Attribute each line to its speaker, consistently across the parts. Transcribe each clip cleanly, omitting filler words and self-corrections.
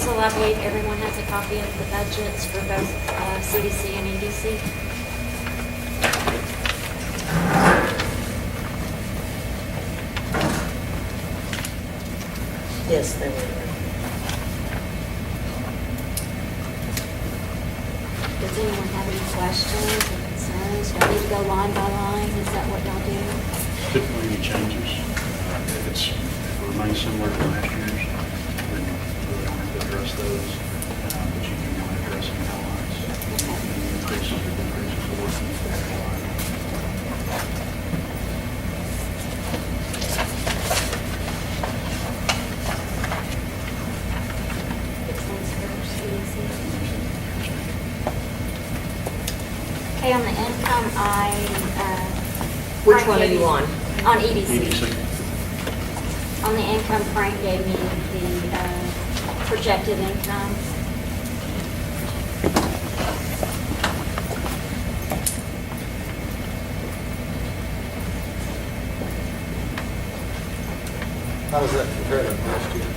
Speaker 1: Council, I believe everyone has a copy of the budgets for both CDC and EDC.
Speaker 2: Yes, they were.
Speaker 1: Does anyone have any questions or concerns? Do I need to go line by line? Is that what y'all do?
Speaker 3: Typically, any changes, if it remains similar to last year's, then we don't have to address those, but you do want to address some outlines. Any increases or decreases are working for that line.
Speaker 1: Which one's first, EDC? Okay, on the income,
Speaker 2: Which one are you on?
Speaker 1: On EDC.
Speaker 3: EDC.
Speaker 1: On the income, Frank gave me the projected income.
Speaker 4: How does that compare to last year's?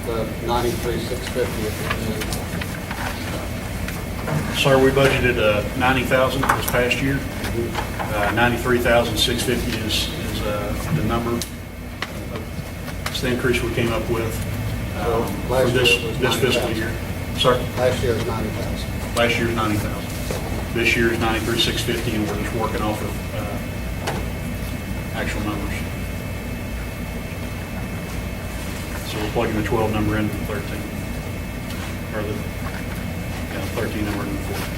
Speaker 4: The 93,650 at the end?
Speaker 3: Sir, we budgeted $90,000 this past year. $93,650 is the number. It's the increase we came up with
Speaker 4: So
Speaker 3: for
Speaker 4: last
Speaker 3: this
Speaker 4: year was
Speaker 3: fiscal
Speaker 4: 90,000.
Speaker 3: year. Sir,
Speaker 4: Last year was 90,000.
Speaker 3: last year's $90,000. This year's $93,650, and we're just working off of actual numbers. So we're plugging the 12 number into the 13, or the 13 number into the 14.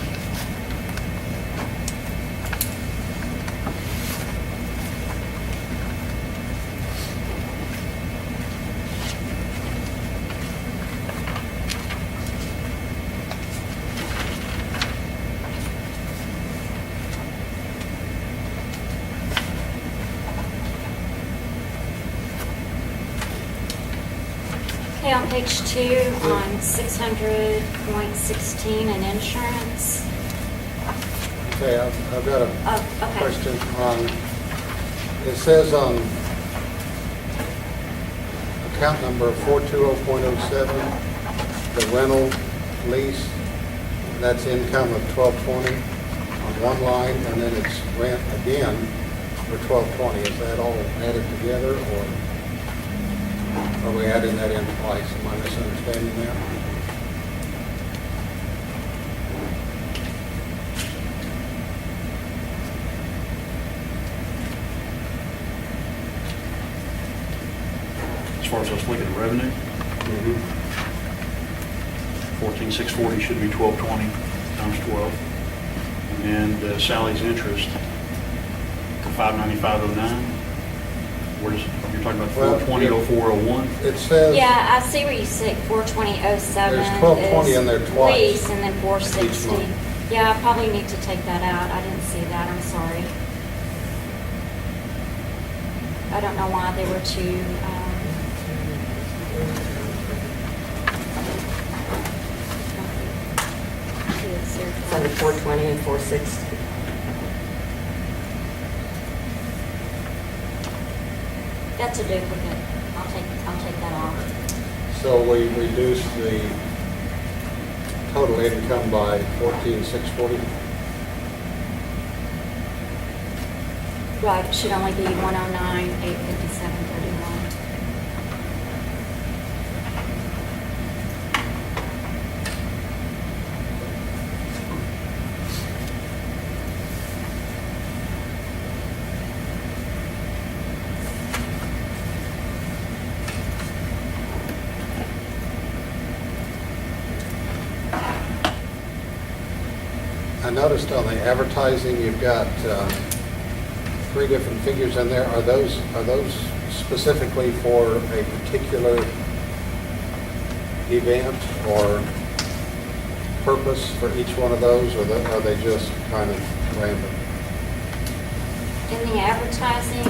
Speaker 1: Okay, on page 2, on 600.16 in insurance.
Speaker 4: Okay, I've got a
Speaker 1: Oh, okay.
Speaker 4: question on, it says on account number 420.07, the rental lease, that's income of 1220 on one line, and then it's rent again for 1220. Is that all added together, or are we adding that in twice? Am I misunderstanding that?
Speaker 3: As far as let's look at the revenue, 14,640 should be 1220 times 12. And Sally's interest, 595.09. Where's, you're talking about
Speaker 4: Well,
Speaker 3: 420.04.01?
Speaker 4: It says.
Speaker 1: Yeah, I see where you said 420.07.
Speaker 4: There's 1220 in there twice.
Speaker 1: Lease, and then
Speaker 4: Each
Speaker 1: 460.
Speaker 4: month.
Speaker 1: Yeah, I probably need to take that out. I didn't see that, I'm sorry. I don't know why they were two.
Speaker 2: It's under 420 and 460.
Speaker 1: That's a duplicate. I'll take that off.
Speaker 4: So we reduced the total income by 14,640.
Speaker 1: Right, it should only be 109,857.31.
Speaker 4: I noticed on the advertising, you've got 3 different figures in there. Are those specifically for a particular event or purpose for each one of those, or are they just kind of random?
Speaker 1: In the advertising,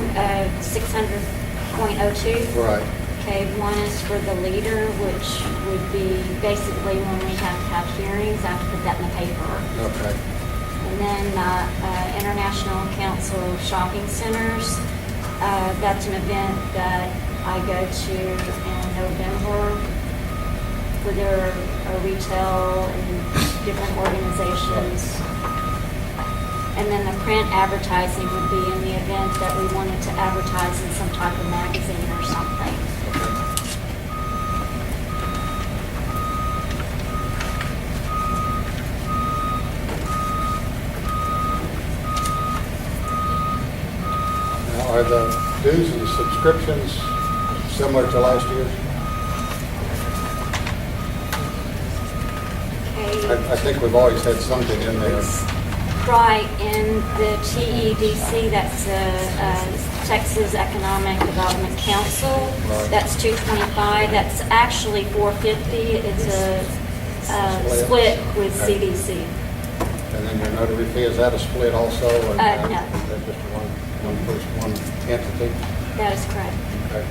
Speaker 1: 600.02.
Speaker 4: Right.
Speaker 1: Okay, one is for the leader, which would be basically when we have to have hearings, I have to put that in the paper.
Speaker 4: Okay.
Speaker 1: And then International Council of Shopping Centers, that's an event that I go to in November. for their retail and different organizations. And then the print advertising would be in the event that we wanted to advertise in some type of magazine or something.
Speaker 4: Now, are the dues and subscriptions similar to last year's?
Speaker 1: Okay.
Speaker 4: I think we've always had something in there.
Speaker 1: Right, in the TEDC, that's Texas Economic Development Council,
Speaker 4: Right.
Speaker 1: that's $225, that's actually $450, it's a split with
Speaker 4: Okay.
Speaker 1: CDC.
Speaker 4: And then your notary fee, is that a split also? Or is
Speaker 1: No.
Speaker 4: that just one person, one entity?
Speaker 1: That is correct.
Speaker 4: Okay.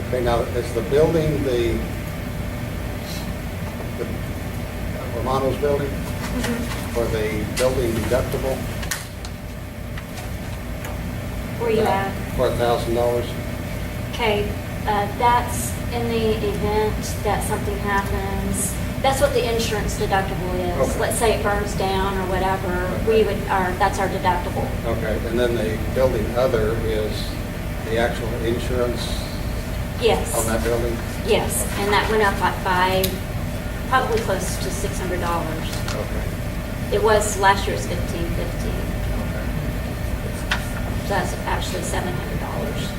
Speaker 4: Okay, now, is the building the Romano's building? For the building deductible?
Speaker 1: Where you at?
Speaker 4: For $1,000?
Speaker 1: Okay, that's in the event that something happens. That's what the insurance deductible is.
Speaker 4: Okay.
Speaker 1: Let's say it burns down or whatever, that's our deductible.
Speaker 4: Okay, and then the building other is the actual insurance
Speaker 1: Yes.
Speaker 4: on that building?
Speaker 1: Yes, and that went up by probably close to $600.
Speaker 4: Okay,
Speaker 1: It was, last year's $1,550,
Speaker 4: okay.
Speaker 1: so that's actually $700.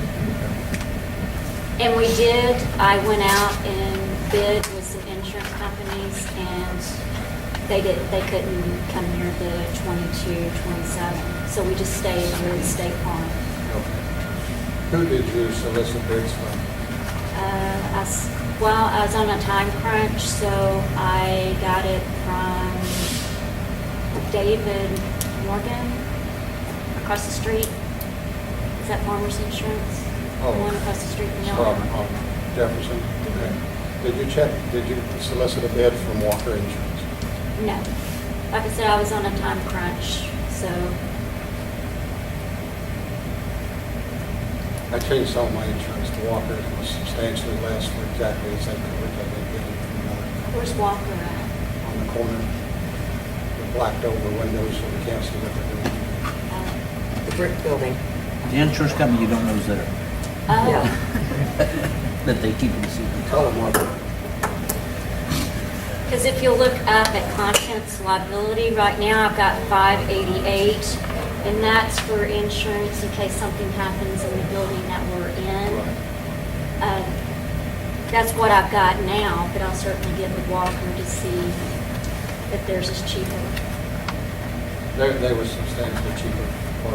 Speaker 1: And I went out and bid with some insurance companies, and they couldn't come near the 22, 27, so we just stayed with State Farm.
Speaker 4: Okay. Who did you solicit bids from?
Speaker 1: I was on a time crunch, so I got it from David Morgan across the street. Is that Farmers Insurance?
Speaker 4: Oh.
Speaker 1: The one across the street from
Speaker 4: From
Speaker 1: y'all?
Speaker 4: Jefferson? Okay. Did you solicit a bid from Walker Insurance?
Speaker 1: No. Like I said, I was on a time crunch, so,
Speaker 4: I changed some of my insurance to Walker. It was substantially less for exactly the same coverage I've been getting from another company.
Speaker 1: where's Walker at?
Speaker 4: On the corner, the blacked over windows so we can't see what they're doing.
Speaker 1: Uh,
Speaker 2: The brick building.
Speaker 5: The insurance company you don't know is there,
Speaker 1: Oh,
Speaker 5: that they keep in the secret.
Speaker 4: Tell them what.
Speaker 1: because if you look up at contents liability, right now I've got 588, and that's for insurance in case something happens in the building that we're in. That's what I've got now, but I'll certainly get with Walker to see if theirs is cheaper.
Speaker 4: They were substantially cheaper for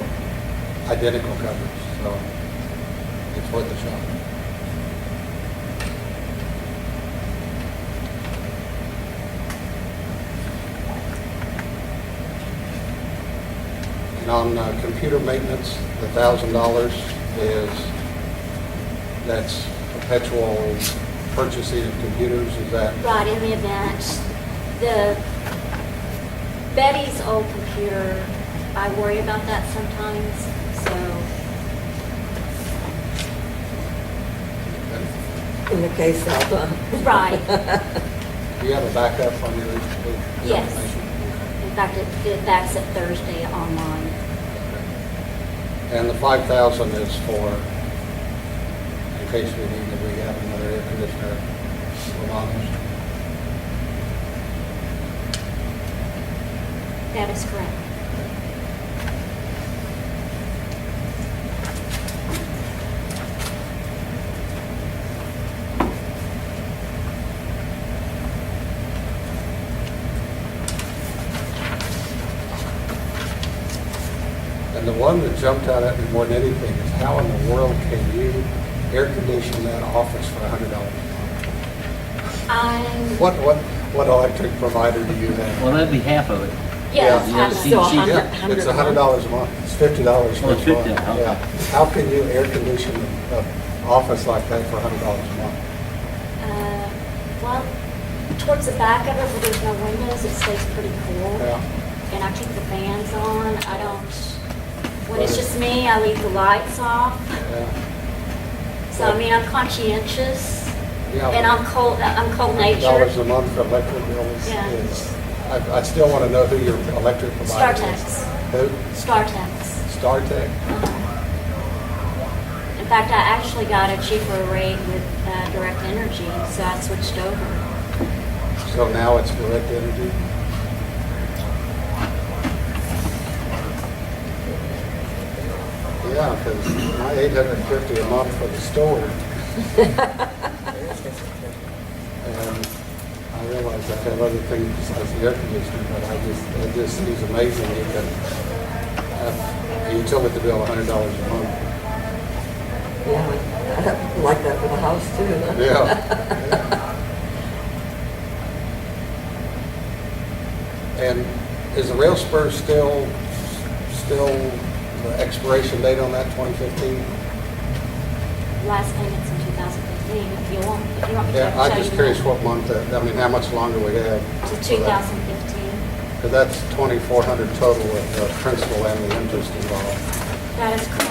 Speaker 4: identical coverage, so it's worth a shot. And on computer maintenance, the $1,000 that's perpetual purchasing of computers, is that?
Speaker 1: Right, in the event, Betty's old computer, I worry about that sometimes, so,
Speaker 2: In the case of,
Speaker 1: right.
Speaker 4: Do you have a backup on your
Speaker 1: Yes.
Speaker 4: information?
Speaker 1: In fact, it backs up Thursday online.
Speaker 4: And the 5,000 is for, in case we need to rehab another air conditioner, Romano's.
Speaker 1: That is correct.
Speaker 4: And the one that jumped out at me more than anything is how in the world can you air condition that office for $100 a month? What electric provider do you have?
Speaker 5: Well, that'd be half of it.
Speaker 1: Yes,
Speaker 4: Yeah,
Speaker 1: I
Speaker 5: see,
Speaker 1: know.
Speaker 5: see,
Speaker 4: Yeah, it's $100 a month. It's $50 for
Speaker 5: Oh,
Speaker 4: a
Speaker 5: it's
Speaker 4: month.
Speaker 5: 50, okay.
Speaker 4: Yeah. How can you air condition an office like that for $100 a month?
Speaker 1: Well, towards the back of it where there's no windows, it stays pretty cool.
Speaker 4: Yeah.
Speaker 1: And I keep the fans on. I don't, when it's just me, I leave the lights off.
Speaker 4: Yeah.
Speaker 1: So, I mean, I'm conscientious
Speaker 4: Yeah.
Speaker 1: and I'm cold
Speaker 4: $100
Speaker 1: natured.
Speaker 4: a month for electric bills
Speaker 1: Yeah.
Speaker 4: is, I still want to know who your electric provider is.
Speaker 1: StarTex.
Speaker 4: Who?
Speaker 1: StarTex.
Speaker 4: StarTech?
Speaker 1: In fact, I actually got a cheaper rate with Direct Energy, so I switched over.
Speaker 4: So now it's direct energy? Yeah, because my $850 a month for the store, and I realize I have other things besides the air conditioning, but it just seems amazing you can have a utility bill $100 a month.
Speaker 2: Yeah, I like that for the house too. Huh?
Speaker 4: Yeah. And is the rail spur still the expiration date on that 2015?
Speaker 1: Last payment's in 2015. If you want me to
Speaker 4: Yeah,
Speaker 1: show
Speaker 4: I'm just
Speaker 1: you
Speaker 4: curious
Speaker 1: that.
Speaker 4: what month, I mean, how much longer we have.
Speaker 1: To 2015.
Speaker 4: Because that's 2,400 total with the principal and the interest involved.
Speaker 1: That is correct.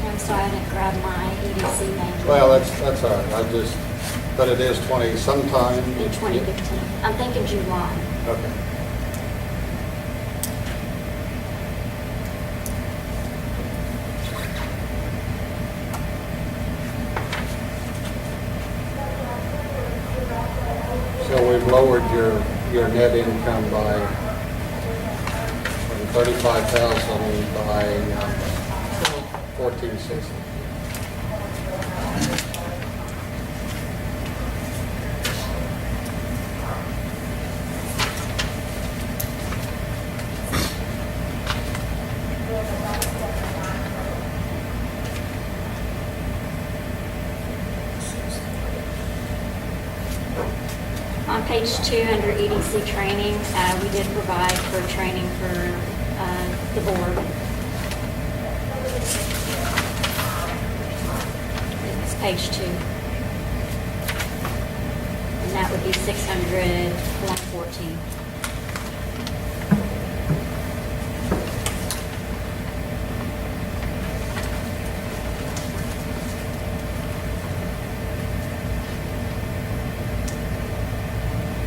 Speaker 1: I'm sorry, I didn't grab my EDC name.
Speaker 4: Well, that's all right, but it is 20 sometime.
Speaker 1: In 2015. I'm thinking July.
Speaker 4: Okay. So we've lowered your net income by, from 35,000 by 1460.
Speaker 1: On page 2, under EDC training, we did provide for training for the board. It's page 2. And that would be 614.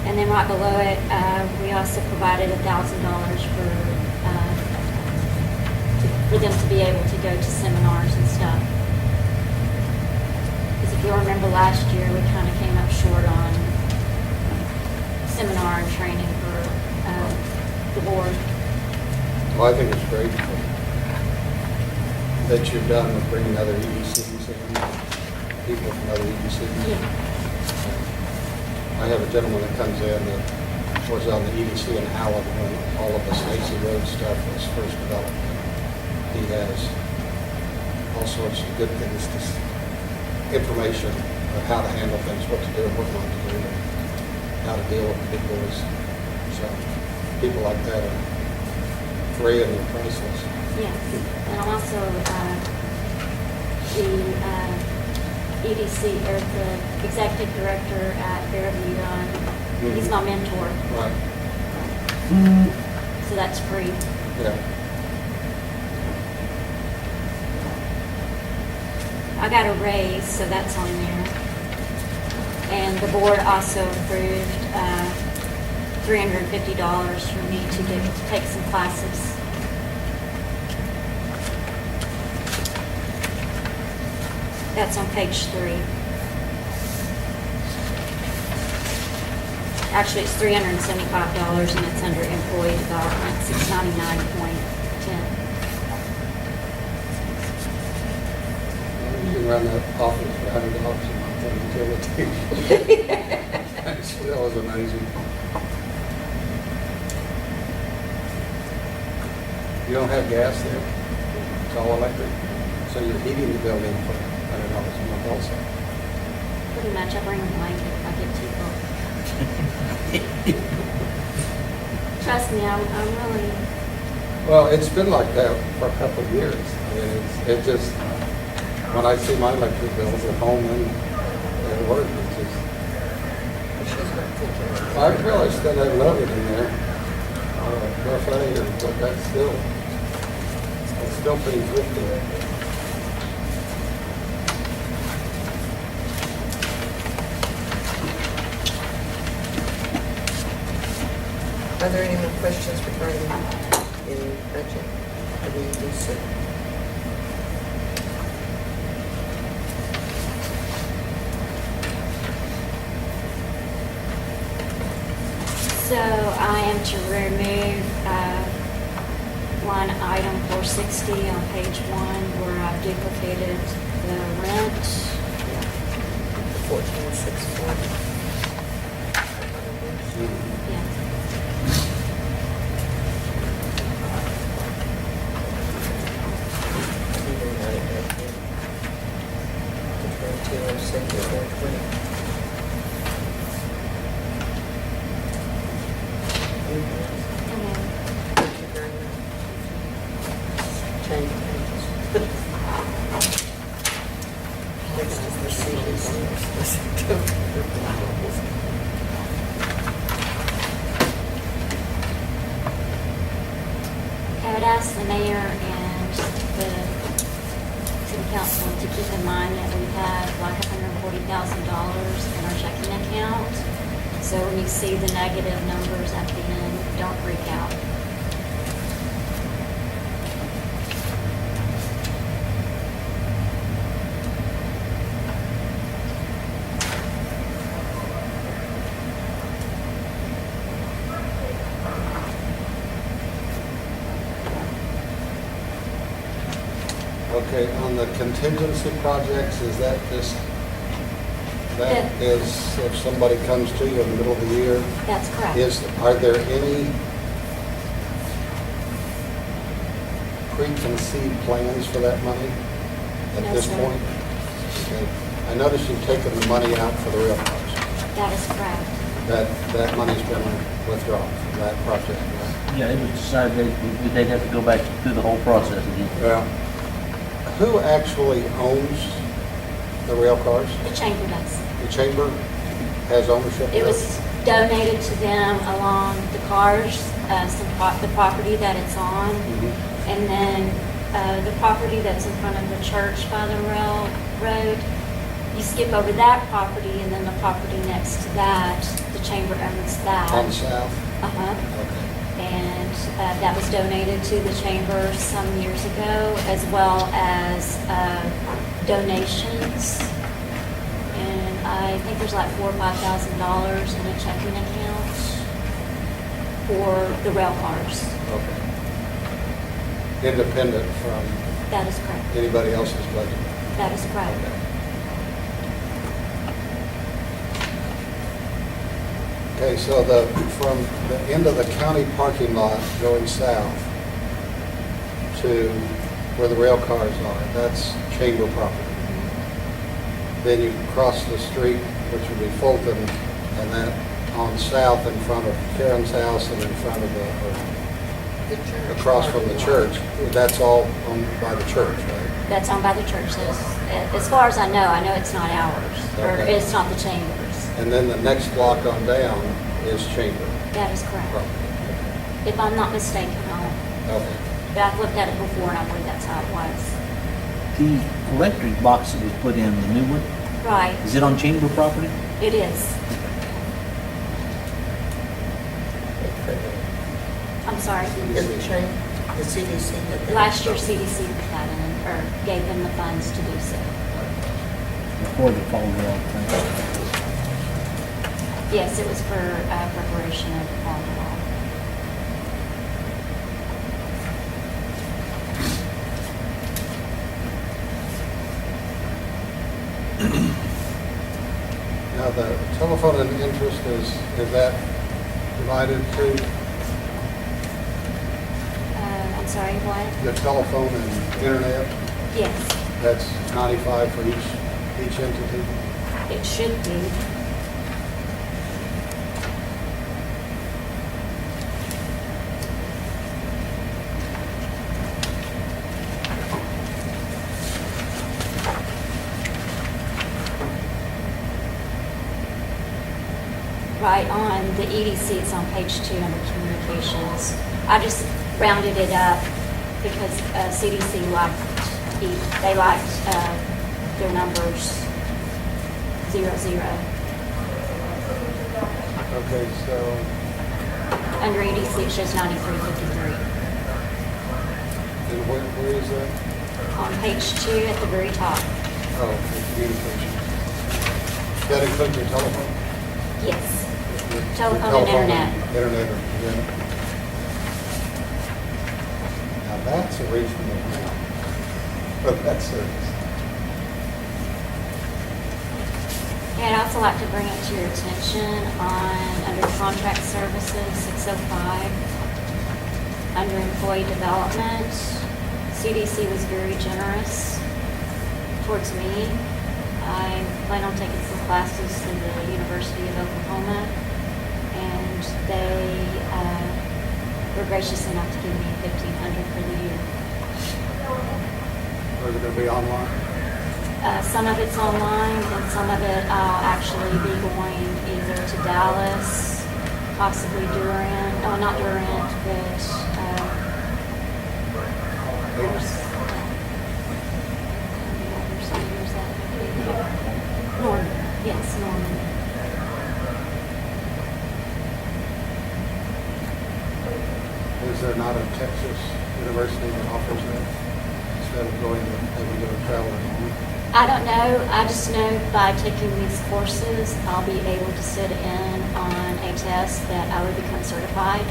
Speaker 1: And then right below it, we also provided $1,000 for them to be able to go to seminars and stuff. Because if you'll remember last year, we kind of came up short on seminar and training for the board.
Speaker 4: Well, I think it's great that you've done with bringing other EDCs in, people from other EDCs.
Speaker 1: Yeah.
Speaker 4: I have a gentleman that comes in that was on the EDC in Allen when all of the Stacy Road stuff was first developed. He has all sorts of good things, just information of how to handle things, what to do and what not to do, and how to deal with the big boys. So people like that are free and they're priceless.
Speaker 1: Yes. And I'm also the EDC, or the executive director at Fairview. He's my mentor,
Speaker 4: Right.
Speaker 1: so that's free.
Speaker 4: Yeah.
Speaker 1: I got a raise, so that's on there. And the board also approved $350 for me to take some classes. That's on page 3. Actually, it's $375, and it's under employee development, $699.10.
Speaker 4: You can run that office for $100 a month on utilities. That was amazing. You don't have gas there? It's all electric? So you're heating the building for $100 a month also?
Speaker 1: Pretty much, I bring a blanket if I get tickled. Trust me, I'm really,
Speaker 4: Well, it's been like that for a couple of years. I mean, it just, when I see my electric bills at home and at work, it's just,
Speaker 2: She's not thinking.
Speaker 4: I realize that I love it in there. Buffet, but that's still pretty thrifty.
Speaker 2: Are there any more questions regarding the budget for the EDC?
Speaker 1: so I am to remove line item 460 on page 1 where I've duplicated the rent.
Speaker 2: 14,640.
Speaker 1: Yeah.
Speaker 2: Even got it back in. To 2206 or 420.
Speaker 1: And
Speaker 2: Thank you very much. Change pages. Next is the CDC.
Speaker 1: I would ask the mayor and the city council to keep in mind that we have like $140,000 in our checking account. So when you see the negative numbers at the end, don't freak out.
Speaker 4: Okay, on the contingency projects, is that just, that
Speaker 1: Yeah.
Speaker 4: is if somebody comes to you in the middle of the year?
Speaker 1: That's correct.
Speaker 4: Are there any preconceived plans for that money at
Speaker 1: No,
Speaker 4: this
Speaker 1: sir.
Speaker 4: point? Okay. I noticed you've taken the money out for the rail cars.
Speaker 1: That is correct.
Speaker 4: That money's been withdrawn from that project, right?
Speaker 5: Yeah, it was decided they'd have to go back through the whole process again.
Speaker 4: Well, who actually owns the rail cars?
Speaker 1: The chamber does.
Speaker 4: The chamber has ownership of
Speaker 1: It
Speaker 4: it?
Speaker 1: was donated to them along the cars, the property that it's on.
Speaker 4: Mhm.
Speaker 1: And then the property that's in front of the church by the railroad, you skip over that property and then the property next to that, the chamber owns that.
Speaker 4: On the south?
Speaker 1: Uh-huh.
Speaker 4: Okay.
Speaker 1: And that was donated to the chamber some years ago, as well as donations. And I think there's like $4,000 or $5,000 in a checking account for the rail cars.
Speaker 4: Okay. Independent from
Speaker 1: That is correct.
Speaker 4: anybody else's budget?
Speaker 1: That is correct.
Speaker 4: Okay, so from the end of the county parking lot going south to where the rail cars are, that's chamber property. Then you cross the street, which would be Fulton, and then on south in front of Karen's house and in front of
Speaker 2: The church.
Speaker 4: across from the church, that's all owned by the church, right?
Speaker 1: That's owned by the church. As far as I know it's not ours, or
Speaker 4: Okay.
Speaker 1: it's not the chamber's.
Speaker 4: And then the next block on down is chamber
Speaker 1: That is correct.
Speaker 4: property.
Speaker 1: If I'm not mistaken,
Speaker 4: Okay.
Speaker 1: but I've looked at it before and I believe that's how it was.
Speaker 5: The electric box that was put in, the new one,
Speaker 1: Right,
Speaker 5: is it on chamber property?
Speaker 1: it is. I'm sorry.
Speaker 2: Is it changed? The CDC had that?
Speaker 1: Last year CDC put that in, or gave them the funds to do so.
Speaker 5: Before the fall drill thing?
Speaker 1: Yes, it was for preparation of the fall wall.
Speaker 4: Now, the telephone and interest is that divided to
Speaker 1: I'm sorry, what?
Speaker 4: the telephone and internet?
Speaker 1: Yes,
Speaker 4: That's 95 for each entity?
Speaker 1: it should be. right on the EDC, it's on page 2 under communications. I just rounded it up because CDC liked, they liked their numbers 00.
Speaker 4: Okay, so,
Speaker 1: Under EDC, it shows 9353.
Speaker 4: and where is that?
Speaker 1: On page 2 at the very top.
Speaker 4: Oh, the communications. That includes your telephone?
Speaker 1: Yes.
Speaker 4: Your
Speaker 1: Telephone and internet.
Speaker 4: Internet, yeah. Now, that's a reasonable amount for that service.
Speaker 1: Yeah, I'd also like to bring it to your attention under contract services, 605, under employee development. CDC was very generous towards me. I plan on taking some classes through the University of Oklahoma, and they were gracious enough to give me $1,500 for the year.
Speaker 4: Or is it going to be online?
Speaker 1: Some of it's online, and some of it I'll actually be going either to Dallas, possibly Durant, oh, not Durant, but Norman, yes, Norman.
Speaker 4: Is there not a Texas university that offers that instead of going to, having to go travel?
Speaker 1: I don't know, I just know by taking these courses, I'll be able to sit in on a test that I would become certified.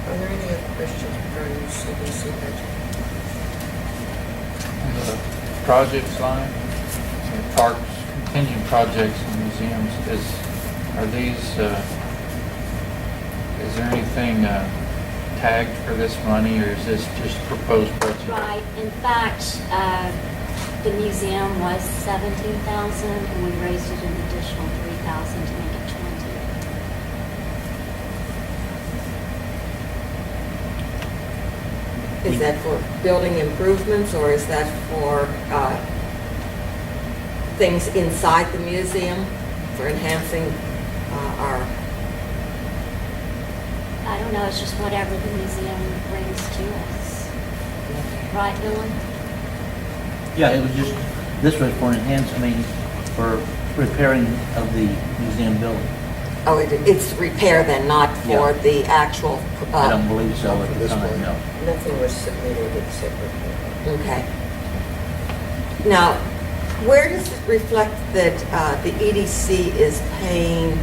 Speaker 2: Are there any other questions regarding the CDC budget?
Speaker 6: The projects line, the parks, contingent projects and museums, are these, is there anything tagged for this money, or is this just proposed budget?
Speaker 1: Right, in fact, the museum was 17,000 and we raised it an additional 3,000 to make it 20.
Speaker 2: Is that for building improvements, or is that for things inside the museum, for enhancing our,
Speaker 1: I don't know, it's just whatever the museum brings to us. Right, Dylan?
Speaker 5: Yeah, it was just, this was for for repairing of the museum building.
Speaker 2: oh, it's repair then, not for
Speaker 5: Yeah.
Speaker 2: the actual?
Speaker 5: I don't believe so
Speaker 4: Not for
Speaker 5: at the
Speaker 4: this
Speaker 5: time,
Speaker 4: one.
Speaker 5: no.
Speaker 2: Nothing was submitted except for. Okay. Now, where does it reflect that the EDC is paying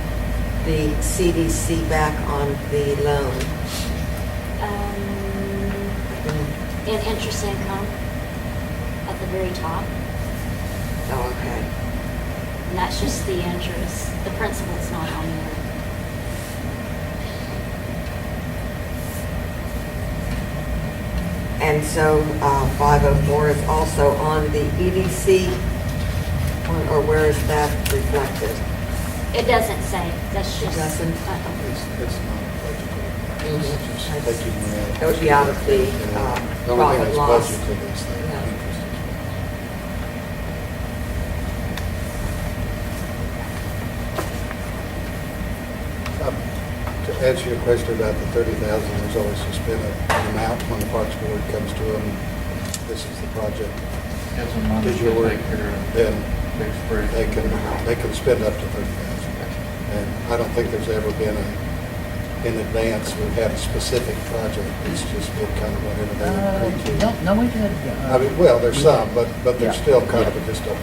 Speaker 2: the CDC back on the loan?
Speaker 1: In interest income at the very top,
Speaker 2: Oh, okay.
Speaker 1: and that's just the interest. The principal's not on there.
Speaker 2: And so 504 is also on the EDC, or where is that reflected?
Speaker 1: It doesn't say, that's just.
Speaker 2: Doesn't?
Speaker 4: It's not budgeted.
Speaker 2: Mhm.
Speaker 4: It's just taking money out.
Speaker 2: That would be out of the,
Speaker 4: The only
Speaker 2: profit
Speaker 4: thing that's
Speaker 2: loss.
Speaker 4: budgeted is the
Speaker 2: Yeah.
Speaker 4: interest expense. To answer your question about the 30,000, there's always just been an amount when the Parks Board comes to them, this is the project.
Speaker 6: Has a money
Speaker 4: Did you
Speaker 6: to
Speaker 4: work?
Speaker 6: take care of
Speaker 4: Then
Speaker 6: fixed bridge?
Speaker 4: they can spend up to 30,000. And I don't think there's ever been in advance, we've had a specific project, it's just been kind of whatever they agree to.
Speaker 5: No, we did.
Speaker 4: I mean, well, there's some, but there's
Speaker 5: Yeah,
Speaker 4: still kind of
Speaker 5: yeah.
Speaker 4: just a,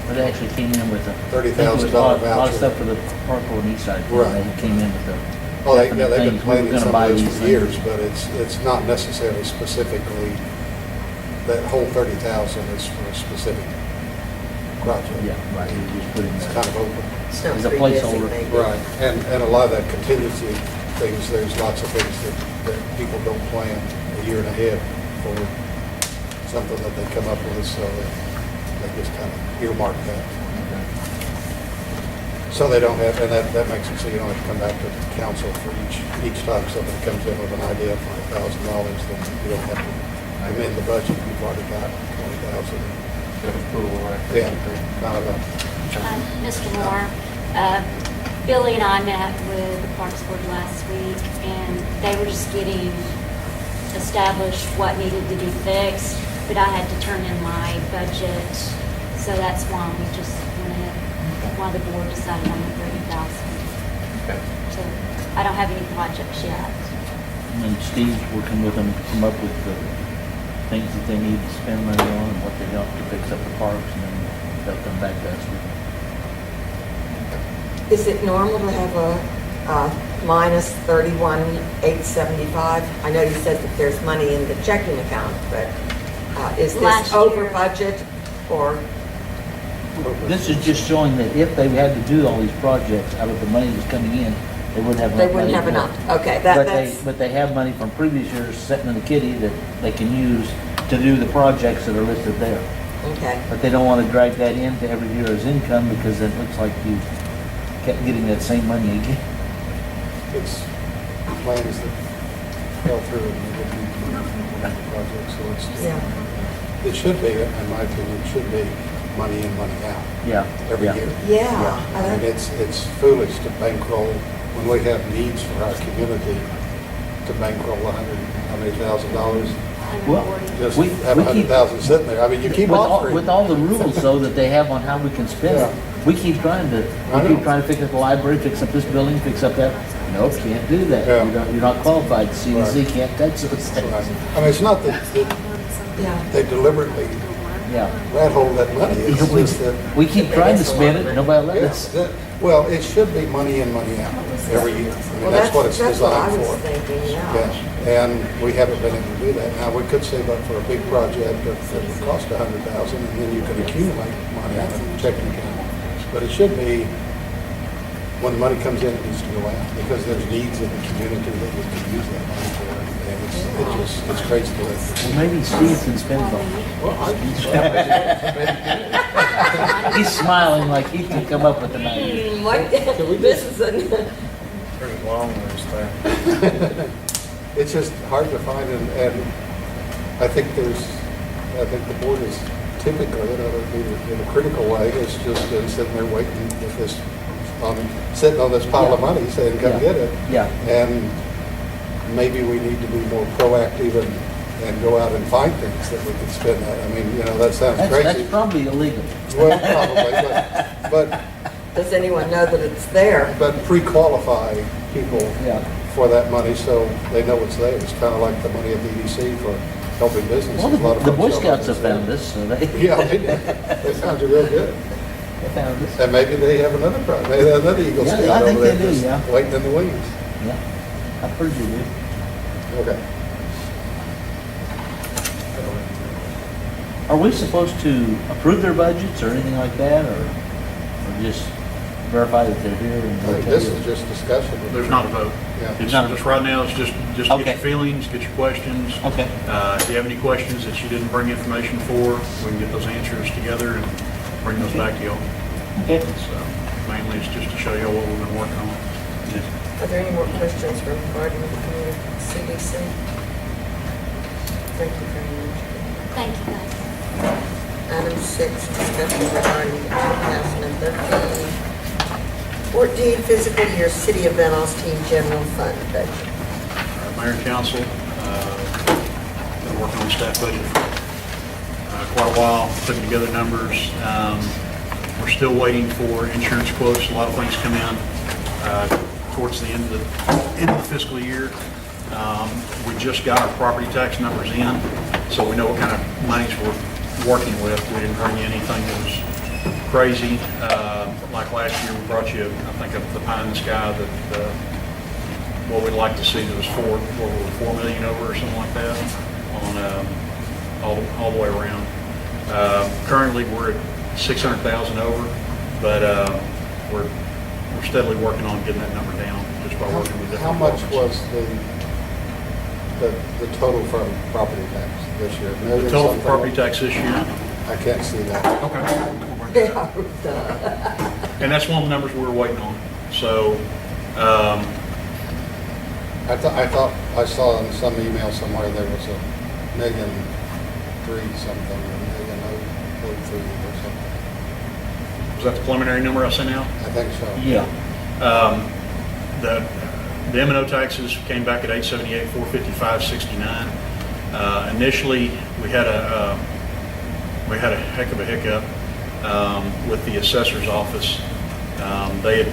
Speaker 5: But they actually came in with a.
Speaker 4: $30,000
Speaker 5: A lot
Speaker 4: voucher.
Speaker 5: of stuff for the park board and east side.
Speaker 4: Right.
Speaker 5: They came in with the.
Speaker 4: well, they've
Speaker 5: definite
Speaker 4: been
Speaker 5: things. We were
Speaker 4: planning
Speaker 5: gonna
Speaker 4: some
Speaker 5: buy
Speaker 4: of
Speaker 5: these
Speaker 4: this for
Speaker 5: things.
Speaker 4: years, but it's not necessarily specifically, that whole 30,000 is for a specific project.
Speaker 5: Yeah, right, you just put in
Speaker 4: It's
Speaker 5: there.
Speaker 4: kind of open.
Speaker 2: It's not
Speaker 5: It's a placeholder.
Speaker 2: pre-designated.
Speaker 4: Right, and a lot of that contingency things, there's lots of things that people don't plan a year and ahead for something that they come up with, so they just kind of earmark that. So they don't have, and that makes it so you don't have to come back to the council for each time somebody comes in with an idea of $5,000, then you don't have to amend the budget, you've already got 20,000.
Speaker 6: Get approval right
Speaker 4: Yeah,
Speaker 6: there.
Speaker 4: kind of a,
Speaker 1: Mr. Moore, Billy and I met with the Parks Board last week, and they were just getting established what needed to be fixed, but I had to turn in my budget, so that's why we just went ahead, why the board decided on the 30,000.
Speaker 6: Okay.
Speaker 1: So I don't have any projects yet.
Speaker 5: And then Steve's working with them to come up with the things that they need to spend money on and what they got to fix up the parks, and then they'll come back to us with it.
Speaker 2: Is it normal to have a minus 31,875? I know you said that there's money in the checking account, but is
Speaker 1: Last
Speaker 2: this over
Speaker 1: year-
Speaker 2: budget or?
Speaker 5: This is just showing that if they had to do all these projects out of the money that's coming in, they wouldn't have
Speaker 2: They
Speaker 5: enough money.
Speaker 2: wouldn't have
Speaker 5: to do
Speaker 2: enough.
Speaker 5: it.
Speaker 2: Okay,
Speaker 5: But they have money from previous years sitting in the kitty that they can use to do the projects that are listed there.
Speaker 2: okay.
Speaker 5: But they don't want to drag that into every year as income because it looks like you kept getting that same money again.
Speaker 4: it's plans that fell through and we didn't need money for one of the projects, so it's.
Speaker 2: Yeah.
Speaker 4: It should be, in my opinion, it should be money in, money out
Speaker 5: Yeah.
Speaker 4: every
Speaker 5: yeah.
Speaker 4: year.
Speaker 2: Yeah.
Speaker 4: I mean, it's foolish to bankroll when we have needs for our community to bankroll how many $1,000?
Speaker 5: Well,
Speaker 4: Just
Speaker 5: We-
Speaker 4: have
Speaker 5: we keep-
Speaker 4: 100,000 sitting there. I mean, you keep
Speaker 5: With
Speaker 4: offering.
Speaker 5: all the rules though that they have on how we can spend it, we keep trying to fix up the library, fix up this building, fix up that. Nope, can't do that.
Speaker 4: Yeah.
Speaker 5: You're not qualified. CDC
Speaker 4: Right.
Speaker 5: can't touch those
Speaker 4: Right.
Speaker 5: things.
Speaker 4: I mean, it's not that
Speaker 2: Yeah.
Speaker 4: they deliberately
Speaker 5: Yeah.
Speaker 4: rat hole that money. It's just that.
Speaker 5: We keep trying to spend it, and nobody let
Speaker 4: Yes,
Speaker 5: us.
Speaker 4: well, it should be money in, money out every year. I
Speaker 2: Well,
Speaker 4: mean, that's what it's
Speaker 2: that's what I
Speaker 4: designed
Speaker 2: was
Speaker 4: for.
Speaker 2: thinking, yeah.
Speaker 4: Yes, and we haven't been able to do that. Now, we could save up for a big project that would cost 100,000, and then you could accumulate money in a checking account. But it should be, when the money comes in, it needs to go out, because there's needs in the community that we can use that money for. And it's crazy to let.
Speaker 5: Well, maybe Steve can spend it all.
Speaker 4: Well,
Speaker 5: He's smiling like he can come up with the money.
Speaker 2: What, this is a,
Speaker 6: Pretty long list there.
Speaker 4: It's just hard to find, and I think the board is typically, in a critical way, it's just been sitting there waiting with this, sitting on this pile of
Speaker 5: Yeah.
Speaker 4: money, saying, come
Speaker 5: Yeah.
Speaker 4: get it.
Speaker 5: Yeah.
Speaker 4: And maybe we need to be more proactive and go out and find things that we can spend that. I mean, that sounds
Speaker 5: That's
Speaker 4: crazy.
Speaker 5: probably illegal.
Speaker 4: Well, probably,
Speaker 2: does anyone know that it's there?
Speaker 4: but pre-qualify people
Speaker 5: Yeah.
Speaker 4: for that money so they know it's there. It's kind of like the money at the EDC for helping businesses.
Speaker 5: Well,
Speaker 4: A lot of
Speaker 5: the
Speaker 4: folks
Speaker 5: Boy
Speaker 4: don't know
Speaker 5: Scouts have
Speaker 4: it's there.
Speaker 5: found us, so they
Speaker 4: Yeah, they did. That sounded real good.
Speaker 5: found us.
Speaker 4: And maybe they have another maybe they have another Eagle
Speaker 5: Yeah,
Speaker 4: Scout
Speaker 5: I think
Speaker 4: over there
Speaker 5: they do,
Speaker 4: just
Speaker 5: yeah.
Speaker 4: waiting in the wings.
Speaker 5: Yeah, I've heard you do.
Speaker 4: Okay.
Speaker 5: Are we supposed to approve their budgets or anything like that, or just verify that they're here and?
Speaker 4: I think this is just discussion.
Speaker 3: There's not a vote.
Speaker 4: Yeah.
Speaker 3: It's
Speaker 5: Not a-
Speaker 3: just right now, it's just get
Speaker 5: Okay.
Speaker 3: your feelings, get your questions.
Speaker 5: Okay.
Speaker 3: If you have any questions that you didn't bring information for, we can get those answers together and bring those back to y'all.
Speaker 5: Okay.
Speaker 3: So mainly it's just to show y'all what we've been working on.
Speaker 2: Are there any more questions regarding the community CDC? Thank you very much.
Speaker 1: Thank you, guys.
Speaker 2: Item 6, discussion regarding the 2013 14 fiscal year City of Van Alstyne General Fund budget.
Speaker 3: Mayor and council, been working on the staff budget for quite a while, putting together numbers. We're still waiting for insurance quotes. A lot of things come in towards the end of the fiscal year. We just got our property tax numbers in, so we know what kind of monies we're working with. We didn't bring you anything that was crazy. Like last year, we brought you, I think, the pie in the sky that what we'd like to see that was 4 million over or something like that on all the way around. Currently, we're at 600,000 over, but we're steadily working on getting that number down just by working with different
Speaker 4: How much
Speaker 3: departments.
Speaker 4: was the total from property tax this year?
Speaker 3: The
Speaker 4: Million
Speaker 3: total for
Speaker 4: something?
Speaker 3: property tax this year?
Speaker 4: I can't see that.
Speaker 3: Okay. And that's one of the numbers we were waiting on. So,
Speaker 4: I thought I saw in some email somewhere there was $1.3 million something, $1.03 or something.
Speaker 3: was that the preliminary number I sent out?
Speaker 4: I think so.
Speaker 5: Yeah.
Speaker 3: The M&O taxes came back at 878, 455, 69. Initially, we had a heck of a hiccup with the assessor's office. They had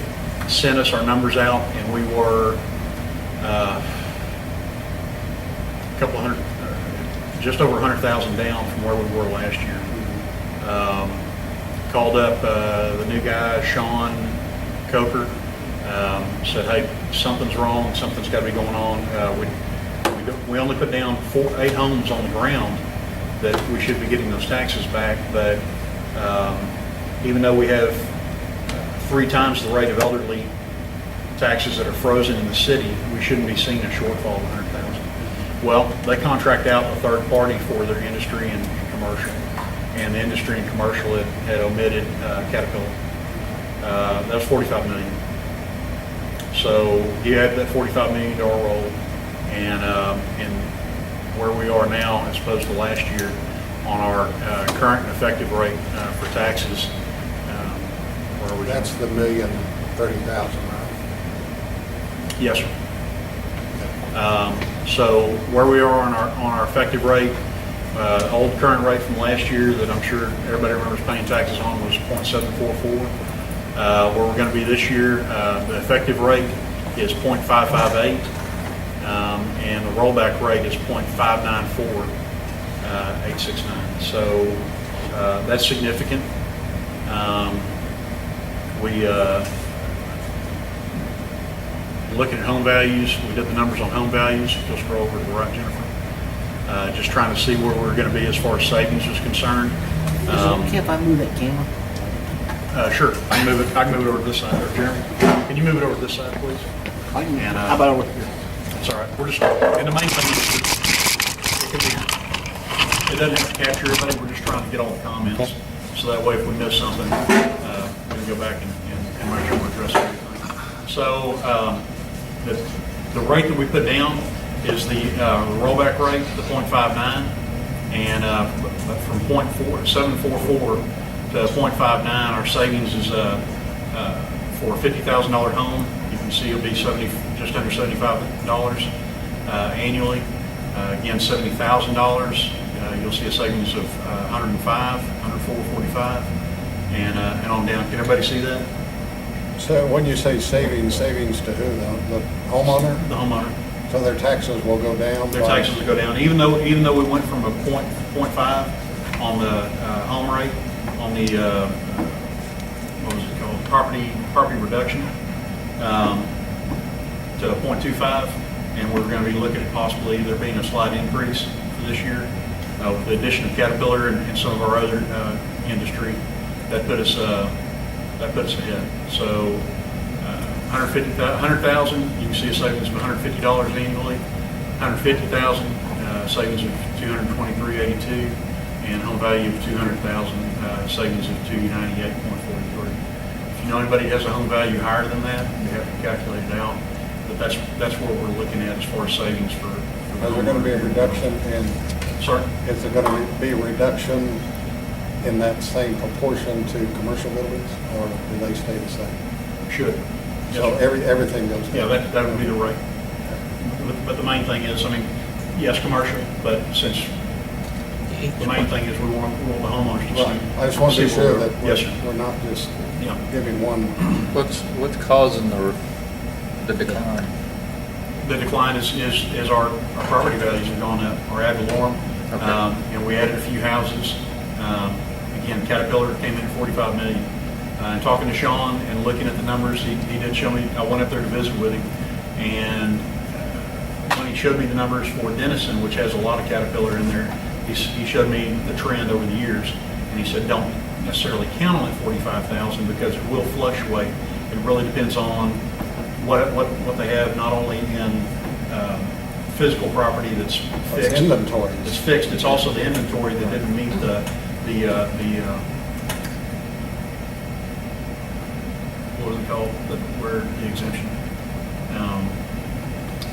Speaker 3: sent us our numbers out, and we were a couple hundred, just over 100,000 down from where we were last year. Called up the new guy, Sean Coker, said, hey, something's wrong, something's got to be going on. We only put down 8 homes on the ground that we should be getting those taxes back, but even though we have 3 times the rate of elderly taxes that are frozen in the city, we shouldn't be seeing a shortfall of 100,000. Well, they contract out a third party for their industry and commercial, and the industry and commercial had omitted Caterpillar. That was $45 million. So you had that $45 million roll, and where we are now as opposed to last year on our current and effective rate for taxes, where are we?
Speaker 4: That's the $1,030,000, right?
Speaker 3: Yes, sir. So where we are on our effective rate, old current rate from last year that I'm sure everybody remembers paying taxes on was 0.744. Where we're going to be this year, the effective rate is 0.558, and the rollback rate is 0.594869. So that's significant. We looking at home values. We did the numbers on home values. If you'll scroll over to the right, Jennifer. Just trying to see where we're going to be as far as savings is concerned.
Speaker 5: Is it okay if I move that camera?
Speaker 3: Sure, I can move it over to this side. Or Jeremy, can you move it over to this side, please?
Speaker 5: I can,
Speaker 3: And,
Speaker 5: how about over here?
Speaker 3: It's all right. We're just, and the main thing is it doesn't have to capture everybody. We're just trying to get all the comments.
Speaker 5: Okay.
Speaker 3: So that way, if we miss something, we can go back and make sure we address everything. So the rate that we put down is the rollback rate, the 0.59, and but from 744 to 0.59, our savings is for a $50,000 home. You can see it'll be just under $75 annually. Again, $70,000. You'll see a savings of 104.45, and on down. Can everybody see that?
Speaker 4: So when you say savings to who? The homeowner?
Speaker 3: The homeowner.
Speaker 4: So their taxes will go down?
Speaker 3: Their taxes will go down, even though we went from a 0.5 on the home rate on the what was it called, property reduction to a 0.25, and we're going to be looking at possibly there being a slight increase for this year with the addition of Caterpillar and some of our other industry. That put us ahead. So 100,000, you can see a savings of $150 annually. 150,000 savings of $223.82, and home value of 200,000 savings of $298.43. If you know anybody who has a home value higher than that, you have to calculate it out. But that's what we're looking at as far as savings for.
Speaker 4: Is there going to be a reduction in?
Speaker 3: Sorry?
Speaker 4: Is there going to be a reduction in that same proportion to commercial buildings, or do they stay the same?
Speaker 3: Should.
Speaker 4: So
Speaker 3: Yes, sir.
Speaker 4: everything goes down?
Speaker 3: Yeah, that would be the rate. But the main thing is, I mean, yes, commercial, but since the main thing is we want the homeowners to
Speaker 4: Right.
Speaker 3: see.
Speaker 4: I just want to be
Speaker 3: see where
Speaker 4: sure
Speaker 3: we're-
Speaker 4: that
Speaker 3: Yes, sir.
Speaker 4: we're not just
Speaker 3: Yeah.
Speaker 4: giving one.
Speaker 6: What's causing the decline?
Speaker 3: The decline is our property values have gone up, our ad valorem.
Speaker 6: Okay.
Speaker 3: We added a few houses. Again, Caterpillar came in at $45 million. And talking to Sean and looking at the numbers, he did show me, I went up there to visit with him, and when he showed me the numbers for Denison, which has a lot of Caterpillar in there, he showed me the trend over the years, and he said, don't necessarily count on that 45,000 because it will fluctuate. It really depends on what they have, not only in physical property that's fixed.
Speaker 4: Inventories.
Speaker 3: It's fixed, it's also the inventory that didn't meet what was it called, the exemption.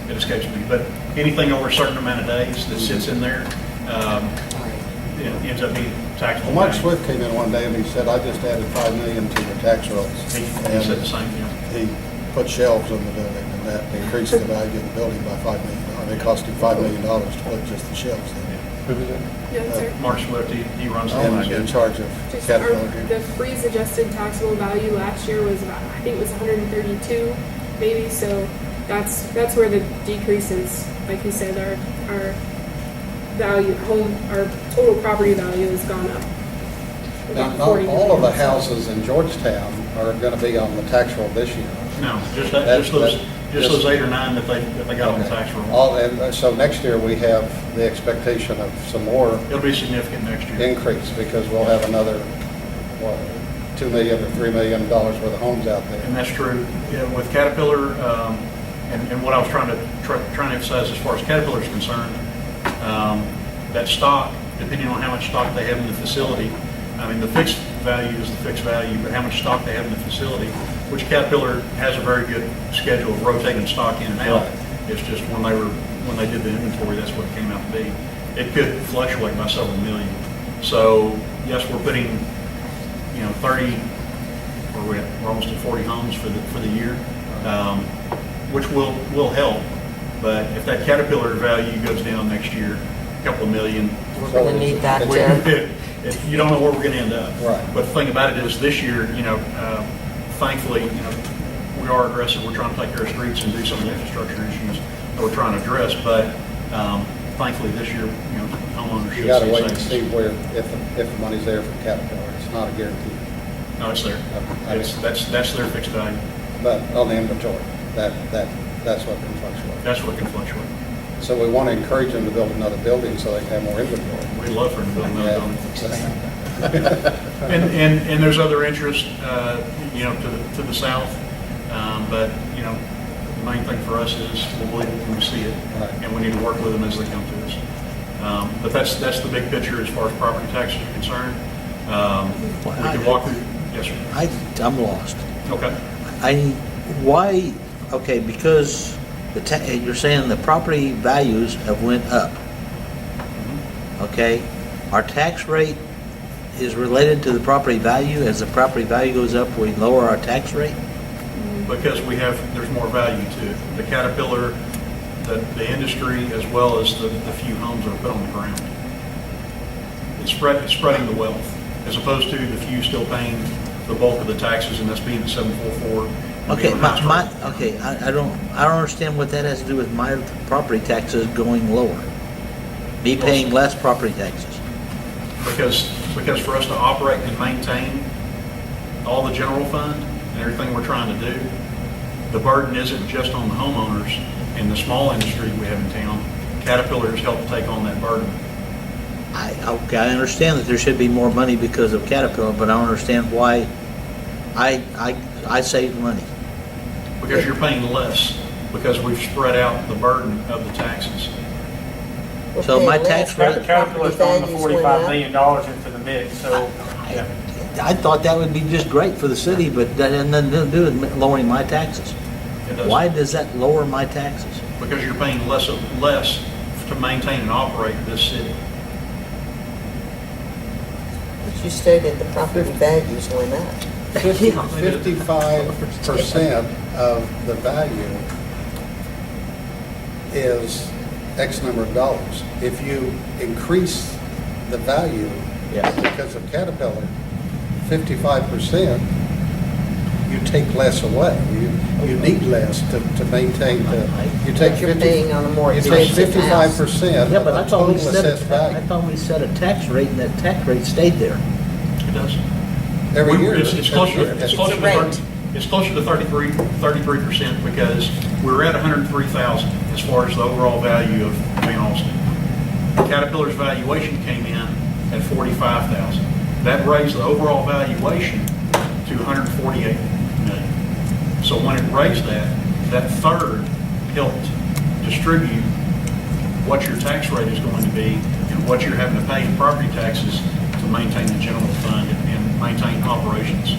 Speaker 3: It escapes me, but anything over a certain amount of days that sits in there, it ends up being taxable.
Speaker 4: Well, Mike
Speaker 3: value.
Speaker 4: Swift came in one day and he said, I just added $5 million to the tax rolls.
Speaker 3: He
Speaker 4: And
Speaker 3: said the same thing.
Speaker 4: He put shelves in the building, and that increased the value of the building by $5 million. It cost him $5 million to put just the shelves in.
Speaker 6: Who was it?
Speaker 7: Yeah, sir.
Speaker 3: Mark Swift, he runs the
Speaker 4: And
Speaker 3: line.
Speaker 4: in charge of
Speaker 7: Just our,
Speaker 4: Caterpillar.
Speaker 7: the freeze adjusted taxable value last year was about, I think it was 132 maybe, so that's where the decreases, like you said, our value, our total property value has gone up.
Speaker 4: Now,
Speaker 7: about
Speaker 4: not
Speaker 7: 40
Speaker 4: all of the
Speaker 7: million.
Speaker 4: houses in Georgetown are going to be on the tax roll this year.
Speaker 3: No, just
Speaker 4: That-
Speaker 3: those 8 or 9 that they got on the
Speaker 4: Okay.
Speaker 3: tax roll.
Speaker 4: And so next year, we have the expectation of some more
Speaker 3: It'll be significant next year.
Speaker 4: increase because we'll have another, what, $2 million or $3 million worth of homes out
Speaker 3: And
Speaker 4: there.
Speaker 3: that's true. Yeah, with Caterpillar, and what I was trying to emphasize as far as Caterpillar is concerned, that stock, depending on how much stock they have in the facility, I mean, the fixed value is the fixed value, but how much stock they have in the facility, which Caterpillar has a very good schedule of rotating stock in and out.
Speaker 4: Right.
Speaker 3: It's just when they did the inventory, that's what it came out to be. It could fluctuate by several million. So yes, we're putting, 30, we're almost at 40 homes for the year, which will help. But if that Caterpillar value goes down next year, a couple of million,
Speaker 2: We're going to need that, Jared.
Speaker 3: you don't know where we're going to end up.
Speaker 4: Right.
Speaker 3: But the thing about it is this year, thankfully, we are aggressive. We're trying to take care of streets and do some of the infrastructure issues that we're trying to address. But thankfully this year, homeowners should
Speaker 4: You got to
Speaker 3: see
Speaker 4: wait and
Speaker 3: savings.
Speaker 4: see where, if the money's there for Caterpillar. It's not a guarantee.
Speaker 3: No, it's there. That's their fixed value.
Speaker 4: But on the inventory, that's what can fluctuate.
Speaker 3: That's what can fluctuate.
Speaker 4: So we want to encourage them to build another building so they can have more inventory.
Speaker 3: We'd love for them to build another building.
Speaker 4: Yeah.
Speaker 3: And there's other interest, to the south. But, the main thing for us is we'll believe it when we see it.
Speaker 4: Right.
Speaker 3: And we need to work with them as they come to us. But that's the big picture as far as property taxes are concerned. We can walk through, yes, sir.
Speaker 5: I'm lost.
Speaker 3: Okay.
Speaker 5: Because you're saying the property values have went up. Okay, our tax rate is related to the property value. As the property value goes up, we lower our tax rate?
Speaker 3: Because there's more value to it. The Caterpillar, the industry, as well as the few homes that are put on the ground. It's spreading the wealth, as opposed to the few still paying the bulk of the taxes, and that's being the 744.
Speaker 5: Okay, I don't understand what that has to do with my property taxes going lower. Me paying less property taxes.
Speaker 3: Because for us to operate and maintain all the general fund and everything we're trying to do, the burden isn't just on the homeowners and the small industry we have in town. Caterpillar has helped take on that burden.
Speaker 5: I understand that there should be more money because of Caterpillar, but I don't understand why I saved money.
Speaker 3: Because you're paying less, because we've spread out the burden of the taxes.
Speaker 5: So my tax rate,
Speaker 8: Caterpillar's throwing the $45 million into the mix, so, yeah.
Speaker 5: I thought that would be just great for the city, but that had nothing to do with lowering my taxes.
Speaker 3: It does.
Speaker 5: Why does that lower my taxes?
Speaker 3: Because you're paying less to maintain and operate this city.
Speaker 2: But you stated the property values went up.
Speaker 4: 55% of the value is X number of dollars. If you increase the value
Speaker 5: Yeah.
Speaker 4: because of Caterpillar, 55%, you take less away. You need less to maintain you take
Speaker 2: But you're
Speaker 4: 50
Speaker 2: paying on a more
Speaker 4: you take
Speaker 2: expensive house.
Speaker 4: 55%
Speaker 5: Yeah,
Speaker 4: of
Speaker 5: but
Speaker 4: the
Speaker 5: I thought
Speaker 4: total
Speaker 5: we
Speaker 4: assessed value.
Speaker 5: I thought we set a tax rate and that tax rate stayed there.
Speaker 3: It does.
Speaker 4: Every year.
Speaker 3: It's closer to
Speaker 2: It's a rate.
Speaker 3: It's closer to 33% because we're at 103,000 as far as the overall value of Van Alstyne. Caterpillar's valuation came in at 45,000. That raised the overall valuation to 148 million. So when it raised that, that third helped distribute what your tax rate is going to be and what you're having to pay in property taxes to maintain the general fund and maintain operations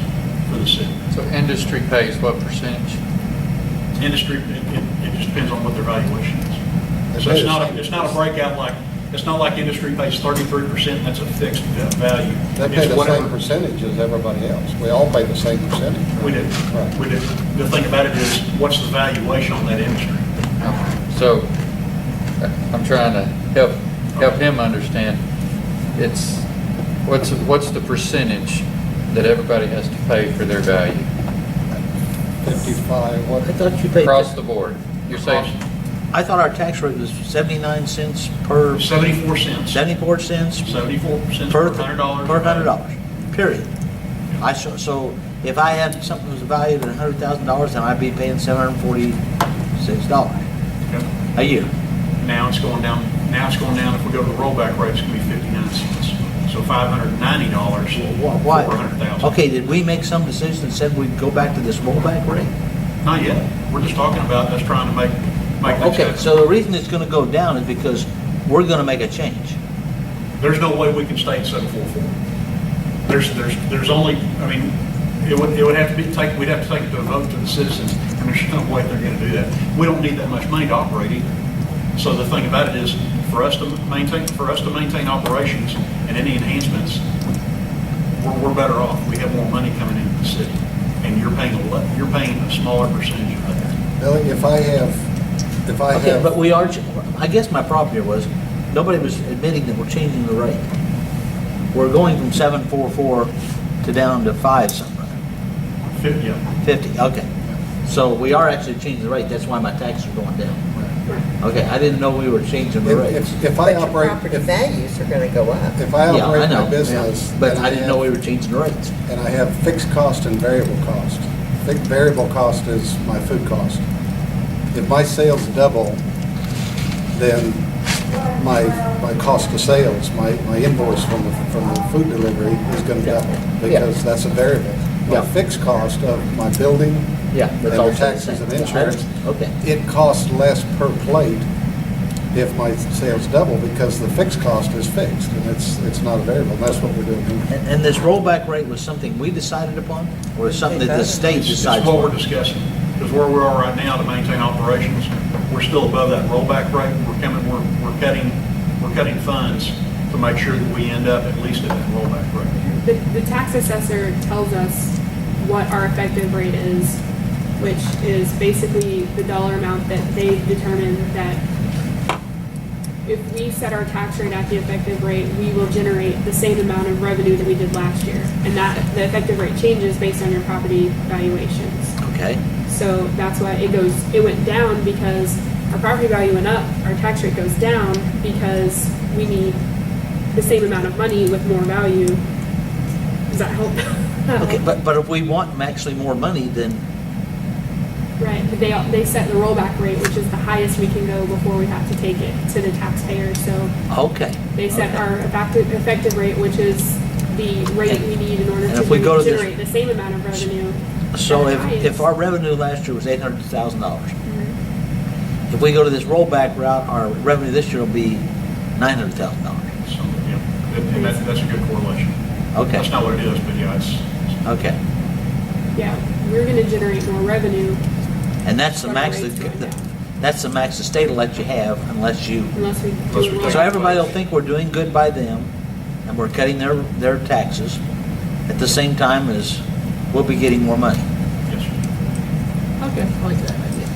Speaker 3: for the city.
Speaker 6: So industry pays what percentage?
Speaker 3: Industry, it just depends on what their valuation is. So it's not a breakout it's not like industry pays 33%, that's a fixed value.
Speaker 4: They pay
Speaker 3: It's
Speaker 4: the
Speaker 3: whatever-
Speaker 4: same percentage as everybody else. We all pay the same percentage.
Speaker 3: We do.
Speaker 4: Right.
Speaker 3: We do. The thing about it is, what's the valuation on that industry?
Speaker 6: So I'm trying to help him understand. It's, what's the percentage that everybody has to pay for their value
Speaker 4: 55, what?
Speaker 5: I thought you paid,
Speaker 6: across the board? You're saying,
Speaker 5: I thought our tax rate was 79 cents per,
Speaker 3: 74 cents.
Speaker 5: 74 cents
Speaker 3: 74 cents
Speaker 5: per
Speaker 3: per $100.
Speaker 5: Per $100, period. So if I had something that was valued at $100,000, then I'd be paying $746
Speaker 3: Okay.
Speaker 5: a year.
Speaker 3: Now it's going down, if we go to the rollback rate, it's going to be 59 cents. So $590
Speaker 5: Why?
Speaker 3: for 100,000.
Speaker 5: Okay, did we make some decision that said we'd go back to this rollback rate?
Speaker 3: Not yet. We're just talking about us trying to make things
Speaker 5: Okay,
Speaker 3: happen.
Speaker 5: so the reason it's gonna go down is because we're gonna make a change.
Speaker 3: There's no way we can stay at 744. There's only, I mean, it would have to be, we'd have to take it to a vote to the citizens, and there's no way they're gonna do that. We don't need that much money to operate either. So the thing about it is, for us to maintain operations and any enhancements, we're better off. We have more money coming into the city, and you're paying a smaller percentage of that.
Speaker 4: Billy, if I have,
Speaker 5: Okay, but we are, I guess my problem here was, nobody was admitting that we're changing the rate. We're going from 744 to down to 5 something,
Speaker 3: 50,
Speaker 5: 50, okay. So we are actually changing the rate, that's why my taxes are going down. Okay, I didn't know we were changing the rates.
Speaker 4: if I
Speaker 2: But your
Speaker 4: operate,
Speaker 2: property values are gonna go up.
Speaker 4: if I
Speaker 5: Yeah, I
Speaker 4: operate
Speaker 5: know,
Speaker 4: my business.
Speaker 5: But
Speaker 4: and
Speaker 5: I didn't know
Speaker 4: have-
Speaker 5: we were changing the rates.
Speaker 4: And I have fixed cost and variable cost. Variable cost is my food cost. If my sales double, then my cost of sales, my invoice from the food delivery is gonna double, because that's a variable. My
Speaker 5: Yeah.
Speaker 4: fixed cost of my building
Speaker 5: Yeah,
Speaker 4: and
Speaker 5: that's
Speaker 4: the
Speaker 5: also the
Speaker 4: taxes
Speaker 5: same.
Speaker 4: and insurance,
Speaker 5: Okay.
Speaker 4: it costs less per plate if my sales double, because the fixed cost is fixed, and it's not a variable, and that's what we're doing here.
Speaker 5: And this rollback rate was something we decided upon, or is something that the state
Speaker 3: It's
Speaker 5: decides
Speaker 3: what we're
Speaker 5: upon?
Speaker 3: discussing, because where we are right now to maintain operations, we're still above that rollback rate. We're cutting funds to make sure that we end up at least at that rollback rate.
Speaker 7: The tax assessor tells us what our effective rate is, which is basically the dollar amount that they determine that if we set our tax rate at the effective rate, we will generate the same amount of revenue that we did last year. And that the effective rate changes based on your property valuations.
Speaker 5: Okay,
Speaker 7: So that's why it went down, because our property value went up, our tax rate goes down because we need the same amount of money with more value. Does that help?
Speaker 5: okay, but if we want actually more money, then,
Speaker 7: Right, but they set the rollback rate, which is the highest we can go before we have to take it to the taxpayer. So
Speaker 5: okay.
Speaker 7: they set
Speaker 5: okay.
Speaker 7: our effective rate, which is the rate we need in order
Speaker 5: And
Speaker 7: to
Speaker 5: if we go to this-
Speaker 7: generate the same amount of revenue.
Speaker 5: So
Speaker 7: at the
Speaker 5: if
Speaker 7: highest.
Speaker 5: our revenue last year was $800,000,
Speaker 7: Mhm.
Speaker 5: if we go to this rollback route, our revenue this year will be $900,000.
Speaker 3: So, yeah, and that's a good correlation.
Speaker 5: Okay,
Speaker 3: That's not what it is, but yeah, it's,
Speaker 5: okay.
Speaker 7: Yeah, we're going to generate more revenue
Speaker 5: And that's the
Speaker 7: Our
Speaker 5: max,
Speaker 7: rates going down.
Speaker 5: that's the max the state will let you have unless you,
Speaker 7: unless we
Speaker 3: Unless
Speaker 7: do
Speaker 3: we
Speaker 7: a
Speaker 3: take-
Speaker 5: so
Speaker 7: rollback.
Speaker 5: everybody will think we're doing good by them and we're cutting their taxes at the same time as we'll be getting more money.
Speaker 3: yes, sir.
Speaker 5: Okay, I like that idea.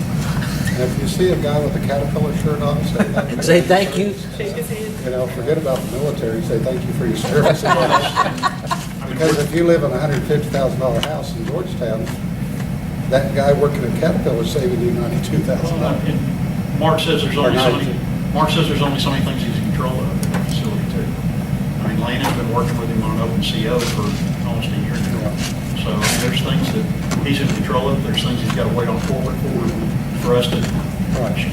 Speaker 4: And if you see a guy with a Caterpillar shirt on, say thank you.
Speaker 5: And say thank you.
Speaker 7: Shake his hand.
Speaker 4: You know, forget about the military, say thank you for your service.
Speaker 3: I mean,
Speaker 4: Because if you live in a $150,000 house in Georgetown, that guy working at Caterpillar is saving you $92,000.
Speaker 3: Mark says there's
Speaker 4: Or
Speaker 3: only so
Speaker 4: 90.
Speaker 3: many, Mark says there's only so many things he's in control of in that facility too. I mean, Landon's been working with him on an open CO for almost a year now. So I mean, there's things that he's in control of, there's things he's got to wait on forward for us to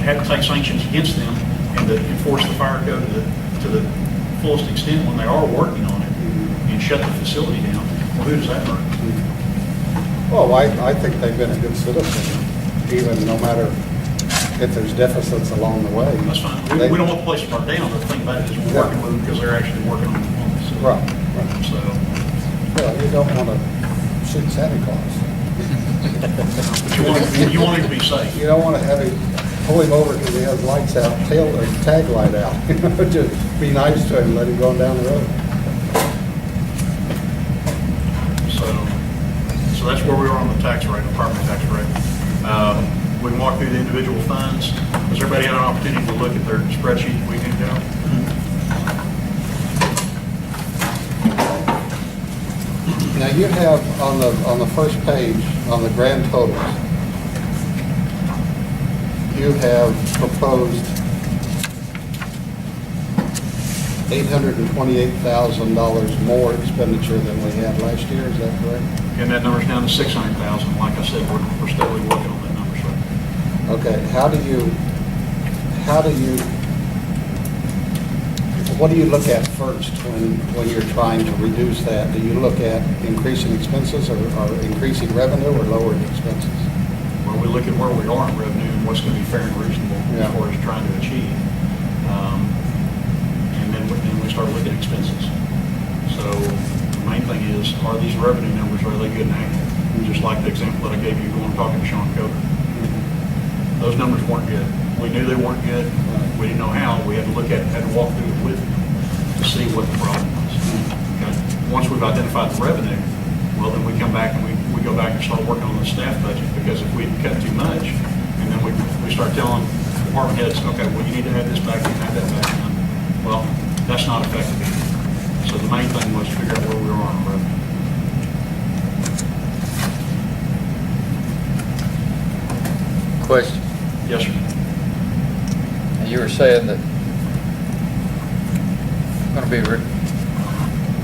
Speaker 3: have to take sanctions against them and to enforce the fire code to the fullest extent when they are working on it. and shut the facility down, well, who does that hurt?
Speaker 4: Well, I think they've been a good citizen, even no matter if there's deficits along the way.
Speaker 3: That's fine. We don't want the place to burn down, but the thing about it is we're working with them because they're actually working on the facility.
Speaker 4: Right.
Speaker 3: So,
Speaker 4: Well, you don't want to shoot Santa Claus.
Speaker 3: but you want it to be safe.
Speaker 4: You don't want to have him, pull him over because he has lights out, tail or tag light out. Just be nice to him, let him go down the road.
Speaker 3: So that's where we are on the tax rate, the property tax rate. We can walk through the individual funds. Has everybody had an opportunity to look at their spreadsheet a week ago?
Speaker 4: Now you have on the first page, on the grand totals, you have proposed $828,000 more expenditure than we had last year, is that correct?
Speaker 3: And that number's down to 600,000. Like I said, we're steadily working on that number, so.
Speaker 4: Okay, what do you look at first when you're trying to reduce that? Do you look at increasing expenses or increasing revenue or lowering expenses?
Speaker 3: Well, we look at where we are in revenue and what's going to be fair and reasonable as
Speaker 4: Yeah.
Speaker 3: far as trying to achieve. And then we start looking at expenses. So the main thing is, are these revenue numbers, are they good and accurate? Just like the example that I gave you going talking to Sean Coker. Those numbers weren't good. We knew they weren't good. We didn't know how. We had to look at it, had to walk through it with them to see what the problem was. Okay. Once we've identified the revenue, well, then we come back and we go back and start working on the staff budget, because if we cut too much, and then we start telling department heads, okay, well, you need to have this back and have that back, and, well, that's not effective either. So the main thing was to figure out where we were on revenue.
Speaker 6: Question.
Speaker 3: Yes, sir.
Speaker 6: You were saying that we're going to be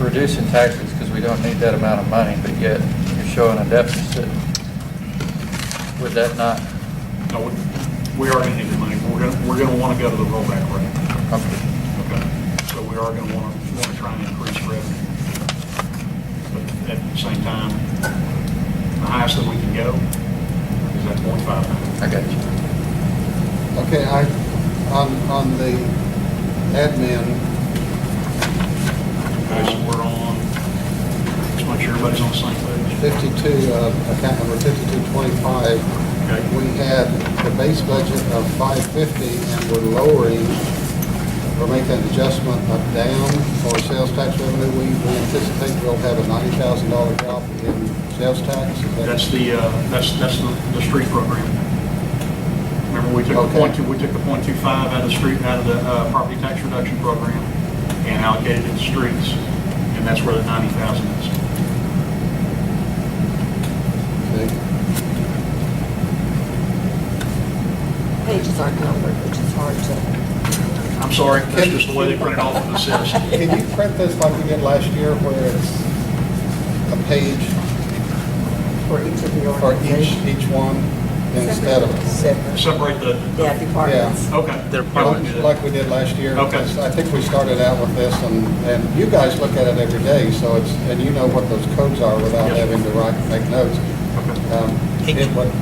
Speaker 6: reducing taxes because we don't need that amount of money, but yet you're showing a deficit. Would that not?
Speaker 3: No, we are going to need the money. We're going to want to go to the rollback rate.
Speaker 6: Okay.
Speaker 3: Okay. So we are going to want to try and increase revenue. But at the same time, the highest that we can go is at 0.59.
Speaker 6: I got you.
Speaker 4: Okay, on the admin,
Speaker 3: Okay, so we're on, let's make sure everybody's on the same page.
Speaker 4: 52, account number 5225,
Speaker 3: Okay.
Speaker 4: we had the base budget of 550 and we're making an adjustment up down for sales tax revenue. We anticipate we'll have a $90,000 drop in sales tax. Is that-
Speaker 3: That's the street program. Remember, we took
Speaker 4: Okay.
Speaker 3: the 0.25 out of the property tax reduction program and allocated it to streets, and that's where the 90,000 is.
Speaker 4: Okay.
Speaker 2: Pages aren't numbered, which is hard to.
Speaker 3: I'm sorry, that's just the way they print it off of the says.
Speaker 4: Can you print this like we did last year where it's a page
Speaker 2: For each of the
Speaker 4: for
Speaker 2: organizations.
Speaker 4: each one instead of,
Speaker 2: Separate.
Speaker 3: Separate the,
Speaker 2: Yeah, departments.
Speaker 3: okay.
Speaker 5: They're
Speaker 3: Yeah, we
Speaker 5: part-
Speaker 3: can do that.
Speaker 4: like we did last year?
Speaker 3: Okay.
Speaker 4: Because I think we started out with this and you guys look at it every day, so it's, and you know what those codes are without
Speaker 3: Yes.
Speaker 4: having to make notes.
Speaker 3: Okay.
Speaker 4: It would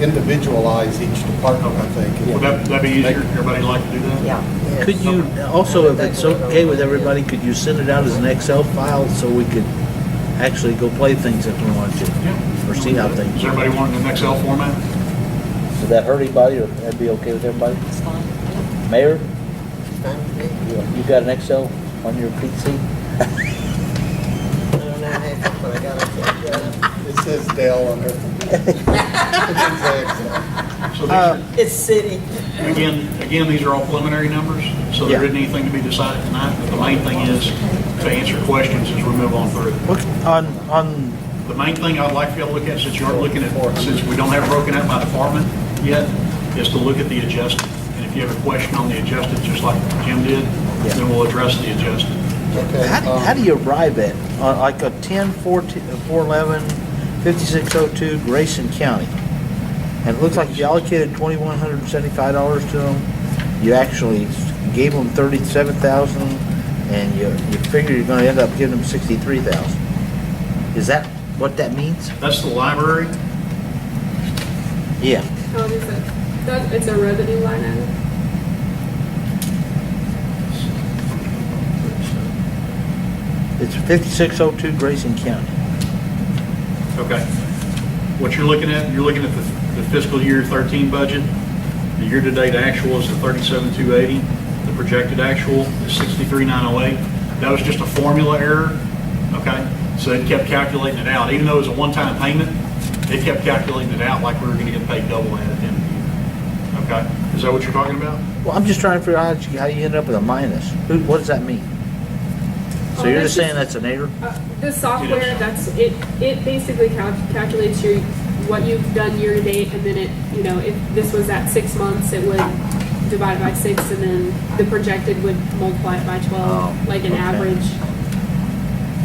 Speaker 4: individualize each department, I think.
Speaker 3: Would that be easier? Everybody like to do that?
Speaker 2: Yeah.
Speaker 5: Could you, also, if it's okay with everybody, could you send it out as an Excel file so we could actually go play things if we want to?
Speaker 3: Yeah.
Speaker 5: Or see how things.
Speaker 3: Does everybody want it in an Excel format?
Speaker 5: Would that hurt anybody, or that'd be okay with everybody?
Speaker 2: It's fine.
Speaker 5: Mayor,
Speaker 2: Fine with me.
Speaker 5: you got an Excel on your PC?
Speaker 2: I don't know how it's, but I got it.
Speaker 4: It says Dell on there.
Speaker 3: So these are,
Speaker 2: It's city.
Speaker 3: again, these are all preliminary numbers, so there
Speaker 5: Yeah.
Speaker 3: isn't anything to be decided tonight. But the main thing is to answer questions as we move on through.
Speaker 5: On,
Speaker 3: The main thing I'd like for you to look at, since you aren't looking at, since we don't have it broken out by department yet, is to look at the adjusted. And if you have a question on the adjusted, just like Jim did,
Speaker 5: Yeah.
Speaker 3: then we'll address the adjusted.
Speaker 4: Okay.
Speaker 5: how do you arrive at, like a 10-411, 5602 Grayson County? And it looks like you allocated $2,175 to them. You actually gave them $37,000 and you figure you're gonna end up giving them 63,000. Is that what that means?
Speaker 3: That's the library.
Speaker 5: Yeah.
Speaker 7: How is it? It's a revenue line item.
Speaker 5: It's 5602 Grayson County.
Speaker 3: Okay. What you're looking at the fiscal year 13 budget. The year-to-date actual is the 37,280. The projected actual is 63,908. That was just a formula error. Okay. So it kept calculating it out. Even though it was a one-time payment, it kept calculating it out like we were going to get paid double that at the end of the year. Okay. Is that what you're talking about?
Speaker 5: Well, I'm just trying to figure out how you end up with a minus. What does that mean? So you're just saying that's an error?
Speaker 7: The software,
Speaker 3: Yes.
Speaker 7: it basically calculates what you've done year to date, and then if this was at 6 months, it would divide it by 6, and then the projected would multiply it by 12,
Speaker 5: Oh,
Speaker 7: like an
Speaker 5: okay.
Speaker 7: average.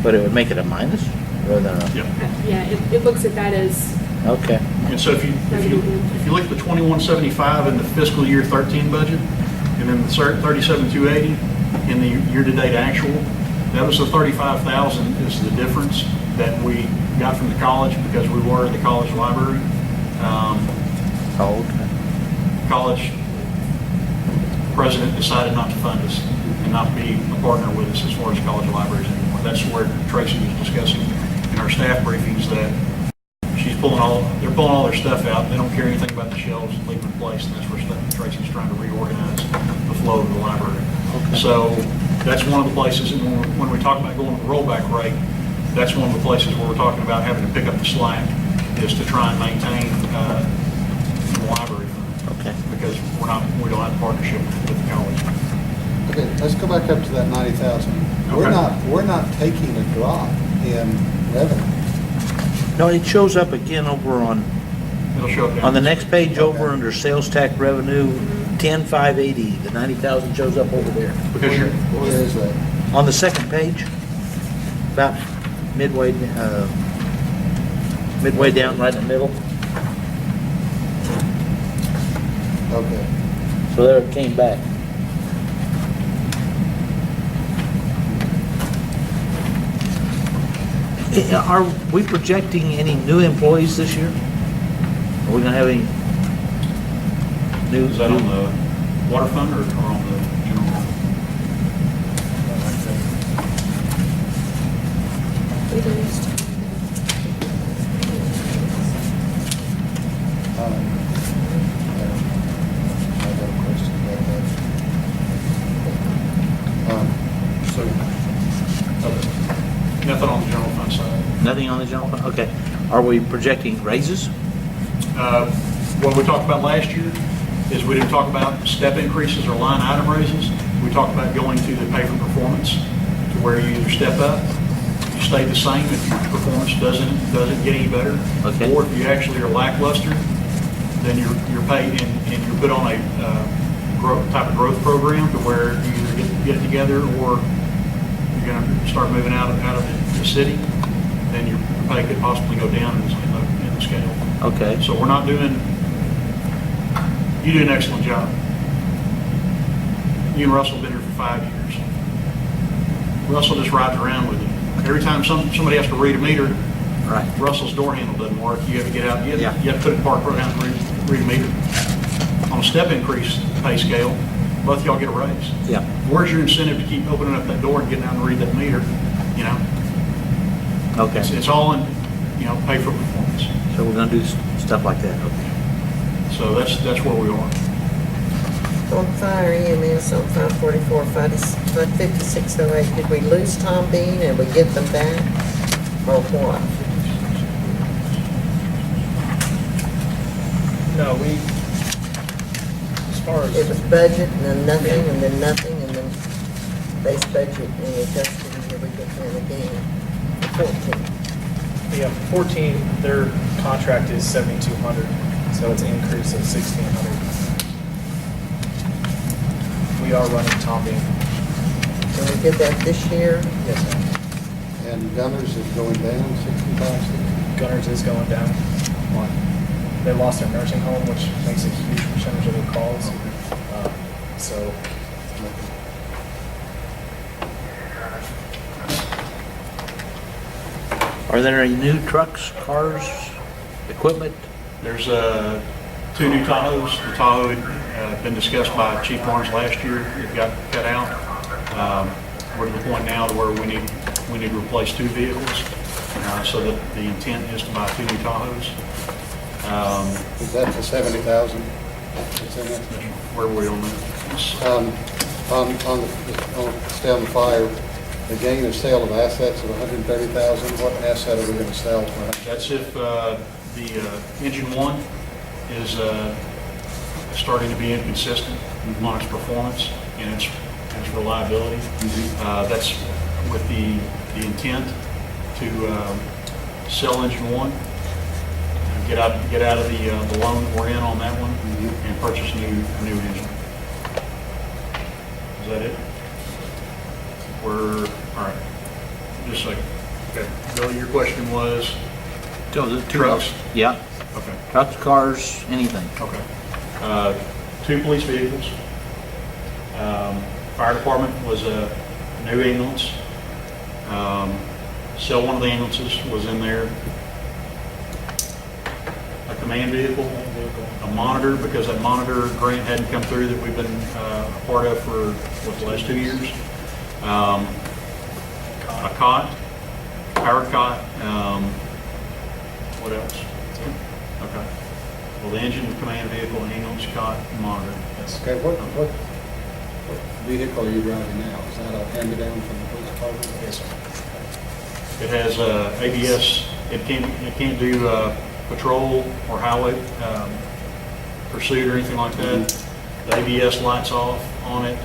Speaker 5: But it would make it a minus rather than a...
Speaker 3: Yeah.
Speaker 7: Yeah, it looks at that as,
Speaker 5: Okay.
Speaker 3: And so if you look at the 2175 in the fiscal year 13 budget, and then the 37,280 in the year-to-date actual, that was the 35,000 is the difference that we got from the college because we were the college library.
Speaker 5: Oh, okay.
Speaker 3: College president decided not to fund us and not be a partner with us as far as college libraries anymore. That's where Tracy was discussing in our staff briefings that they're pulling all their stuff out. They don't care anything about the shelves and leave them in place, and that's where Tracy's trying to reorganize the flow of the library.
Speaker 5: Okay.
Speaker 3: So that's one of the places, and when we talk about going to the rollback rate, that's one of the places where we're talking about having to pick up the slack is to try and maintain the library fund.
Speaker 5: Okay.
Speaker 3: Because we don't have a partnership with the college.
Speaker 4: Okay, let's go back up to that 90,000. We're not taking a drop in revenue.
Speaker 5: No, it shows up again over
Speaker 3: It'll show up down.
Speaker 5: on the next page over
Speaker 4: Okay.
Speaker 5: under sales tax revenue, 10,580. The 90,000 shows up over there.
Speaker 3: Because you're,
Speaker 4: What is that?
Speaker 5: On the second page, about midway down right in the middle.
Speaker 4: Okay.
Speaker 5: So there it came back. Are we projecting any new employees this year? Are we gonna have any new?
Speaker 3: is that on the water fund or on the general fund?
Speaker 4: I got a question about that.
Speaker 3: So, nothing on the general fund side.
Speaker 5: Nothing on the general fund? Okay. Are we projecting raises?
Speaker 3: What we talked about last year is we didn't talk about step increases or line item raises. We talked about going to the pay for performance to where you either step up, you stay the same if your performance doesn't get any better.
Speaker 5: Okay.
Speaker 3: Or if you actually are lackluster, then you're paid and you're put on a type of growth program to where you either get it together or you're going to start moving out of the city, then your pay could possibly go down in the scale.
Speaker 5: Okay.
Speaker 3: So we're not doing, you do an excellent job. You and Russell have been here for 5 years. Russell just rides around with you. Every time somebody has to read a meter,
Speaker 5: Right.
Speaker 3: Russell's door handle doesn't work. You have to get out, you
Speaker 5: Yeah.
Speaker 3: have to put it in park, go down and read a meter. On a step increase pay scale, both y'all get a raise.
Speaker 5: Yeah.
Speaker 3: Where's your incentive to keep opening up that door and getting out and read that meter? You know,
Speaker 5: Okay.
Speaker 3: it's all in, pay for performance.
Speaker 5: So we're gonna do stuff like that. Okay.
Speaker 3: So that's where we are.
Speaker 2: On fire EMS on 544, 5608, did we lose Tom Bean and we get them back? Or what?
Speaker 9: No, as far
Speaker 2: It
Speaker 9: as,
Speaker 2: was budget and then nothing and then nothing and then base budget and adjusted and here we get them again. 14.
Speaker 9: yeah, 14, their contract is 7,200, so it's an increase of 1,600. We are running Tom Bean.
Speaker 2: And we did that this year.
Speaker 9: Yes, ma'am.
Speaker 4: And Gunners is going down 65,
Speaker 9: Gunners is going down. They lost their nursing home, which makes a huge percentage of their calls. So
Speaker 5: Are there any new trucks, cars, equipment?
Speaker 3: There's 2 new Tahoes. The Tahoe had been discussed by Chief Barnes last year. It got cut out. We're to the point now to where we need to replace 2 vehicles. So that the intent is to buy 2 new Tahoes.
Speaker 4: Is that the 70,000 that's in it?
Speaker 3: Where were we on that?
Speaker 4: Stay on the fire, the gain of sale of assets of 130,000, what asset are we going to sell for that?
Speaker 3: That's if the engine 1 is starting to be inconsistent on its performance and its reliability. That's with the intent to sell engine 1, get out of the loan that we're in on that one, and purchase a new engine. Is that it? All right. Just a second. Okay. Bill, your question was trucks?
Speaker 5: Yeah,
Speaker 3: Okay.
Speaker 5: trucks, cars, anything.
Speaker 3: Okay. 2 police vehicles. Fire department was a new ambulance. Sell one of the ambulances was in there. A command vehicle, a monitor, because that monitor grant hadn't come through that we've been a part of for, the last 2 years. A cot, power cot, what else? Okay. Well, the engine, command vehicle, ambulance, cot, monitor.
Speaker 4: Okay, what vehicle are you driving now? Is that a hand-me-down from the police department?
Speaker 9: Yes, sir.
Speaker 3: It has ABS. It can't do patrol or highway pursuit or anything like that. The ABS lights off on it,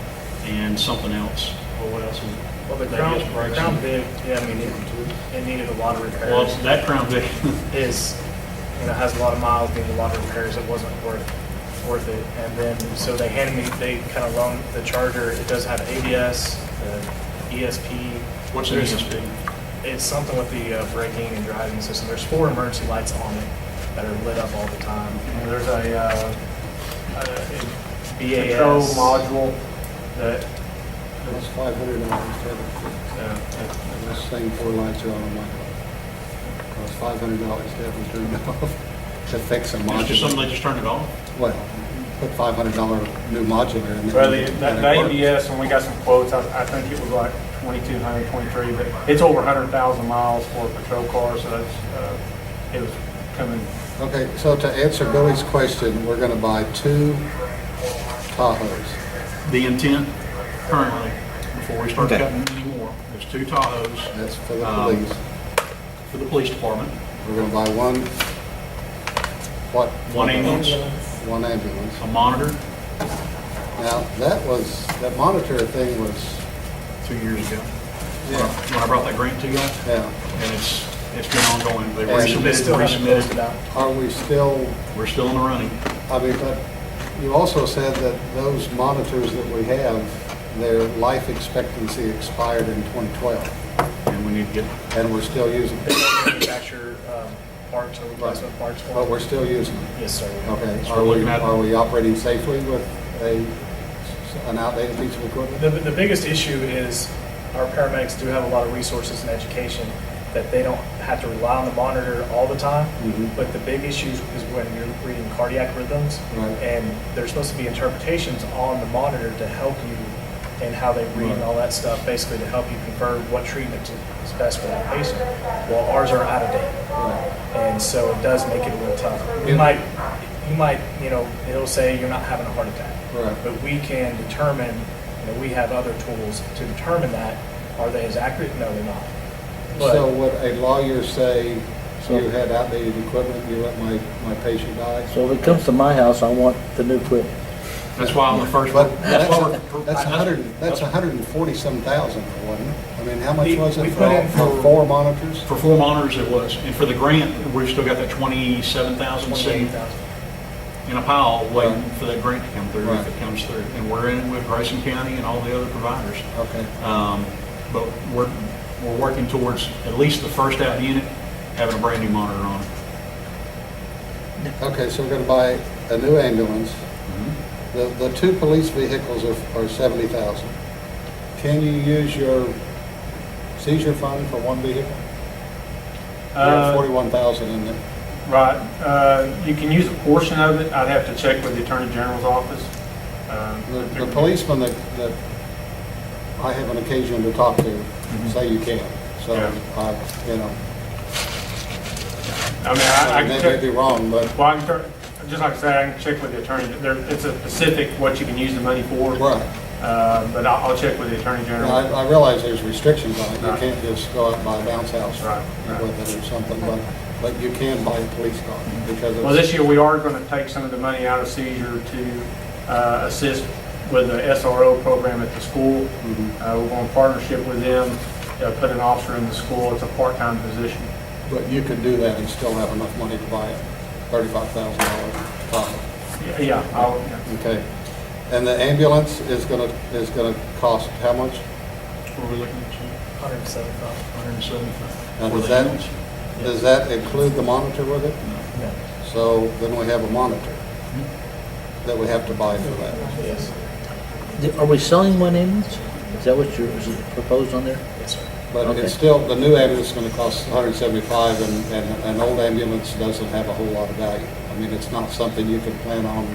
Speaker 3: and something else. Well, what else is it?
Speaker 9: Well, the
Speaker 3: ABS brakes.
Speaker 9: Crown Vic, yeah, I mean, it needed a lot of repairs.
Speaker 3: Well, that Crown Vic.
Speaker 9: Has a lot of miles, needed a lot of repairs. It wasn't worth it. And then, so they kind of loaned the Charger. It does have ABS, ESP.
Speaker 3: What's an ESP?
Speaker 9: It's something with the braking and driving system. There's 4 emergency lights on it that are lit up all the time. And there's a BAS
Speaker 8: Control module that,
Speaker 4: It's $500 to have this thing, 4 lights are on a micro. Costs $500 to have them turned off to fix a
Speaker 3: It's just something
Speaker 4: modular.
Speaker 3: they just turned it off.
Speaker 4: Well, put $500 new modular in there.
Speaker 8: well,
Speaker 4: and
Speaker 8: the
Speaker 4: it works.
Speaker 8: ABS, when we got some quotes, I think it was like 2,200, 23, but it's over 100,000 miles for a patrol car, so that's, it was coming.
Speaker 4: Okay, so to answer Billy's question, we're going to buy 2 Tahoes.
Speaker 3: The intent currently, before we start
Speaker 5: Okay.
Speaker 3: cutting any more, is 2 Tahoes
Speaker 4: That's for the police.
Speaker 3: for the police department,
Speaker 4: We're going to buy one
Speaker 3: one ambulance,
Speaker 4: One ambulance.
Speaker 3: a monitor.
Speaker 4: Now, that monitor thing was,
Speaker 3: 2 years ago.
Speaker 4: Yeah.
Speaker 3: When I brought that grant to you,
Speaker 4: yeah,
Speaker 3: and it's been ongoing. They've
Speaker 4: And
Speaker 3: resubmitted,
Speaker 9: Still haven't closed it
Speaker 3: resubmitted.
Speaker 9: out.
Speaker 4: are we still,
Speaker 3: We're still in the running.
Speaker 4: I mean, but you also said that those monitors that we have, their life expectancy expired in 2012,
Speaker 3: And we need to get,
Speaker 4: and we're still using
Speaker 9: They
Speaker 4: them.
Speaker 9: don't manufacture parts or replacement parts for
Speaker 4: But
Speaker 9: it.
Speaker 4: we're still using them.
Speaker 9: Yes, sir.
Speaker 4: Okay,
Speaker 3: So we're looking at-
Speaker 4: are we operating safely with an outdated piece of equipment?
Speaker 9: The biggest issue is our paramedics do have a lot of resources and education that they don't have to rely on the monitor all the time.
Speaker 4: Mhm.
Speaker 9: But the big issue is when you're reading cardiac rhythms,
Speaker 4: Right.
Speaker 9: and there's supposed to be interpretations on the monitor to help you and how they read and all that stuff, basically to help you confirm what treatment is best for that patient. Well, ours are out of date,
Speaker 4: Right.
Speaker 9: and so it does make it a little tough. You might, it'll say you're not having a heart attack.
Speaker 4: Right.
Speaker 9: But we can determine, we have other tools to determine that. Are they as accurate? No, they're not.
Speaker 4: So
Speaker 9: But
Speaker 4: would a lawyer say,
Speaker 5: So-
Speaker 4: you had outdated equipment, you let my patient die?
Speaker 5: So if it comes to my house, I want the new equipment.
Speaker 3: that's why on the first,
Speaker 4: But
Speaker 3: that's why we're.
Speaker 4: that's 140-some thousand, wasn't it? I mean, how much
Speaker 9: We-
Speaker 4: was
Speaker 9: we
Speaker 4: it
Speaker 9: put in
Speaker 4: for
Speaker 9: for-
Speaker 4: 4 monitors?
Speaker 3: For 4 monitors it was, and for the grant, we've still got that 27,000 sitting
Speaker 9: 28,000.
Speaker 3: in a pile waiting
Speaker 4: Right.
Speaker 3: for that grant to come through,
Speaker 4: Right.
Speaker 3: if it comes through. And we're in it with Grayson County and all the other providers.
Speaker 4: Okay.
Speaker 3: But we're working towards at least the first out unit having a brand new monitor on it.
Speaker 4: Okay, so we're going to buy a new ambulance. The 2 police vehicles are 70,000. Can you use your seizure fund for 1 vehicle? have 41,000 in there.
Speaker 8: Right, you can use a portion of it. I'd have to check with the Attorney General's office.
Speaker 4: The policemen that I have an occasion to talk to say you can. So,
Speaker 8: Yeah.
Speaker 4: you know,
Speaker 8: I mean, I
Speaker 4: they
Speaker 8: can
Speaker 4: may
Speaker 8: check.
Speaker 4: be wrong, but,
Speaker 8: Well, just like I say, I can check with the attorney. It's a specific what you can use the money for.
Speaker 4: right.
Speaker 8: But I'll check with the Attorney General.
Speaker 4: I realize there's restrictions on it. You
Speaker 8: Right.
Speaker 4: can't just go out and buy a bounce house
Speaker 8: Right, right.
Speaker 4: with it or something, but you can buy a police car because
Speaker 8: Well, this
Speaker 4: it's,
Speaker 8: year we are going to take some of the money out of seizure to assist with the SRO program at the school. We're going to partnership with them, put an officer in the school. It's a part-time position.
Speaker 4: but you could do that and still have enough money to buy a $35,000 car.
Speaker 8: Yeah, I'll,
Speaker 4: Okay. And the ambulance is gonna cost how much?
Speaker 3: What are we looking at, Chief?
Speaker 9: 175.
Speaker 3: 175.
Speaker 4: Now,
Speaker 3: For
Speaker 4: does
Speaker 3: the
Speaker 4: that,
Speaker 3: ambulance?
Speaker 4: does that include the monitor with it?
Speaker 9: No.
Speaker 4: So then we have a monitor that we have to buy for that.
Speaker 9: Yes.
Speaker 5: Are we selling one ambulance? Is that what is it proposed on there?
Speaker 9: Yes, sir.
Speaker 4: But
Speaker 5: Okay.
Speaker 4: it's still, the new ambulance is gonna cost 175 and an old ambulance doesn't have a whole lot of value. I mean, it's not something you can plan on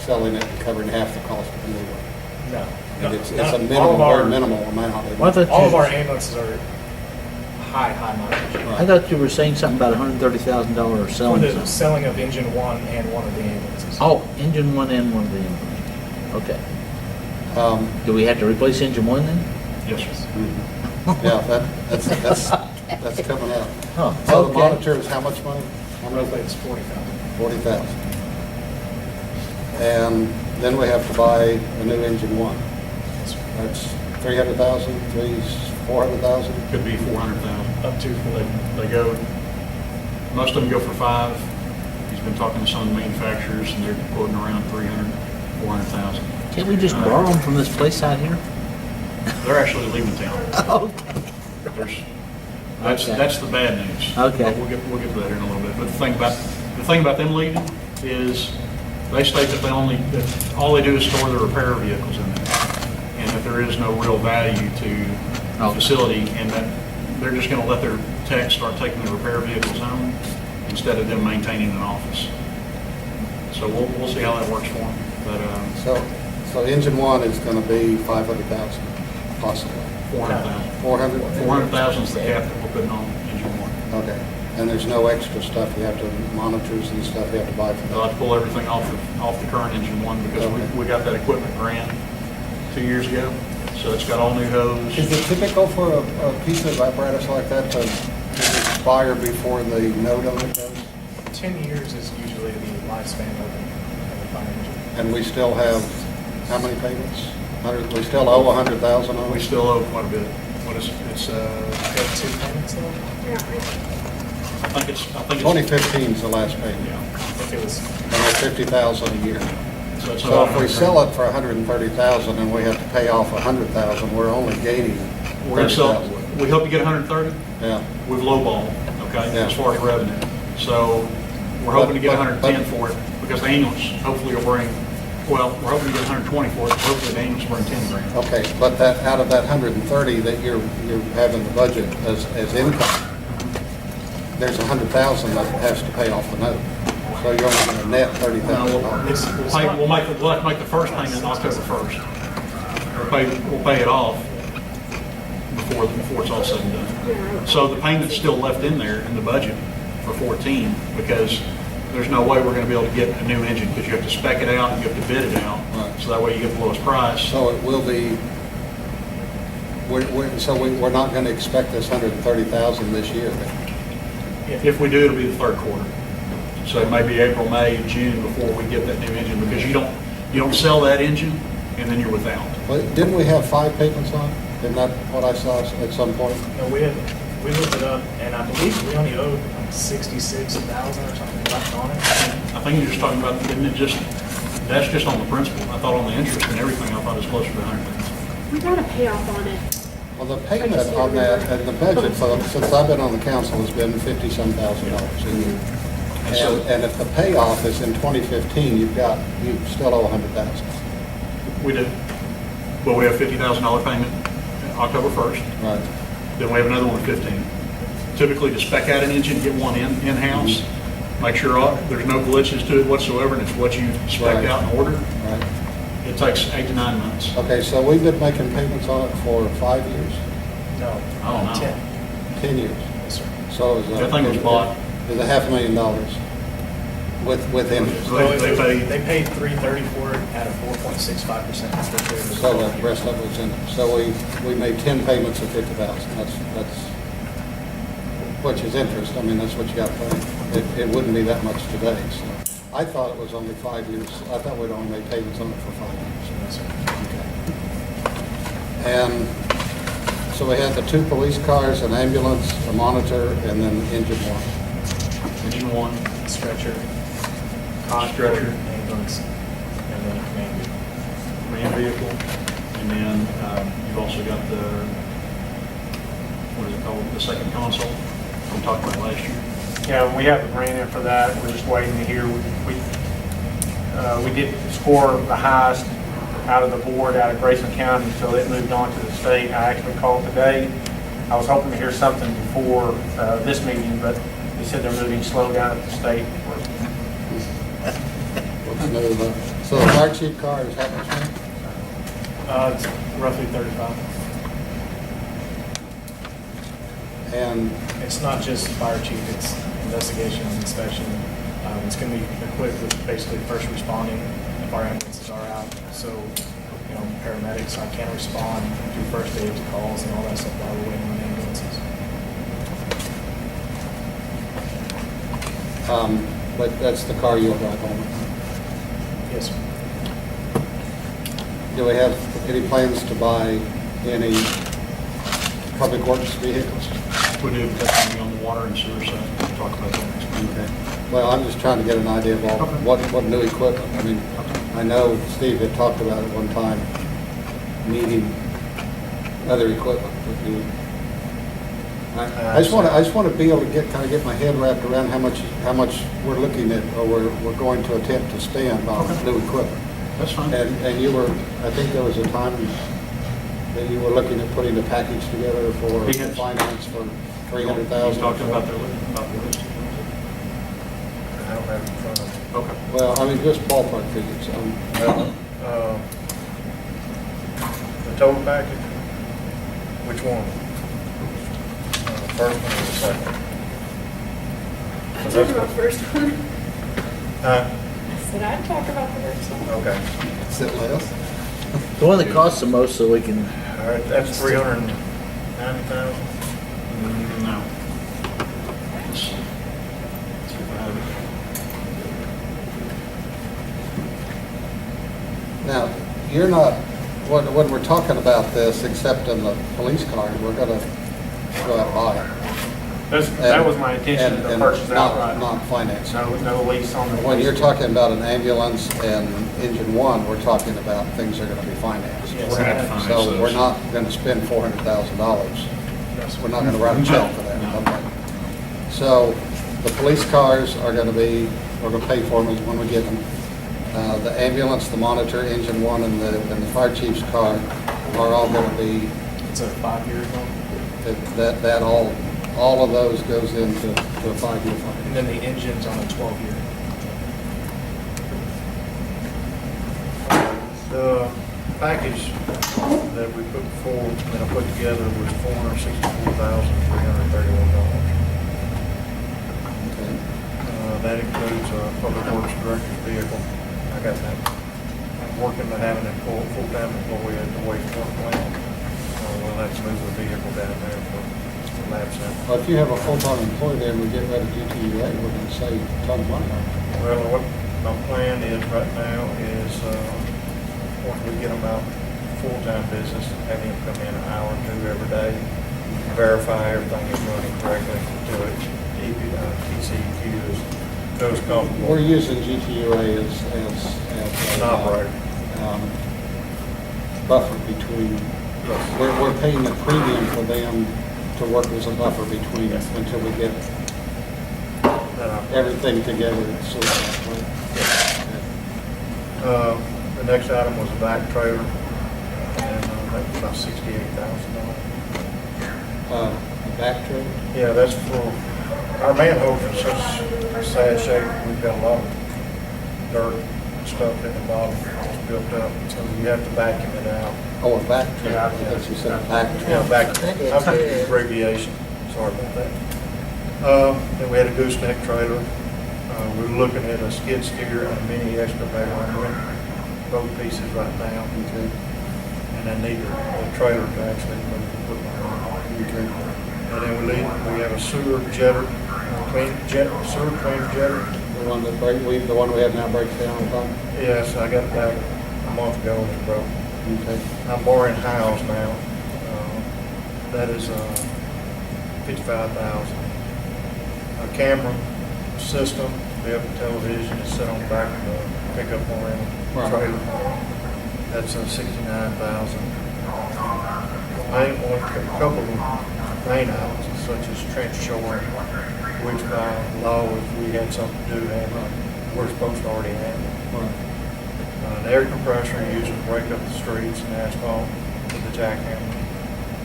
Speaker 4: selling it and covering half the cost of the new one.
Speaker 9: No.
Speaker 4: I mean, it's a
Speaker 9: All of
Speaker 4: minimal,
Speaker 9: our-
Speaker 4: very minimal amount.
Speaker 5: Well, I thought
Speaker 9: All of
Speaker 5: you-
Speaker 9: our ambulances are high mileage.
Speaker 5: I thought you were saying something about $130,000
Speaker 9: For
Speaker 5: selling
Speaker 9: the
Speaker 5: something.
Speaker 9: selling of engine one and one of the ambulances.
Speaker 5: Oh, engine one and one of the ambulance. Okay. Do we have to replace engine one then?
Speaker 3: Yes, sir.
Speaker 4: Yeah, that's coming up.
Speaker 5: Huh,
Speaker 4: So the
Speaker 5: okay.
Speaker 4: monitor is how much money? How much?
Speaker 9: Roughly it's 40,000.
Speaker 4: 40,000. And then we have to buy a new engine one.
Speaker 9: Yes, sir.
Speaker 4: That's 300,000, 400,000.
Speaker 3: Could be 400,000.
Speaker 9: Up to 40.
Speaker 3: They go, most of them go for 5. He's been talking to some of the manufacturers, and they're quoting around 300, 400,000.
Speaker 5: Can't we just borrow them from this place out here?
Speaker 3: They're actually leaving town.
Speaker 5: Okay.
Speaker 3: There's,
Speaker 5: Okay.
Speaker 3: that's the bad news.
Speaker 5: Okay.
Speaker 3: But we'll get to that here in a little bit. But the thing about them leaving is they state that that all they do is store the repair vehicles in there, and that there is no real value to the
Speaker 5: Okay.
Speaker 3: facility, and that they're just going to let their techs start taking the repair vehicles home instead of them maintaining an office. So we'll see how that works for them. But
Speaker 4: So engine one is gonna be 500,000, possibly.
Speaker 3: 400,000.
Speaker 4: 400?
Speaker 3: 400,000 is the cap that we're putting on engine one.
Speaker 4: Okay. And there's no extra stuff you have to, monitors and stuff you have to buy for
Speaker 3: They'll have
Speaker 4: that?
Speaker 3: to pull everything off the current engine one because we got that equipment grant 2 years ago. So it's got all new hose.
Speaker 4: Is it typical for a piece of apparatus like that to expire before the note on it does?
Speaker 9: 10 years is usually the lifespan of a fire engine.
Speaker 4: And we still have, how many payments? We still owe 100,000 on
Speaker 3: We
Speaker 4: it?
Speaker 3: still owe quite a bit. What is it? It's,
Speaker 9: We have 2 payments though.
Speaker 3: I think it's.
Speaker 4: 2015 is the last payment.
Speaker 3: Yeah.
Speaker 9: I think it was,
Speaker 4: And it's 50,000 a year.
Speaker 3: So it's
Speaker 4: So if we sell it for 130,000 and we have to pay off 100,000, we're only gaining
Speaker 3: We're gonna sell,
Speaker 4: 30,000.
Speaker 3: we hope to get 130.
Speaker 4: Yeah.
Speaker 3: We've lowballed, okay,
Speaker 4: Yeah.
Speaker 3: as far as revenue. So we're hoping to get
Speaker 4: But-
Speaker 3: 110 for it because the ambulance hopefully will bring, well, we're hoping to get 120 for it. Hopefully the ambulance will bring 10 grand.
Speaker 4: Okay, but that, out of that 130 that you have in the budget as income, there's 100,000 that has to pay off the note. So you're only going to net
Speaker 3: No,
Speaker 4: $30,000.
Speaker 3: we'll have to make the first payment October 1st. We'll pay it off before it's all said and done. So the payment's still left in there in the budget for 14 because there's no way we're going to be able to get a new engine because you have to spec it out and you have to bid it out.
Speaker 4: Right.
Speaker 3: So that way you get the lowest price.
Speaker 4: So it will be, we're not going to expect this 130,000 this year then?
Speaker 3: If we do, it'll be the third quarter. So it may be April, May, June before we get that new engine because you don't sell that engine and then you're without.
Speaker 4: Well, didn't we have 5 payments on it? Isn't that what I saw at some point?
Speaker 9: no, we looked it up and I believe we only owed like 66,000 or something left on it.
Speaker 3: I think you're just talking about, that's just on the principal. I thought on the interest and everything, I thought it was closer to 100,000.
Speaker 7: We got a payoff on it.
Speaker 4: Well, the payment on that, and the budget, since I've been on the council, has been $50-some thousand a year. And if the payoff is in 2015, you still owe 100,000.
Speaker 3: We do. Well, we have $50,000 payment October 1st.
Speaker 4: Right.
Speaker 3: Then we have another one at 15. typically to spec out an engine, get one in-house, make sure there's no glitches to it whatsoever, and it's what you spec
Speaker 4: Right.
Speaker 3: out and order.
Speaker 4: Right.
Speaker 3: It takes 8 to 9 months.
Speaker 4: Okay, so we've been making payments on it for 5 years,
Speaker 9: No,
Speaker 3: Oh, no.
Speaker 9: 10.
Speaker 4: 10 years.
Speaker 9: Yes, sir.
Speaker 4: So it was
Speaker 3: That thing was bought.
Speaker 4: Is $500,000 with interest.
Speaker 3: So they pay-
Speaker 9: They paid $330 for it at a 4.65%.
Speaker 4: So the rest of it was in, so we made 10 payments of 50,000. That's, which is interest. I mean, that's what you got to pay. It wouldn't be that much today, so. I thought it was only 5 years. I thought we'd only made payments on it for 5 years.
Speaker 9: Yes, sir.
Speaker 4: Okay. And so we had the 2 police cars, an ambulance, a monitor, and then engine 1.
Speaker 3: Engine 1,
Speaker 9: Stretcher,
Speaker 3: stretcher,
Speaker 9: ambulance, and then a command vehicle.
Speaker 3: command vehicle, and then you've also got the, what is it called, the second console we talked about last year.
Speaker 8: Yeah, we have the grant in for that. We're just waiting to hear. We did score the highest out of the board out of Grayson County, so it moved on to the state. I actually called today. I was hoping to hear something before this meeting, but they said they're moving slow down at the state.
Speaker 4: So the fire chief car is how much money?
Speaker 9: It's roughly 35.
Speaker 4: And
Speaker 9: It's not just fire chief, it's investigation, inspection. It's going to be equipped with basically first responding if our ambulances are out. So, paramedics can respond, do first aid to calls and all that stuff while we're waiting on ambulances.
Speaker 4: but that's the car you'll drive home.
Speaker 9: Yes, sir.
Speaker 4: Do we have any plans to buy any public works vehicles?
Speaker 3: We do, but that's going to be on the water and sewer side. We'll talk about that next week.
Speaker 4: Okay. Well, I'm just trying to get an idea of all, what new equipment. I mean, I know Steve had talked about it one time, needing other equipment. But I just want to be able to kind of get my head wrapped around how much we're looking at, or we're going to attempt to spend on new equipment.
Speaker 3: That's fine.
Speaker 4: And you were, I think there was a time that you were looking at putting a package together for
Speaker 3: He had-
Speaker 4: finance for
Speaker 3: You
Speaker 4: $300,000.
Speaker 3: talked about the list.
Speaker 9: I don't have it in front of me.
Speaker 3: Okay.
Speaker 4: Well, I mean, just ballpark figures.
Speaker 10: The total package? Which one? First one or the second?
Speaker 7: I'll talk about the first one.
Speaker 10: Huh?
Speaker 7: I said I'd talk about the first one.
Speaker 10: Okay.
Speaker 4: Is it less?
Speaker 5: The one that costs the most, so we can,
Speaker 10: All right, that's 390,000.
Speaker 3: No. Let's see if I have it.
Speaker 4: Now, you're not, when we're talking about this, except in the police car, we're gonna go out and buy it.
Speaker 8: That was my intention to
Speaker 4: And
Speaker 8: purchase
Speaker 4: not-
Speaker 8: outright.
Speaker 4: Not finance.
Speaker 8: No lease on the.
Speaker 4: When you're talking about an ambulance and engine 1, we're talking about things that are gonna be financed.
Speaker 9: Yes.
Speaker 3: We're going to have to finance
Speaker 4: So
Speaker 3: those.
Speaker 4: we're not gonna spend $400,000. We're not gonna write a check for that.
Speaker 3: No.
Speaker 4: Okay. So the police cars are gonna be, we're gonna pay for them when we get them. The ambulance, the monitor, engine 1, and the fire chief's car are all gonna be,
Speaker 9: It's a 5-year loan.
Speaker 4: that all of those goes into a 5-year
Speaker 9: And
Speaker 4: fund.
Speaker 9: then the engine's on a 12-year.
Speaker 10: The package that we put forward, that I put together was $464,331.
Speaker 4: Okay.
Speaker 10: That includes a public works director's vehicle. I got that. I'm working to having a full-time employee at the wastewater plant. We'll have to move the vehicle down there for lab sample.
Speaker 4: Well, if you have a full-time employee there and we get rid of GTUA, we're gonna save a ton of money on it.
Speaker 10: Well, what my plan is right now is, once we get them out full-time business, have him come in an hour or two every day, verify everything is running correctly to it. TCEQ is comfortable.
Speaker 4: We're using GTUA as
Speaker 10: An operator.
Speaker 4: Buffer between, we're paying the premium for them to work as a buffer between us until we get everything together. So,
Speaker 10: The next item was a vac trailer, and that was about $68,000.
Speaker 4: back trailer?
Speaker 10: Yeah, that's for, our manholes are such sad shape, we've got a lot of dirt and stuff in the bottom that's built up, so you have to vacuum it out.
Speaker 4: Oh, a back trailer,
Speaker 8: Yeah.
Speaker 4: I thought you said a back
Speaker 10: Yeah,
Speaker 4: trailer.
Speaker 10: back,
Speaker 2: I did
Speaker 10: I'm trying to
Speaker 2: too.
Speaker 10: use abbreviation, sorry about that. Then we had a gooseneck trailer. We were looking at a skid steer and a mini excavator. I'm renting both pieces right now.
Speaker 4: Okay.
Speaker 10: And I need a trailer to actually move the equipment around.
Speaker 4: Okay.
Speaker 10: And then we have a sewer jetter, sewer cleaner jetter.
Speaker 4: The one that the one we have now breaks down all the time?
Speaker 10: Yes, I got it back a month ago and it broke.
Speaker 4: Okay.
Speaker 10: I'm borrowing Hiles now. That is $55,000. A camera system, be up television, is set on the back of the pickup around
Speaker 4: Right.
Speaker 10: trailer. That's $69,000. A couple of main items such as trench shoring, which by law, if we had something to do, we're supposed to already have it.
Speaker 4: Right.
Speaker 10: An air compressor used to break up the streets and asphalt with the jackhammer.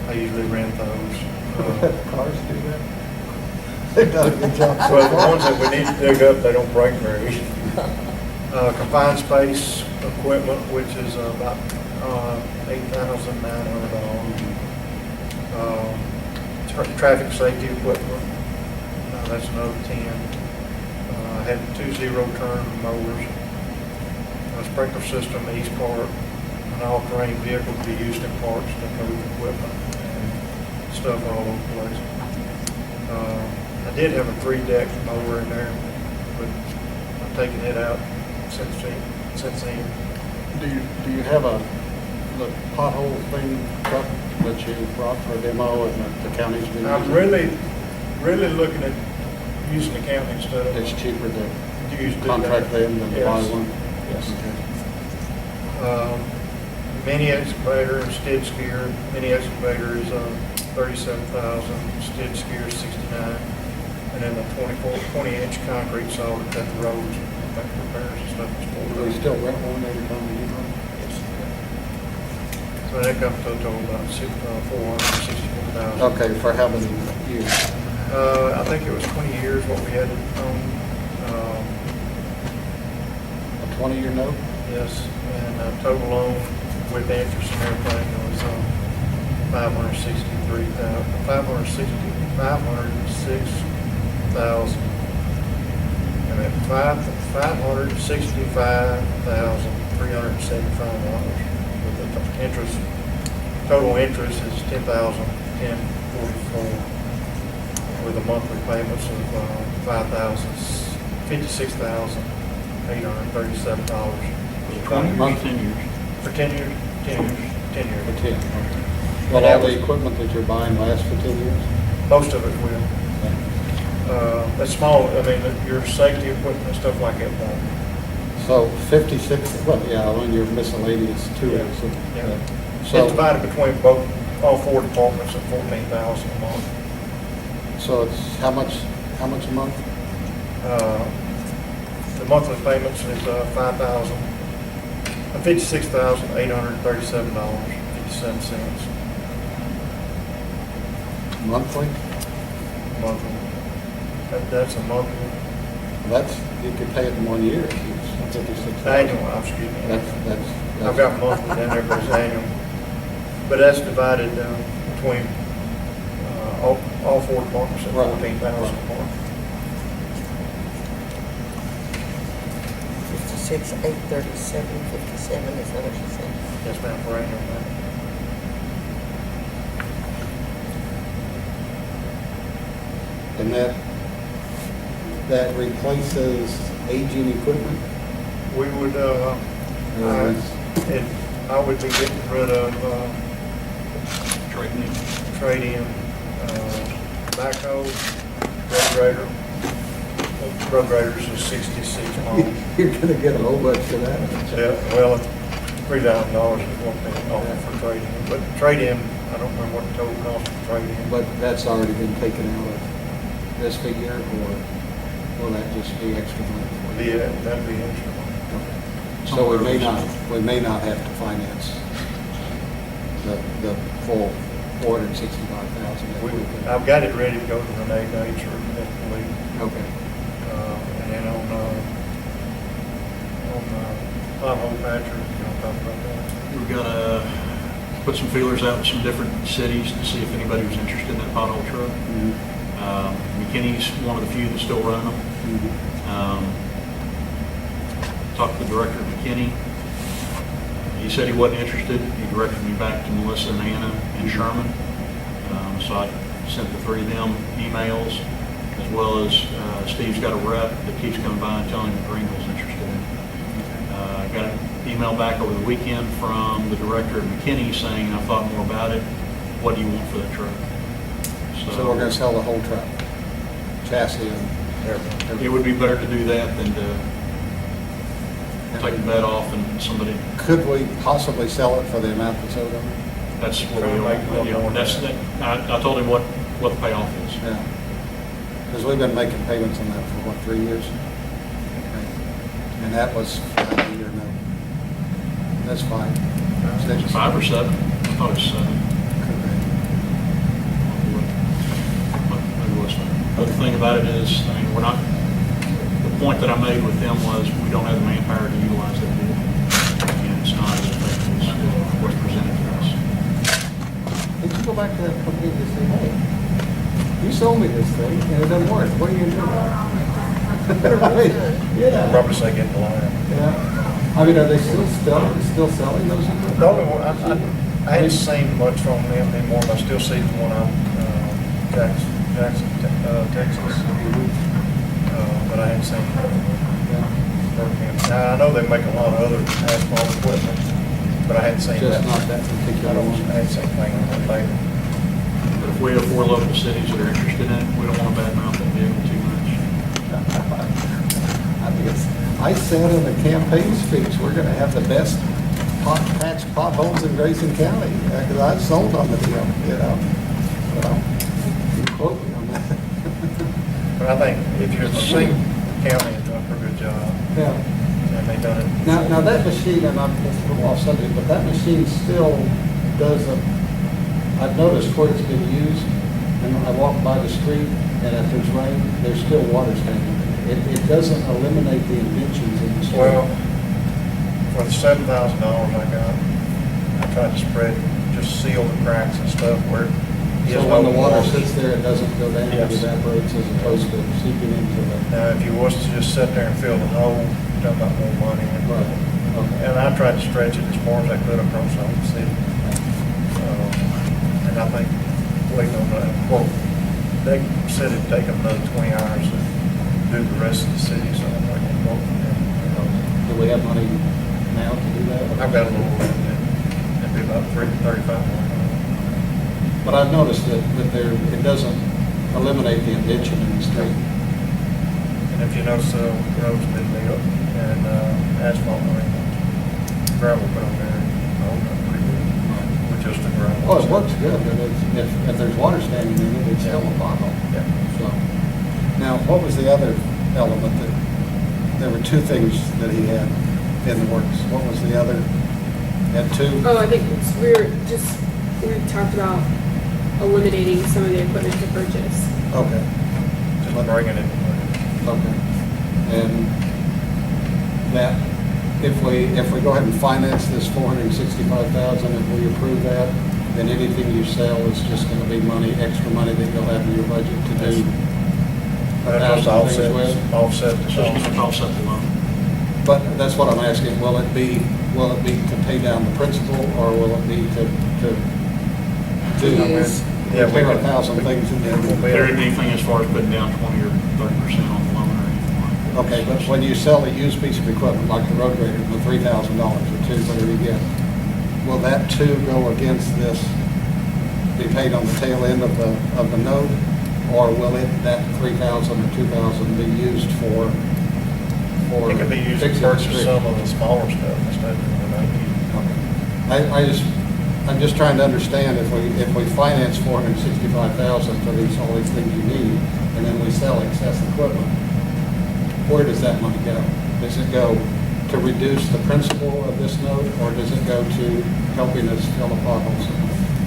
Speaker 10: I usually rent those.
Speaker 4: Cars do that? They've done a good job.
Speaker 10: Well, the ones that we need to dig up, they don't break very easy. Confined space equipment, which is about $8,900. Traffic safety equipment, that's another 10. I had 2 zero-turn mowers. A sprinkler system, east part, an all-terrain vehicle to be used in parks to move equipment and stuff all over the place. I did have a 3-deck mower in there, but I've taken it out since then.
Speaker 4: Do you have the pothole thing truck that you brought for a demo and that the county's been using?
Speaker 10: I'm really looking at using the county instead of.
Speaker 4: It's cheaper to
Speaker 10: use the-
Speaker 4: contract them than to buy
Speaker 10: Yes.
Speaker 4: one?
Speaker 10: Yes.
Speaker 4: Okay.
Speaker 10: Mini excavator and skid steer. Mini excavator is $37,000, skid steer is $69,000, and then the 20-inch concrete saw to cut the roads, make repairs and stuff.
Speaker 4: Do we still rent one every time we use one?
Speaker 10: So that comes to a total about $464,000.
Speaker 4: Okay, for how many years?
Speaker 10: I think it was 20 years what we had it on.
Speaker 4: A 20-year note?
Speaker 10: Yes, and total loan with interest and everything was $506,000. And at $565,375 with the interest. Total interest is $10,1044 with the monthly payments of $56,837.
Speaker 4: Month?
Speaker 3: 10 years.
Speaker 10: For 10 years? 10 years. 10 years.
Speaker 4: For 10, okay. Well, all the equipment that you're buying lasts for 10 years?
Speaker 10: Most of it will. That's small, I mean, your safety equipment and stuff like that won't.
Speaker 4: So 56, well, yeah, on your miscellaneous too.
Speaker 10: Yeah.
Speaker 4: So,
Speaker 10: Yeah. It's
Speaker 4: So,
Speaker 10: divided between all 4 departments at $14,000 a month.
Speaker 4: so it's how much a month?
Speaker 10: The monthly payments is $56,837.57
Speaker 4: Monthly?
Speaker 10: monthly. That's a monthly,
Speaker 4: That's, you could pay it in 1 year. It's 56,000.
Speaker 10: annual, excuse me.
Speaker 4: That's.
Speaker 10: I've got monthly, then there goes annual. But that's divided between all 4 departments at
Speaker 4: Right.
Speaker 10: $14,000 a month.
Speaker 2: 56, 837, 57, is that what you said?
Speaker 10: Yes, ma'am, for annual payment.
Speaker 4: And that replaces aging equipment?
Speaker 10: We would, I would be getting rid of trade-in, backhoe, road grader. Road graders is 66 miles.
Speaker 4: You're gonna get a whole bunch for that.
Speaker 10: Yeah, well, $3,000 is what they offer for trade-in, but trade-in, I don't remember what the total cost of trade-in.
Speaker 4: But that's already been taken out of this figure, or will that just be extra money?
Speaker 10: Yeah, that'd be extra.
Speaker 4: So we may not have to finance the full 465,000.
Speaker 10: I've got it ready to go to Renee Dates or Nick Lee.
Speaker 4: Okay.
Speaker 10: And then on pothole patcher, you know, talk about that.
Speaker 3: We're gonna put some feelers out with some different cities to see if anybody was interested in that pothole truck. McKinney's one of the few that still run them. Talked to the director of McKinney. He said he wasn't interested. He directed me back to Melissa and Anna and Sherman. So I sent the three of them emails, as well as Steve's got a rep that keeps coming by and telling him that Greenville's interested in it. I got an email back over the weekend from the director of McKinney saying, I've thought more about it. What do you want for that truck?
Speaker 4: So we're gonna sell the whole truck, chassis and everything.
Speaker 3: It would be better to do that than to take the bed off and somebody,
Speaker 4: Could we possibly sell it for the amount that's owed on it?
Speaker 3: that's what
Speaker 10: Try
Speaker 3: we
Speaker 10: to make a little
Speaker 3: are.
Speaker 10: more.
Speaker 3: That's, I told him what the payoff is.
Speaker 4: Yeah. Because we've been making payments on that for, what, 3 years? Okay. And that was 5-year note. That's fine.
Speaker 3: Is it 5 or 7? I thought it was 7. Maybe it was 5. But the thing about it is, I mean, we're not, the point that I made with them was we don't have the manpower to utilize that vehicle. And it's not as effective as what's presented to us.
Speaker 4: Did you go back to that company and say, hey, you sold me this thing and it doesn't work, what are you gonna do about it? Right? Yeah.
Speaker 10: Probably say get the line.
Speaker 4: Yeah. I mean, are they still selling those?
Speaker 10: The only one, I hadn't seen much from them anymore, but I still see the one on Jackson, Texas. But I hadn't seen Birmingham. Now, I know they make a lot of other asphalt equipment, but I hadn't seen that.
Speaker 4: Just not that
Speaker 10: I
Speaker 4: particular one.
Speaker 10: hadn't seen anything on that label.
Speaker 3: But if we have 4 local cities that are interested in it, we don't want to badmouth that vehicle too much.
Speaker 4: I think I said in the campaign speech, we're gonna have the best patch potholes in Grayson County, because I sold on the deal, you know. Well, you quote me on that.
Speaker 10: But I think if you're the same county, has done a pretty good job,
Speaker 4: Yeah.
Speaker 10: and they done it.
Speaker 4: Now that machine, and I'm just a little off subject, but that machine still does I've noticed where it's been used, and when I walk by the street, and if there's rain, there's still water standing. It doesn't eliminate the indentions in the street.
Speaker 10: Well, for the $7,000 I got, I tried to spread, just seal the cracks and stuff where.
Speaker 4: So when the water sits there, it doesn't go down, it
Speaker 10: Yes.
Speaker 4: evaporates as opposed to seeping into the.
Speaker 10: Now, if you was to just sit there and fill the hole, you're talking about more money.
Speaker 4: Right. Okay.
Speaker 10: And I tried to stretch it as far as I could across the whole city. And I think, waiting on that, well, they said it'd take them another 20 hours to do the rest of the city, so I'm like, well,
Speaker 4: Do we have money now to do that?
Speaker 10: I've got a little, it'd be about 35 more.
Speaker 4: But I've noticed that it doesn't eliminate the indention in the street.
Speaker 10: And if you notice, the road's been built and asphalt, gravel put on there, oh, pretty good. With just the gravel.
Speaker 4: Oh, it works good, but if there's water standing in it, it's still a pothole.
Speaker 10: Yeah.
Speaker 4: So, now, what was the other element that, there were 2 things that he had in the works. What was the other? Had 2?
Speaker 7: Oh, I think we talked about eliminating some of the equipment to purchase.
Speaker 4: Okay,
Speaker 10: Just bringing it.
Speaker 4: okay. And that, if we go ahead and finance this $465,000, if we approve that, then anything you sell is just gonna be extra money that you'll have in your budget to do.
Speaker 10: But just offset the
Speaker 3: Just
Speaker 10: cost.
Speaker 3: to offset the loan.
Speaker 4: But that's what I'm asking, will it be to pay down the principal, or will it be to
Speaker 10: Yeah, we
Speaker 4: clear
Speaker 10: could-
Speaker 4: 1,000 things in there?
Speaker 3: There isn't anything as far as putting down 20 or 30% on the loan or anything like that.
Speaker 4: Okay, but when you sell a used piece of equipment, like the road grader, for $3,000 or $2,000, whatever you get, will that too go against this, be paid on the tail end of the note? Or will that 3,000 or 2,000 be used for
Speaker 10: It could be used to
Speaker 4: fixing the
Speaker 10: purchase
Speaker 4: street?
Speaker 10: some of the smaller stuff instead of the
Speaker 4: Okay. I'm just trying to understand, if we finance $465,000 for all these things you need, and then we sell excess equipment, where does that money go? Does it go to reduce the principal of this note, or does it go to helping us fill the potholes?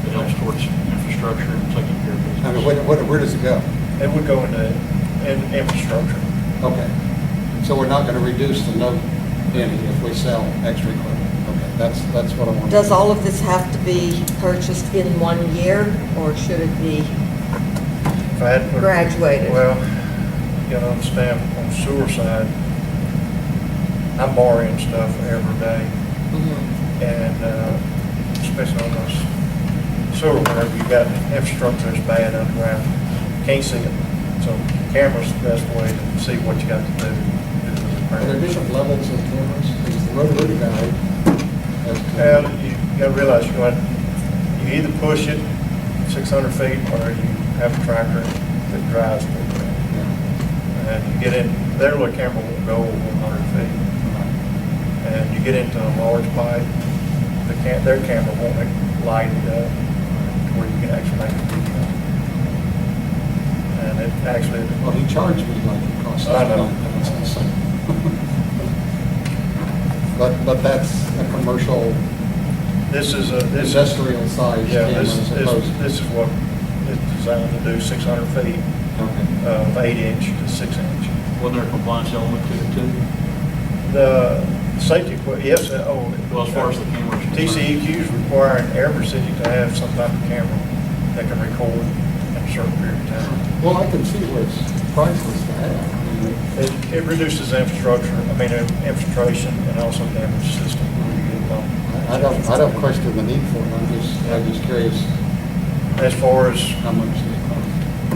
Speaker 3: It helps towards infrastructure infrastructure and taking care of business.
Speaker 4: I mean, where does it go?
Speaker 10: It would go into infrastructure.
Speaker 4: Okay. So we're not going to reduce the note any if we sell extra equipment? Okay, that's what I want.
Speaker 2: Does all of this have to be purchased in 1 year, or should it be
Speaker 10: If I had to put-
Speaker 2: graduated?
Speaker 10: Well, you gotta understand, on the sewer side, I'm borrowing stuff every day,
Speaker 2: Mhm.
Speaker 10: and especially on those sewer, whenever you got infrastructure that's bad underground, can't see it. So camera's the best way to see what you got to do.
Speaker 4: Are there different levels of cameras? Because the rotor guy has.
Speaker 10: Well, you gotta realize you either push it 600 feet or you have a tractor that drives it. And you get in, their little camera won't go over 100 feet. And you get into a large pipe, their camera won't light it up to where you can actually make a video. And it actually,
Speaker 4: Well, he charged me like it cost.
Speaker 10: I know.
Speaker 4: But that's a commercial,
Speaker 10: this is
Speaker 4: industrial size
Speaker 10: yeah,
Speaker 4: camera
Speaker 10: this
Speaker 4: as opposed.
Speaker 10: is what it's designed to do, 600 feet
Speaker 4: Okay.
Speaker 10: of 8-inch to 6-inch.
Speaker 3: Wasn't there a compliance element to it too?
Speaker 10: The safety, yes,
Speaker 3: Well, as far as the cameras. are concerned.
Speaker 10: TCEQ is requiring every city to have some type of camera that can record in a certain period of time.
Speaker 4: Well, I can see where it's priceless to have. I mean,
Speaker 10: It reduces infiltration and also damage system.
Speaker 4: I don't question the need for it. I'm just curious
Speaker 10: As far as
Speaker 4: how much they cost.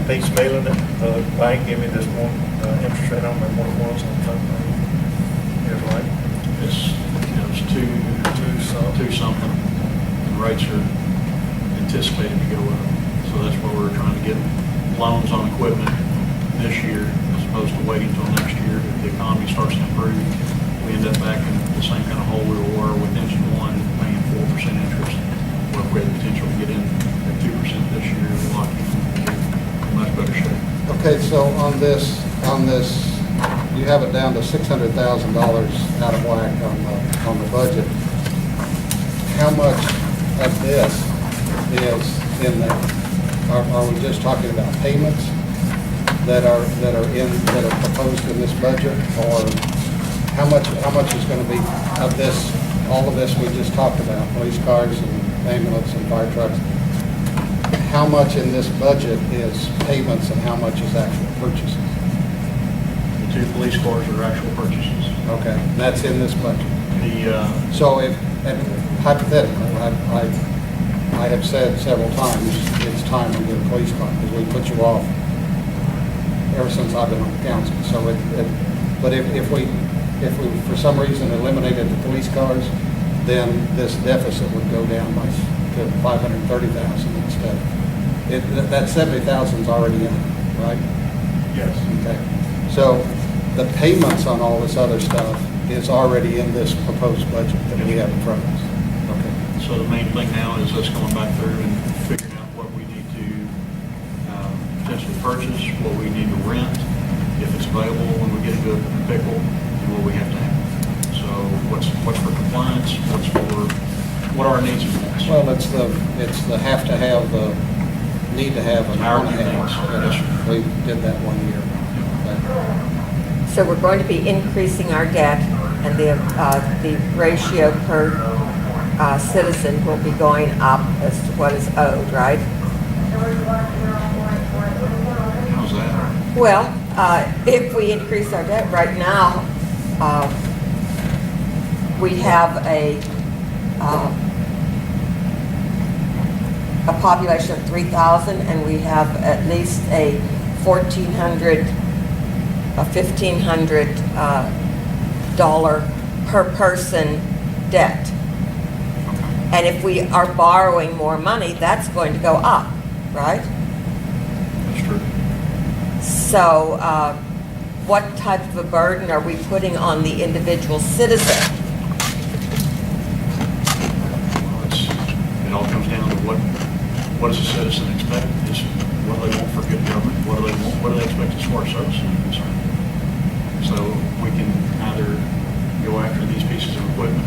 Speaker 10: piecemealing it, the bank gave me this one, interest rate, I don't remember what it was on the phone. It was like
Speaker 3: It's two something, and rates are anticipated to go up. So that's why we're trying to get loans on equipment this year as opposed to waiting until next year. If the economy starts to improve, we end up back in the same kind of hole we were with engine one, paying 4% interest. Or if we had the potential to get in at 2% this year, we're locked in much better shape.
Speaker 4: Okay, so on this, you have it down to $600,000 out of whack on the budget. How much of this is in there? Are we just talking about payments that are proposed in this budget? Or how much is going to be of this, all of this we just talked about, police cars and ambulance and fire trucks? How much in this budget is payments and how much is actual purchases?
Speaker 3: The two police cars are actual purchases.
Speaker 4: Okay, that's in this budget.
Speaker 3: The,
Speaker 4: And hypothetically, I have said several times, it's time we get a police car, because we put you off ever since I've been on the council. So but if we for some reason eliminated the police cars, then this deficit would go down to 530,000 instead. That 70,000 is already in, right?
Speaker 3: yes.
Speaker 4: Okay. So the payments on all this other stuff is already in this proposed budget that we have in front of us. Okay.
Speaker 3: So the main thing now is us going back through and figuring out what we need to potentially purchase, what we need to rent, if it's available when we get into a pickle, and what we have to have. So what's for compliance, what are our needs and wants?
Speaker 4: Well, it's the have to have, need to have, and
Speaker 3: Our
Speaker 4: want to have.
Speaker 3: needs, yes,
Speaker 4: We did that 1 year.
Speaker 2: So we're going to be increasing our debt, and the ratio per citizen will be going up as to what is owed, right?
Speaker 3: How's that?
Speaker 2: Well, if we increase our debt right now, we have a population of 3,000, and we have at least a $1,500 per person debt. And if we are borrowing more money, that's going to go up, right?
Speaker 3: That's true.
Speaker 2: So what type of a burden are we putting on the individual citizen?
Speaker 3: Well, it all comes down to what does a citizen expect? Just what do they want for good government? What do they want? What do they expect as far as services are concerned? So we can either go after these pieces of equipment,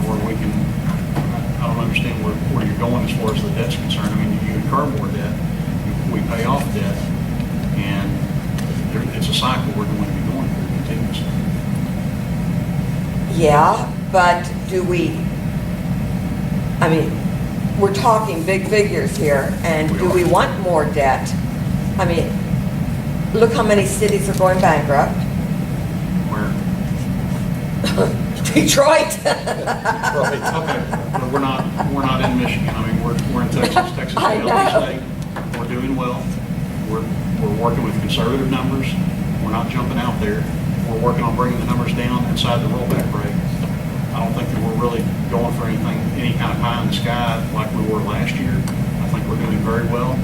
Speaker 3: or we can, I don't understand where you're going as far as the debt's concerned. I mean, you incur more debt, we pay off debt, and it's a cycle we're going to be going through continuously.
Speaker 2: Yeah, but do we, I mean, we're talking big figures here, and
Speaker 3: We
Speaker 2: do
Speaker 3: are.
Speaker 2: we want more debt? I mean, look how many cities are going bankrupt.
Speaker 3: Where,
Speaker 2: Detroit.
Speaker 4: Right.
Speaker 3: okay, but we're not in Michigan. I mean, we're in Texas. Texas is a
Speaker 2: I
Speaker 3: healthy
Speaker 2: know.
Speaker 3: state. We're doing well. We're working with conservative numbers. We're not jumping out there. We're working on bringing the numbers down inside the rollback rate. I don't think that we're really going for anything, any kind of pie in the sky like we were last year. I think we're doing very well.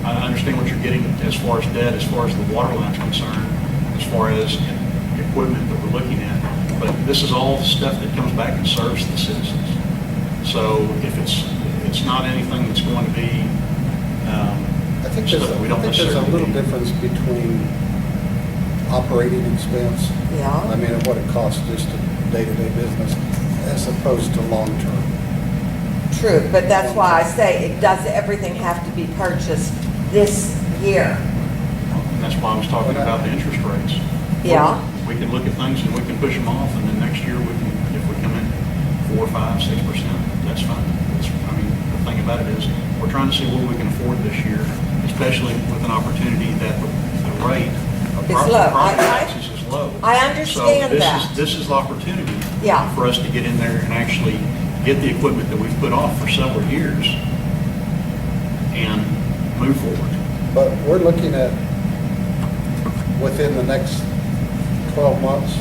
Speaker 3: I understand what you're getting as far as debt, as far as the water line's concerned, as far as equipment that we're looking at. But this is all stuff that comes back and serves the citizens. So if it's not anything that's going to be,
Speaker 4: I think
Speaker 3: stuff that we don't
Speaker 4: there's a
Speaker 3: necessarily
Speaker 4: little
Speaker 3: need.
Speaker 4: difference between operating expense, I
Speaker 2: Yeah,
Speaker 4: mean, and what it costs just to day-to-day business, as opposed to long-term.
Speaker 2: true, but that's why I say, does everything have to be purchased this year?
Speaker 3: and that's why I was talking about the interest rates.
Speaker 2: Yeah.
Speaker 3: We can look at things and we can push them off, and then next year we can, if we come in 4, 5, 6%, that's fine. I mean, the thing about it is, we're trying to see what we can afford this year, especially with an opportunity that the rate of
Speaker 2: It's
Speaker 3: property
Speaker 2: low.
Speaker 3: taxes is low.
Speaker 2: I understand
Speaker 3: So
Speaker 2: that.
Speaker 3: this is the opportunity
Speaker 2: Yeah.
Speaker 3: for us to get in there and actually get the equipment that we've put off for several years and move forward.
Speaker 4: But we're looking at, within the next 12 months,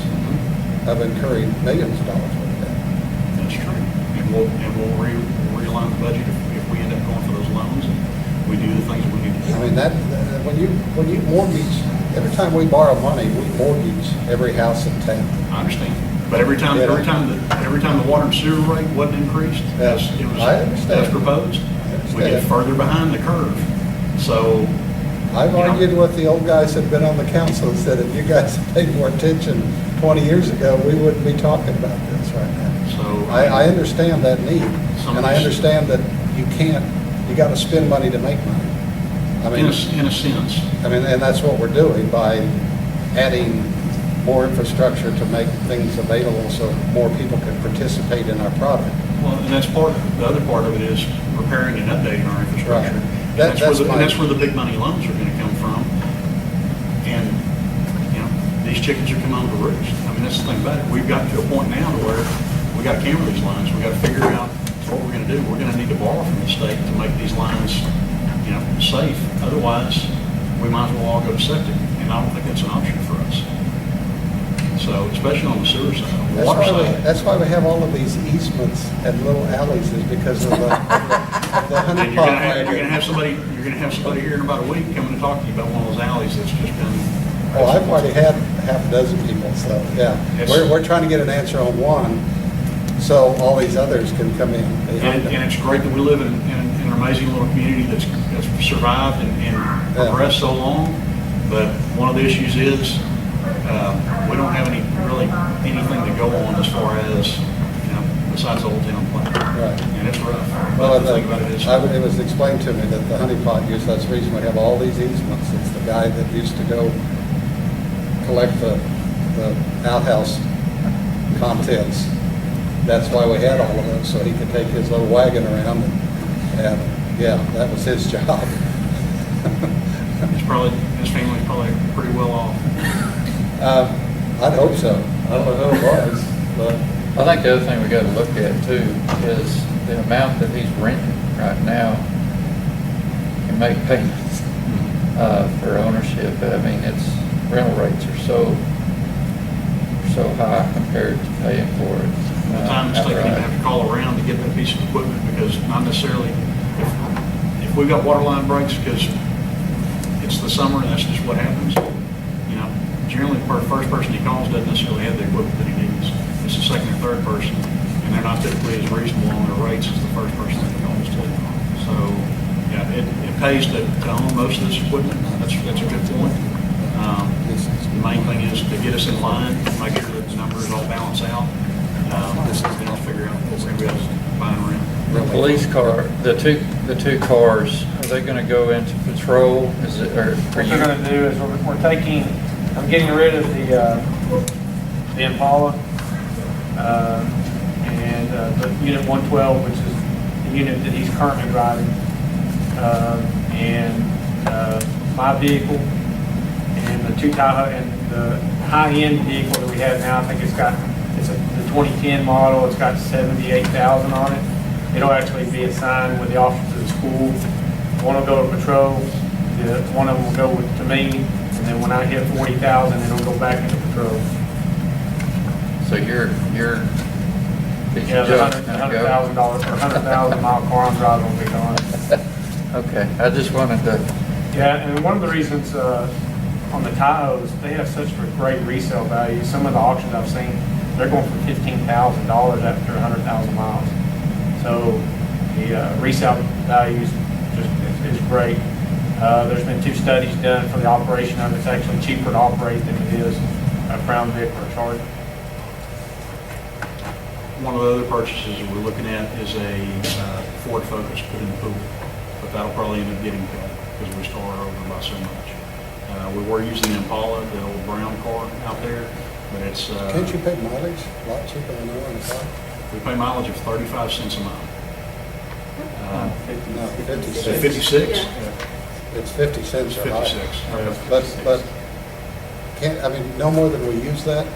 Speaker 4: of incurring millions of dollars worth of debt.
Speaker 3: That's true. And we'll realign the budget if we end up going for those loans and we do the things that we need to do.
Speaker 4: I mean, when you mortgage, every time we borrow money, we mortgage every house in town.
Speaker 3: I understand. But every time the water and sewer rate wasn't increased,
Speaker 4: Yes,
Speaker 3: it was
Speaker 4: I understand.
Speaker 3: as proposed, we get
Speaker 4: understand.
Speaker 3: further behind the curve. So,
Speaker 4: I've
Speaker 3: You know.
Speaker 4: argued with the old guys that have been on the council and said if you guys had paid more attention 20 years ago, we wouldn't be talking about this right now.
Speaker 3: so.
Speaker 4: I understand that need,
Speaker 3: Some
Speaker 4: and
Speaker 3: of
Speaker 4: I
Speaker 3: this-
Speaker 4: understand that you gotta spend money to make money. I mean,
Speaker 3: In a sense.
Speaker 4: and that's what we're doing by adding more infrastructure to make things available so more people can participate in our product.
Speaker 3: Well, and that's the other part of it is repairing and updating our infrastructure.
Speaker 4: Right.
Speaker 3: And
Speaker 4: That's
Speaker 3: that's where the big money loans are gonna come from. And, you know, these chickens are coming home to roost. I mean, that's the thing about it. We've got to a point now to where we gotta camera these lines. We gotta figure out what we're gonna do. We're gonna need to borrow from the state to make these lines, you know, safe. Otherwise, we might as well all go to septic. And I don't think that's an option for us. So, especially on the sewer side, on the water side.
Speaker 4: That's why we have all of these easements and little alleys is because of the honey
Speaker 3: And
Speaker 4: pot.
Speaker 3: you're gonna have somebody here in about a week coming to talk to you about one of those alleys that's just been.
Speaker 4: Oh, I've already had half a dozen people, so, yeah.
Speaker 3: Yes.
Speaker 4: We're trying to get an answer on one, so all these others can come in behind
Speaker 3: And
Speaker 4: them.
Speaker 3: it's great that we live in an amazing little community that's survived and progressed so long. But one of the issues is, we don't have anything to go on as far as, you know, besides Old Town Plan.
Speaker 4: Right.
Speaker 3: And it's rough.
Speaker 4: Well,
Speaker 3: But the thing about it is,
Speaker 4: it was explained to me that the honey pot use, that's the reason we have all these easements. It's the guy that used to go collect the outhouse contents. That's why we had all of those, so he could take his little wagon around and yeah, that was his job.
Speaker 3: his family's probably pretty well off.
Speaker 4: I'd hope so. I don't know who it was, but
Speaker 6: I think the other thing we gotta look at too is the amount that he's renting right now can make payments, for ownership. I mean, rental rates are so high compared to paying for it.
Speaker 3: The time it's taking to
Speaker 6: outright.
Speaker 3: have to call around to get that piece of equipment, because not necessarily, if we've got water line breaks, because it's the summer and that's just what happens, you know, generally the first person he calls doesn't necessarily have the equipment that he needs. It's the second or third person, and they're not typically as reasonable on their rates as the first person that he calls to. So, yeah, it pays to own most of this equipment. That's a good point. The main thing is to get us in line, make sure that the numbers all balance out. Then I'll figure out what we're going to be able to buy around.
Speaker 6: The police car, the two cars they gonna go into patrol? Is it, or are
Speaker 8: What
Speaker 6: you?
Speaker 8: they're gonna do is we're taking, I'm getting rid of the Impala, and the Unit 112, which is the unit that he's currently driving, and my vehicle, and the two Tahoe, and the high-end vehicle that we have now. I think it's the 2010 model. It's got 78,000 on it. It'll actually be assigned with the officers of the school. One will go to patrol, one of them will go to me, and then when I hit 40,000, it'll go back into patrol.
Speaker 6: So your piece
Speaker 8: Yeah,
Speaker 6: of
Speaker 8: the
Speaker 6: junk gonna go?
Speaker 8: $100,000 or 100,000 mile car I'm driving will be gone.
Speaker 6: Okay, I just wanted to,
Speaker 8: Yeah, and one of the reasons on the Tahoes, they have such a great resale value. Some of the auctions I've seen, they're going for $15,000 after 100,000 miles. So the resale value is great. There's been 2 studies done for the operation of it. It's actually cheaper to operate than it is a Crown Vic or a Charger.
Speaker 3: One of the other purchases that we're looking at is a Ford Focus put in the pool, but that'll probably end up getting cut because we store it over by so much. We were using the Impala, the old brown car out there, but it's...
Speaker 4: Can't you pay mileage a lot cheaper than oil in the car?
Speaker 3: We pay mileage of 35 cents a mile.
Speaker 4: No, 56.
Speaker 3: 56?
Speaker 4: It's 50 cents
Speaker 3: It's
Speaker 4: or higher.
Speaker 3: 56. Okay.
Speaker 4: But can't, I mean, no more than we use that,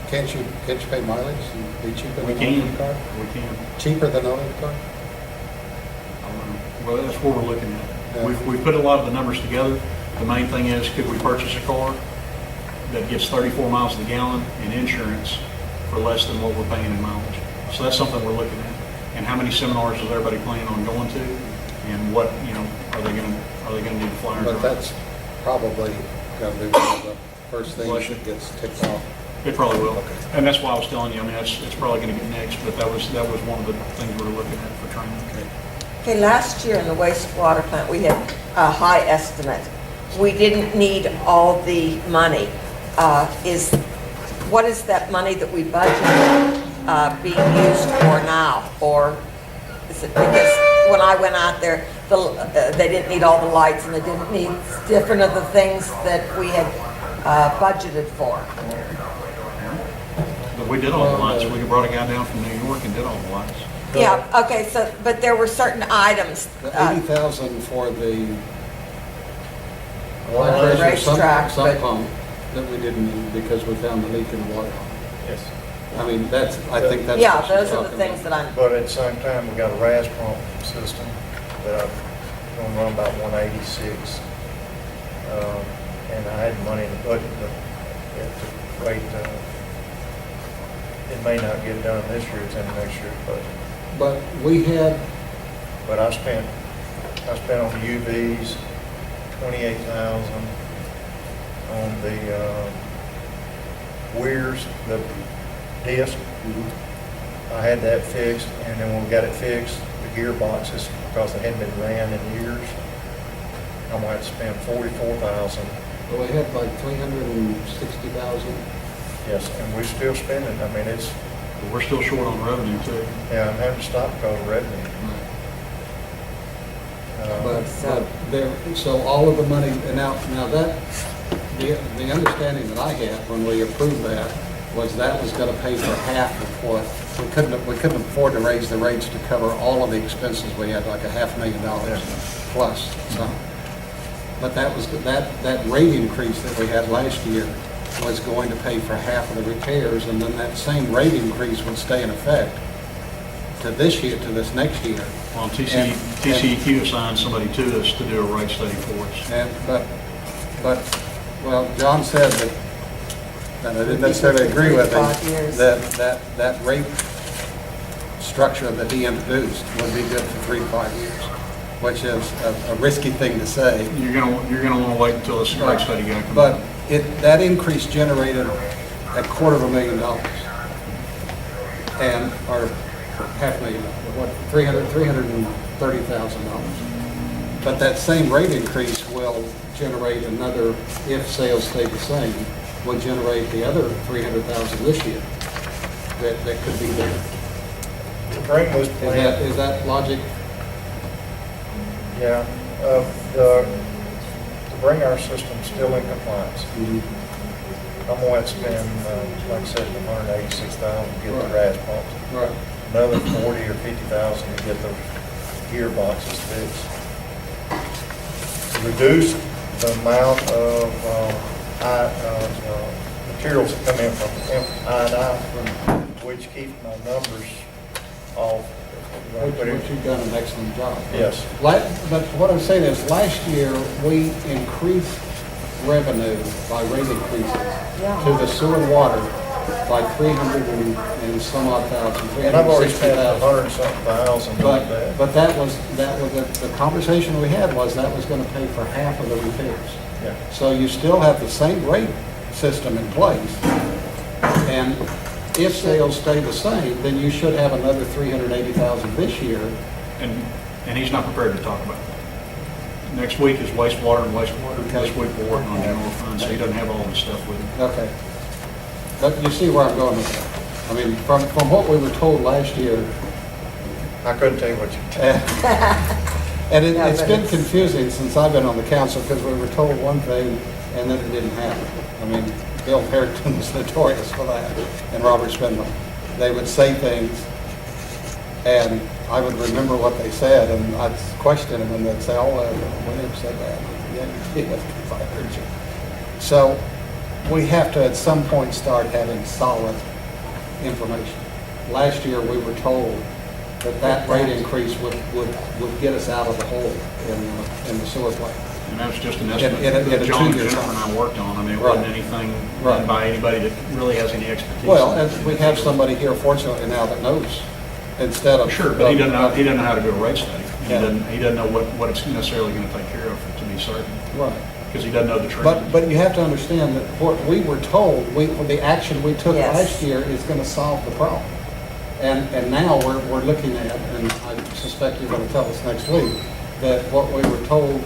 Speaker 4: can't you pay mileage and be cheaper
Speaker 3: We
Speaker 4: than oil in
Speaker 3: can,
Speaker 4: the car?
Speaker 3: we can.
Speaker 4: Cheaper than oil in the car?
Speaker 3: Well, that's what we're looking at.
Speaker 4: Yeah.
Speaker 3: We've put a lot of the numbers together. The main thing is, could we purchase a car that gets 34 miles to the gallon in insurance for less than what we're paying in mileage? So that's something we're looking at. And how many seminars is everybody planning on going to? And what, are they gonna need to fly or
Speaker 4: But
Speaker 3: drive?
Speaker 4: that's probably going to be one of the first things that gets ticked off.
Speaker 3: It probably will. And that's why I was telling you, I mean, it's probably gonna get next, but that was one of the things we were looking at for training.
Speaker 2: Okay, last year in the wastewater plant, we had a high estimate. We didn't need all the money. What is that money that we budgeted being used for now? Or is it because when I went out there, they didn't need all the lights and they didn't need different of the things that we had budgeted for?
Speaker 3: But we did all the lights. We brought a guy down from New York and did all the lights.
Speaker 2: Yeah, okay, so, but there were certain items.
Speaker 4: The 80,000 for the
Speaker 2: Racetrack,
Speaker 4: sump
Speaker 2: but-
Speaker 4: pump that we didn't need because we found the leak in the water.
Speaker 10: Yes.
Speaker 4: I mean, I think that's.
Speaker 2: Yeah,
Speaker 4: what she's
Speaker 2: those are the
Speaker 4: talking
Speaker 2: things
Speaker 4: about.
Speaker 2: that I'm,
Speaker 10: But at the same time, we got a RAS pump system that I'm gonna run about 186. And I had money in the budget, but at the rate, it may not get done this year, it's in next year's budget.
Speaker 4: But we had,
Speaker 10: But I spent on the UVs, 28,000, on the weirs, the disc. I had that fixed, and then when we got it fixed, the gearboxes, because they hadn't been ran in years, I'm gonna have to spend 44,000.
Speaker 4: we had like 360,000.
Speaker 10: Yes, and we're still spending, I mean, it's,
Speaker 3: But we're still short on revenue too.
Speaker 10: yeah, I'm having to stop because of revenue.
Speaker 4: But there, so all of the money, and now that, the understanding that I had when we approved that was that was gonna pay for half of what, we couldn't afford to raise the rates to cover all of the expenses. We had like $500,000 plus some. But that was, that rate increase that we had last year was going to pay for half of the repairs, and then that same rate increase would stay in effect to this year, to this next year.
Speaker 3: Well,
Speaker 4: And-
Speaker 3: TCEQ assigned somebody to us to do a rate study for us.
Speaker 4: And, but, well, John said that, and I didn't necessarily agree with him,
Speaker 2: 5 years.
Speaker 4: that rate structure that he introduced would be good for 3 to 5 years, which is a risky thing to say.
Speaker 3: You're gonna wanna wait until this rate study guy comes
Speaker 4: But
Speaker 3: out.
Speaker 4: that increase generated $250,000. And, or $500,000, what, $330,000. But that same rate increase will generate another, if sales stay the same, will generate the other $300,000 this year that could be there.
Speaker 10: To bring this plant.
Speaker 4: Is that logic?
Speaker 10: Yeah, To bring our system still in compliance, I'm gonna have to spend, like I said, $186,000 to get the RAS pumps.
Speaker 4: Right.
Speaker 10: Another 40 or 50,000 to get those gearboxes fixed. Reduce the amount of materials that come in from I&I, which keeps my numbers off.
Speaker 4: Which you've done an excellent job.
Speaker 10: Yes.
Speaker 4: But what I'm saying is, last year, we increased revenue by rate increases to the sewer and water by 300 and some odd thousand,
Speaker 10: And I've already
Speaker 4: 360,000.
Speaker 10: spent 100-something thousand on that.
Speaker 4: But that was, the conversation we had was that was gonna pay for half of the repairs.
Speaker 10: Yeah.
Speaker 4: So you still have the same rate system in place, and if sales stay the same, then you should have another 380,000 this year.
Speaker 3: And he's not prepared to talk about that. Next week is wastewater and wastewater.
Speaker 4: Okay.
Speaker 3: This week we're working on general fund, so he doesn't have all this stuff with him.
Speaker 4: Okay. But you see where I'm going with that. I mean, from what we were told last year,
Speaker 10: I couldn't tell you what you.
Speaker 4: and
Speaker 2: Yeah,
Speaker 4: it's
Speaker 2: but
Speaker 4: been
Speaker 2: it's-
Speaker 4: confusing since I've been on the council, because we were told one thing and then it didn't happen. I mean, Bill Harrington was notorious for that, and Robert Spindler. They would say things, and I would remember what they said, and I'd question them, and they'd say, oh, we never said that. Yeah, you did, because I heard you. So we have to, at some point, start having solid information. Last year, we were told that rate increase would get us out of the hole in the sewer plant.
Speaker 3: And that was just an estimate
Speaker 4: In a
Speaker 3: that John,
Speaker 4: 2 year
Speaker 3: Jennifer and I worked on. I mean, it
Speaker 4: Right.
Speaker 3: wasn't anything
Speaker 4: Right.
Speaker 3: done by anybody that really has any expertise.
Speaker 4: Well,
Speaker 3: in it.
Speaker 4: and we have somebody here fortunately now that knows, instead of.
Speaker 3: Sure, but he doesn't know how to do a rate study. And
Speaker 4: Yeah.
Speaker 3: he doesn't know what it's necessarily going to take care of to be certain,
Speaker 4: Right.
Speaker 3: because he doesn't know the trend.
Speaker 4: But you have to understand that what we were told, the action we took
Speaker 2: Yes.
Speaker 4: last year is gonna solve the problem. And now we're looking at, and I suspect you're gonna tell us next week, that what we were told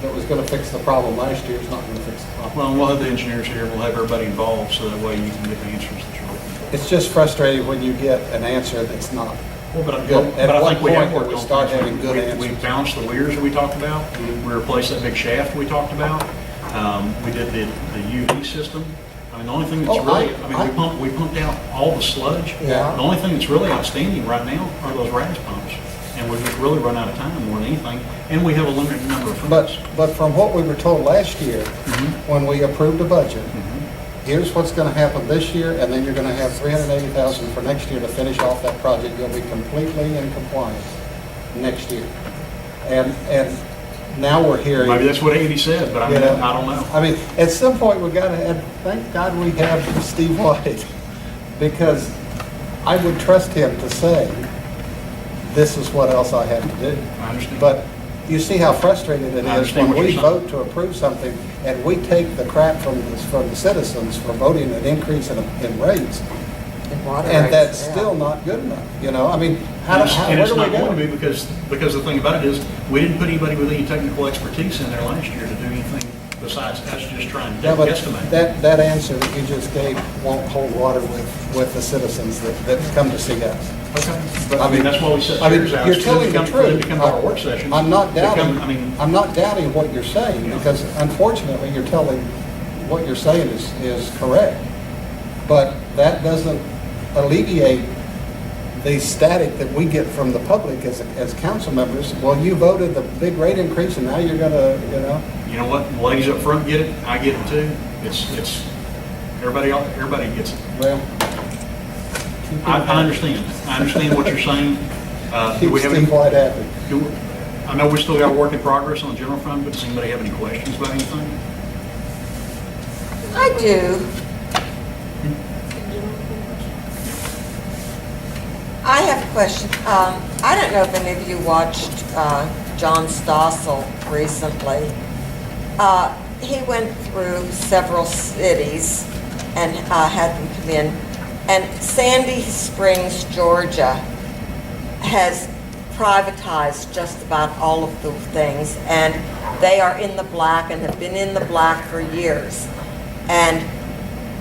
Speaker 4: that was gonna fix the problem last year is not gonna fix the problem.
Speaker 3: Well, we'll have the engineers here, we'll have everybody involved, so that way you can get the answers that you're looking for.
Speaker 4: It's just frustrating when you get an answer that's not.
Speaker 3: Well, but
Speaker 4: At
Speaker 3: I
Speaker 4: what
Speaker 3: think we have
Speaker 4: point will
Speaker 3: worked
Speaker 4: we
Speaker 3: on
Speaker 4: start
Speaker 3: things.
Speaker 4: having good
Speaker 3: We
Speaker 4: answers? Mm-hmm.
Speaker 3: bounced the weirs that we talked about. We replaced that big shaft we talked about. We did the UV system. I mean, the only thing that's
Speaker 4: Oh,
Speaker 3: really, we pumped out all the sludge.
Speaker 4: Yeah.
Speaker 3: The only thing that's really outstanding right now are those RAS pumps. And we've just really run out of time more than anything. And we have a limited number of funds.
Speaker 4: But from what we were told last year, when we approved the budget, here's what's gonna happen this year, and then you're gonna have 380,000 for next year to finish off that project. You'll be completely in compliance next year. And now we're hearing.
Speaker 3: Maybe that's what Andy said, but I mean,
Speaker 4: you know,
Speaker 3: I don't know.
Speaker 4: I mean, at some point, we gotta, and thank God we have Steve White, because I would trust him to say, this is what else I have to do.
Speaker 3: I understand.
Speaker 4: But you see how frustrating it
Speaker 3: I
Speaker 4: is
Speaker 3: understand
Speaker 4: when
Speaker 3: what
Speaker 4: we
Speaker 3: you're saying.
Speaker 4: vote to approve something and we take the crap from the citizens for voting an increase in rates, and that's still not good enough, you know? I mean,
Speaker 3: And
Speaker 4: where
Speaker 3: it's
Speaker 4: do we
Speaker 3: not going to
Speaker 4: go?
Speaker 3: be because the thing about it is, we didn't put anybody with any technical expertise in there last year to do anything besides us just trying to
Speaker 4: Yeah, but
Speaker 3: guesstimate.
Speaker 4: that answer that you just gave won't hold water with the citizens that come to see us.
Speaker 3: Okay. But I mean, that's why we set
Speaker 4: I mean,
Speaker 3: chairs out.
Speaker 4: you're
Speaker 3: so
Speaker 4: telling
Speaker 3: they
Speaker 4: the
Speaker 3: come- for them
Speaker 4: truth.
Speaker 3: to come to our work sessions.
Speaker 4: I'm not
Speaker 3: They come-
Speaker 4: doubting,
Speaker 3: I mean,
Speaker 4: I'm not doubting what you're saying,
Speaker 3: Yeah.
Speaker 4: because unfortunately, you're telling, what you're saying is correct. But that doesn't alleviate the static that we get from the public as council members. Well, you voted the big rate increase, and now you're gonna, you know.
Speaker 3: you know what, the ladies up front get it, I get it too. It's, everybody gets it.
Speaker 4: Well.
Speaker 3: I understand what you're saying. Do
Speaker 4: Keep
Speaker 3: we have any,
Speaker 4: Steve White happy.
Speaker 3: I know we still got a work in progress on the general fund, but does anybody have any questions about anything?
Speaker 2: I do. I have a question. I don't know if any of you watched John Stossel recently. He went through several cities and had them come in. And Sandy Springs, Georgia, has privatized just about all of the things, and they are in the black and have been in the black for years. And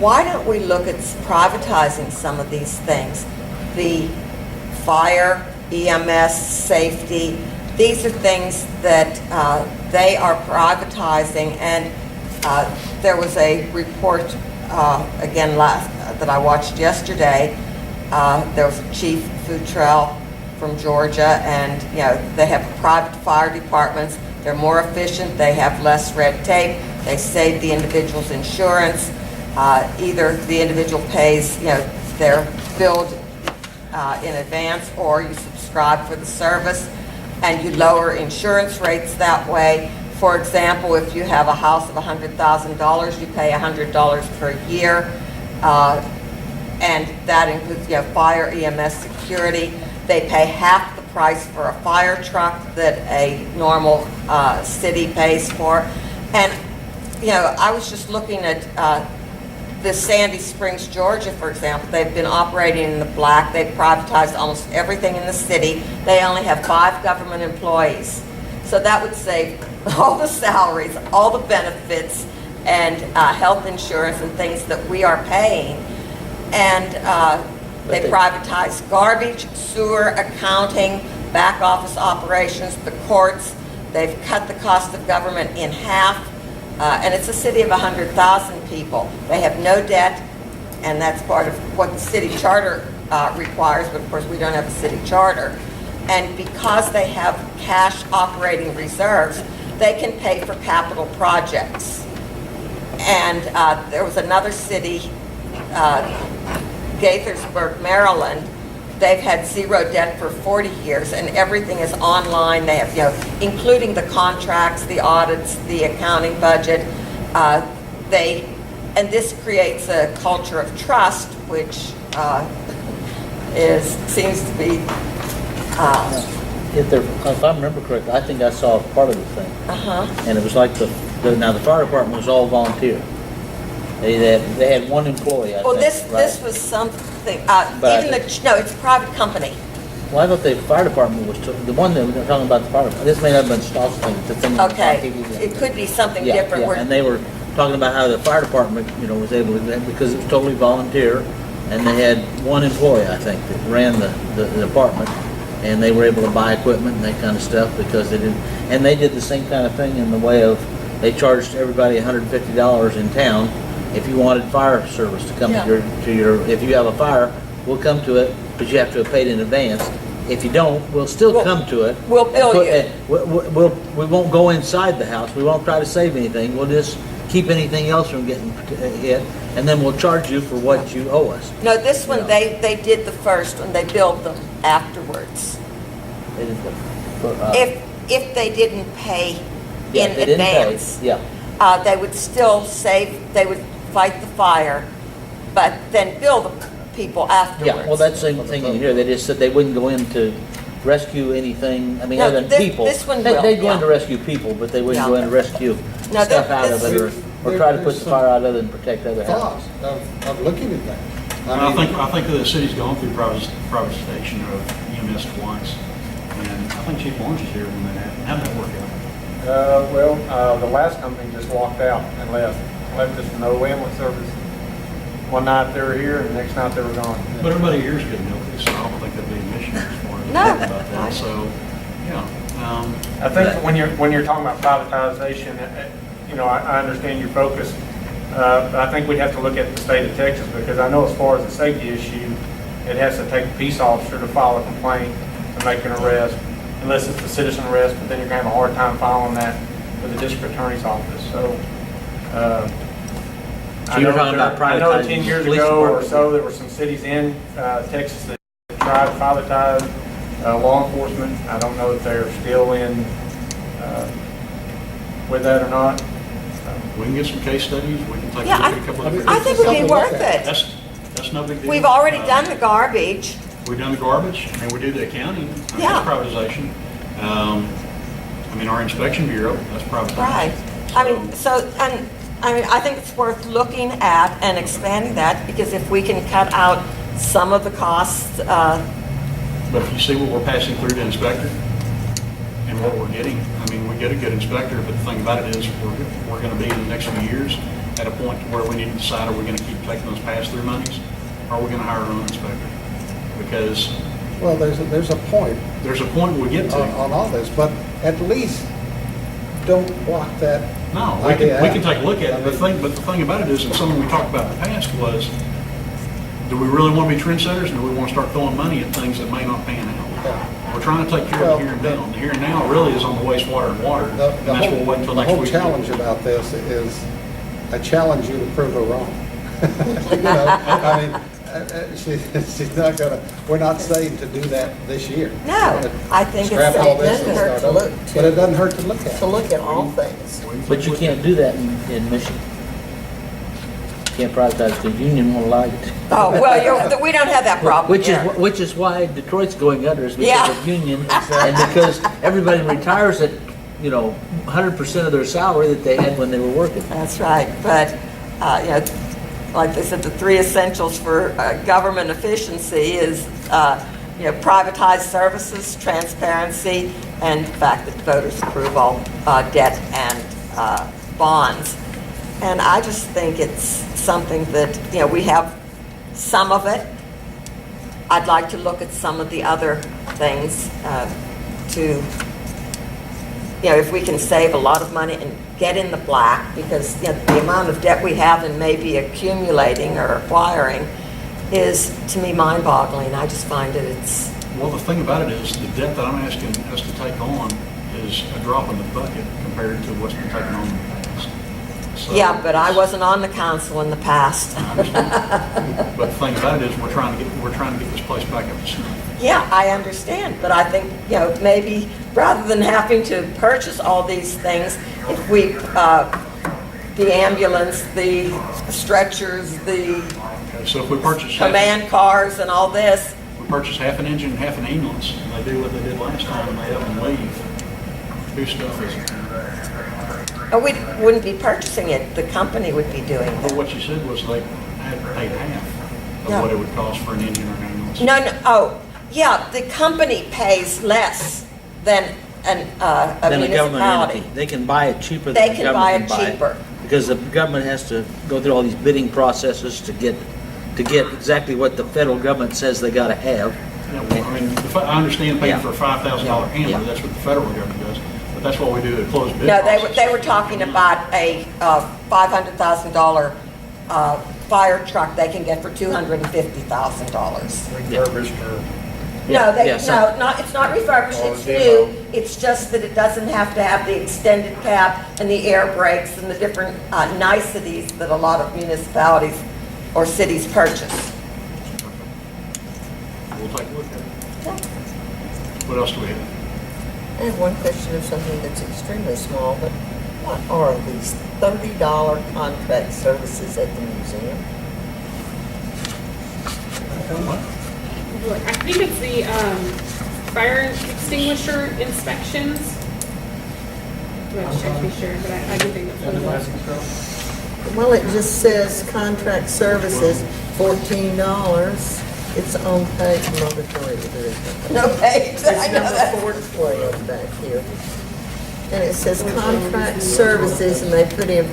Speaker 2: why don't we look at privatizing some of these things? The fire, EMS, safety, these are things that they are privatizing, and there was a report, again, that I watched yesterday. There was Chief Futrell from Georgia, and, you know, they have private fire departments. They're more efficient. They have less red tape. They save the individual's insurance. Either the individual pays, you know, their billed in advance, or you subscribe for the service, and you lower insurance rates that way. For example, if you have a house of $100,000, you pay $100 per year, and that includes, you know, fire, EMS, security. They pay half the price for a fire truck that a normal city pays for. And, you know, I was just looking at the Sandy Springs, Georgia, for example. They've been operating in the black. They've privatized almost everything in the city. They only have 5 government employees. So that would save all the salaries, all the benefits, and health insurance and things that we are paying. And they privatize garbage, sewer, accounting, back office operations, the courts. They've cut the cost of government in half. And it's a city of 100,000 people. They have no debt, and that's part of what the city charter requires, but of course we don't have a city charter. And because they have cash operating reserves, they can pay for capital projects. And there was another city, Gaithersburg, Maryland. They've had zero debt for 40 years, and everything is online. They have, you know, including the contracts, the audits, the accounting budget. And this creates a culture of trust, which seems to be.
Speaker 5: If I remember correctly, I think I saw part of the thing. And it was like now the fire department was all volunteer. They had one employee, I
Speaker 2: Well,
Speaker 5: think,
Speaker 2: this
Speaker 5: right?
Speaker 2: was something.
Speaker 5: But
Speaker 2: No, it's a private company.
Speaker 5: Well, I thought the fire department was, the one that they're talking about the fire department, this may not have been Alstyne, the thing on
Speaker 2: Okay,
Speaker 5: TV.
Speaker 2: it could be something
Speaker 5: Yeah,
Speaker 2: different.
Speaker 5: yeah,
Speaker 2: Where-
Speaker 5: and they were talking about how the fire department, you know, was able to, because it was totally volunteer, and they had one employee, I think, that ran the department, and they were able to buy equipment and that kind of stuff because they didn't, and they did the same kind of thing in the way of, they charged everybody $150 in town if you wanted fire service to come
Speaker 2: Yeah.
Speaker 5: to your, if you have a fire, we'll come to it, but you have to have paid in advance. If you don't, we'll still come to it.
Speaker 2: We'll bill
Speaker 5: and
Speaker 2: you.
Speaker 5: We won't go inside the house. We won't try to save anything. We'll just keep anything else from getting hit, and then we'll charge you for what you owe us.
Speaker 2: No, this one,
Speaker 5: Yeah.
Speaker 2: they did the first one. They billed them afterwards.
Speaker 5: They didn't
Speaker 2: If they didn't pay
Speaker 5: yeah,
Speaker 2: in
Speaker 5: they didn't pay.
Speaker 2: advance,
Speaker 5: Yeah.
Speaker 2: they would still they would fight the fire, but then bill the people afterwards.
Speaker 5: Yeah, well, that's the same thing in here. They just said they wouldn't go in to rescue anything, I mean,
Speaker 2: No,
Speaker 5: other than
Speaker 2: this-
Speaker 5: people.
Speaker 2: this one will,
Speaker 5: They'd go in
Speaker 2: yeah.
Speaker 5: to rescue people, but they wouldn't
Speaker 2: Yeah.
Speaker 5: go in to rescue
Speaker 2: No,
Speaker 5: stuff out of
Speaker 2: this-
Speaker 5: it, or try to put the fire out other than protect other houses.
Speaker 4: Thoughts of looking at that.
Speaker 3: I think the city's gone through privatization of EMS twice, and I think Chief Lawrence is here when that happened. How'd that work out?
Speaker 8: The last company just walked out and left us with no ambulance service. One night they were here, and the next night they were gone.
Speaker 3: But everybody here is good milk, so I don't think that'd be an issue as far as
Speaker 2: No.
Speaker 3: talking about that. So, yeah.
Speaker 8: I think that when you're talking about privatization, you know, I understand your focus, but I think we'd have to look at the state of Texas, because I know as far as the safety issue, it has to take a peace officer to file a complaint to make an arrest, unless it's a citizen arrest, but then you're gonna have a hard time filing that with the district attorney's office, so.
Speaker 5: So you're talking about
Speaker 8: I know
Speaker 5: privatizing
Speaker 8: 10 years
Speaker 5: the police
Speaker 8: ago or
Speaker 5: department.
Speaker 8: so, there were some cities in Texas that tried to privatize law enforcement. I don't know if they're still in with that or not.
Speaker 3: We can get some case studies, we can take a
Speaker 2: Yeah,
Speaker 3: look at a couple of.
Speaker 2: I think it would be worth it.
Speaker 3: That's no big deal.
Speaker 2: We've already done the garbage.
Speaker 3: We've done the garbage, and we do the accounting, I mean,
Speaker 2: Yeah.
Speaker 3: that's privatization. I mean, our inspection bureau, that's privatization.
Speaker 2: Right. I think it's worth looking at and expanding that, because if we can cut out some of the costs,
Speaker 3: But if you see what we're passing through to inspector and what we're getting, I mean, we get a good inspector, but the thing about it is, we're gonna be in the next few years at a point to where we need to decide, are we gonna keep taking those pass-through monies, or are we gonna hire our own inspector? Because
Speaker 4: Well, there's a point
Speaker 3: There's a point we get to.
Speaker 4: on all this, but at least don't block that.
Speaker 3: No,
Speaker 4: idea
Speaker 3: we can
Speaker 4: out.
Speaker 3: take a look at it. But the thing about it is, and something we talked about in the past was, do we really want to be trendsetters, or do we want to start throwing money at things that may not pan out?
Speaker 4: Yeah.
Speaker 3: We're trying to take care of the here and now. The here and now really is on the wastewater and water, and that's what we'll wait until
Speaker 4: The
Speaker 3: next
Speaker 4: whole
Speaker 3: week.
Speaker 4: challenge about this is, I challenge you to prove her wrong. You know, I mean, she's not gonna, we're not saying to do that this year.
Speaker 2: No, I think it's
Speaker 4: Scrap all this
Speaker 2: something
Speaker 4: and
Speaker 11: hurt
Speaker 4: start
Speaker 11: to
Speaker 4: over.
Speaker 11: look
Speaker 4: But it
Speaker 11: to-
Speaker 4: doesn't hurt to look at.
Speaker 11: To look at all things.
Speaker 5: But you can't do that in Michigan. Can't privatize, the union won't allow you to.
Speaker 2: Oh, well, we don't have that problem
Speaker 5: Which is,
Speaker 2: here.
Speaker 5: which is why Detroit's going under, is because
Speaker 2: Yeah.
Speaker 5: of union, and because everybody retires at, 100% of their salary that they had when they were working.
Speaker 2: That's right, but, like they said, the three essentials for government efficiency is, privatized services, transparency, and the fact that voters approve all debt and bonds. And I just think it's something that, we have some of it. I'd like to look at some of the other things to, if we can save a lot of money and get in the black, because the amount of debt we have and maybe accumulating or acquiring is, to me, mind-boggling. I just find it's...
Speaker 3: Well, the thing about it is, the debt that I'm asking us to take on is a drop in the bucket compared to what's been taken on in the past. So
Speaker 2: Yeah, but I wasn't on the council in the past.
Speaker 3: I understand. But the thing about it is, we're trying to get this place back up to snuff.
Speaker 2: Yeah, I understand, but I think, maybe rather than having to purchase all these things, if we, the ambulance, the stretchers, the
Speaker 3: Okay, so if we purchase
Speaker 2: command cars and all this,
Speaker 3: we purchase half an engine and half an ambulance, and they do what they did last time, and they have them leave, whose stuff is it?
Speaker 2: we wouldn't be purchasing it, the company would be doing
Speaker 3: But
Speaker 2: it.
Speaker 3: what you said was they had paid half of
Speaker 2: Yeah.
Speaker 3: what it would cost for an engine or an ambulance.
Speaker 2: No, yeah, the company pays less than a
Speaker 5: Than a government
Speaker 2: municipality.
Speaker 5: entity. They can buy it cheaper
Speaker 2: They
Speaker 5: than the
Speaker 2: can buy
Speaker 5: government
Speaker 2: it
Speaker 5: can buy
Speaker 2: cheaper.
Speaker 5: Because the government has to go through all these bidding processes to get exactly what the federal government says they gotta have.
Speaker 3: Yeah, well, I mean, I understand paying
Speaker 5: Yeah.
Speaker 3: for a $5,000
Speaker 5: Yeah.
Speaker 3: handler, that's what the federal government does, but that's what we do at closed bid
Speaker 2: No,
Speaker 3: process.
Speaker 2: they were talking about a $500,000 fire truck they can get for $250,000.
Speaker 10: Refurbished or
Speaker 2: No,
Speaker 5: Yeah,
Speaker 2: it's not refurbished,
Speaker 10: Oh,
Speaker 2: it's
Speaker 10: demo.
Speaker 2: new. It's just that it doesn't have to have the extended cab and the air brakes and the different niceties that a lot of municipalities or cities purchase.
Speaker 3: We'll take a look at it. What else do we have?
Speaker 11: I have one question of something that's extremely small, but what are these $30 contract services at the museum?
Speaker 7: I think it's the fire extinguisher inspections. I'm going to check to be sure, but I do think that's what it was.
Speaker 11: Well, it just says contract services, $14. It's on page number 3. There is no
Speaker 2: No page, I know that.
Speaker 11: It's number 412 back here. And it says contract services, and they put in,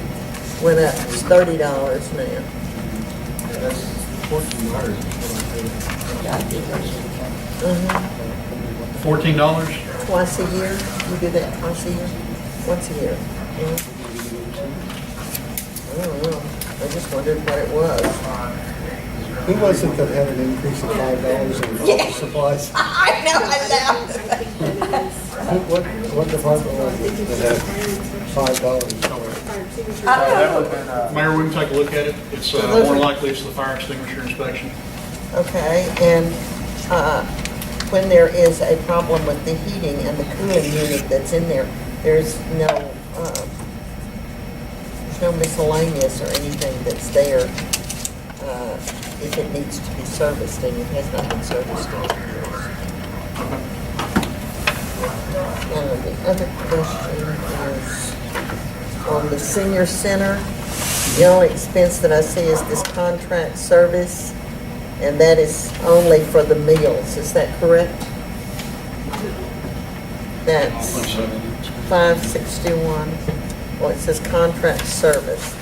Speaker 11: went up, it's $30 now.
Speaker 3: That's $14 is what I paid. $14?
Speaker 11: Twice a year? You do that twice a year? Once a year? I don't know. I just wondered what it was.
Speaker 4: Who was it that had an increase of $5 in office supplies?
Speaker 2: I know, I laughed.
Speaker 4: What department was it that had $5?
Speaker 8: That would have been,
Speaker 3: Mayor, we can take a look at it. It's more likely it's the fire extinguisher inspection.
Speaker 11: Okay, and when there is a problem with the heating and the cooling unit that's in there, there's no miscellaneous or anything that's there if it needs to be serviced, and it has not been serviced in years. And the other question is, on the senior center, the only expense that I see is this contract service, and that is only for the meals, is that correct? That's 561, well, it says contract service.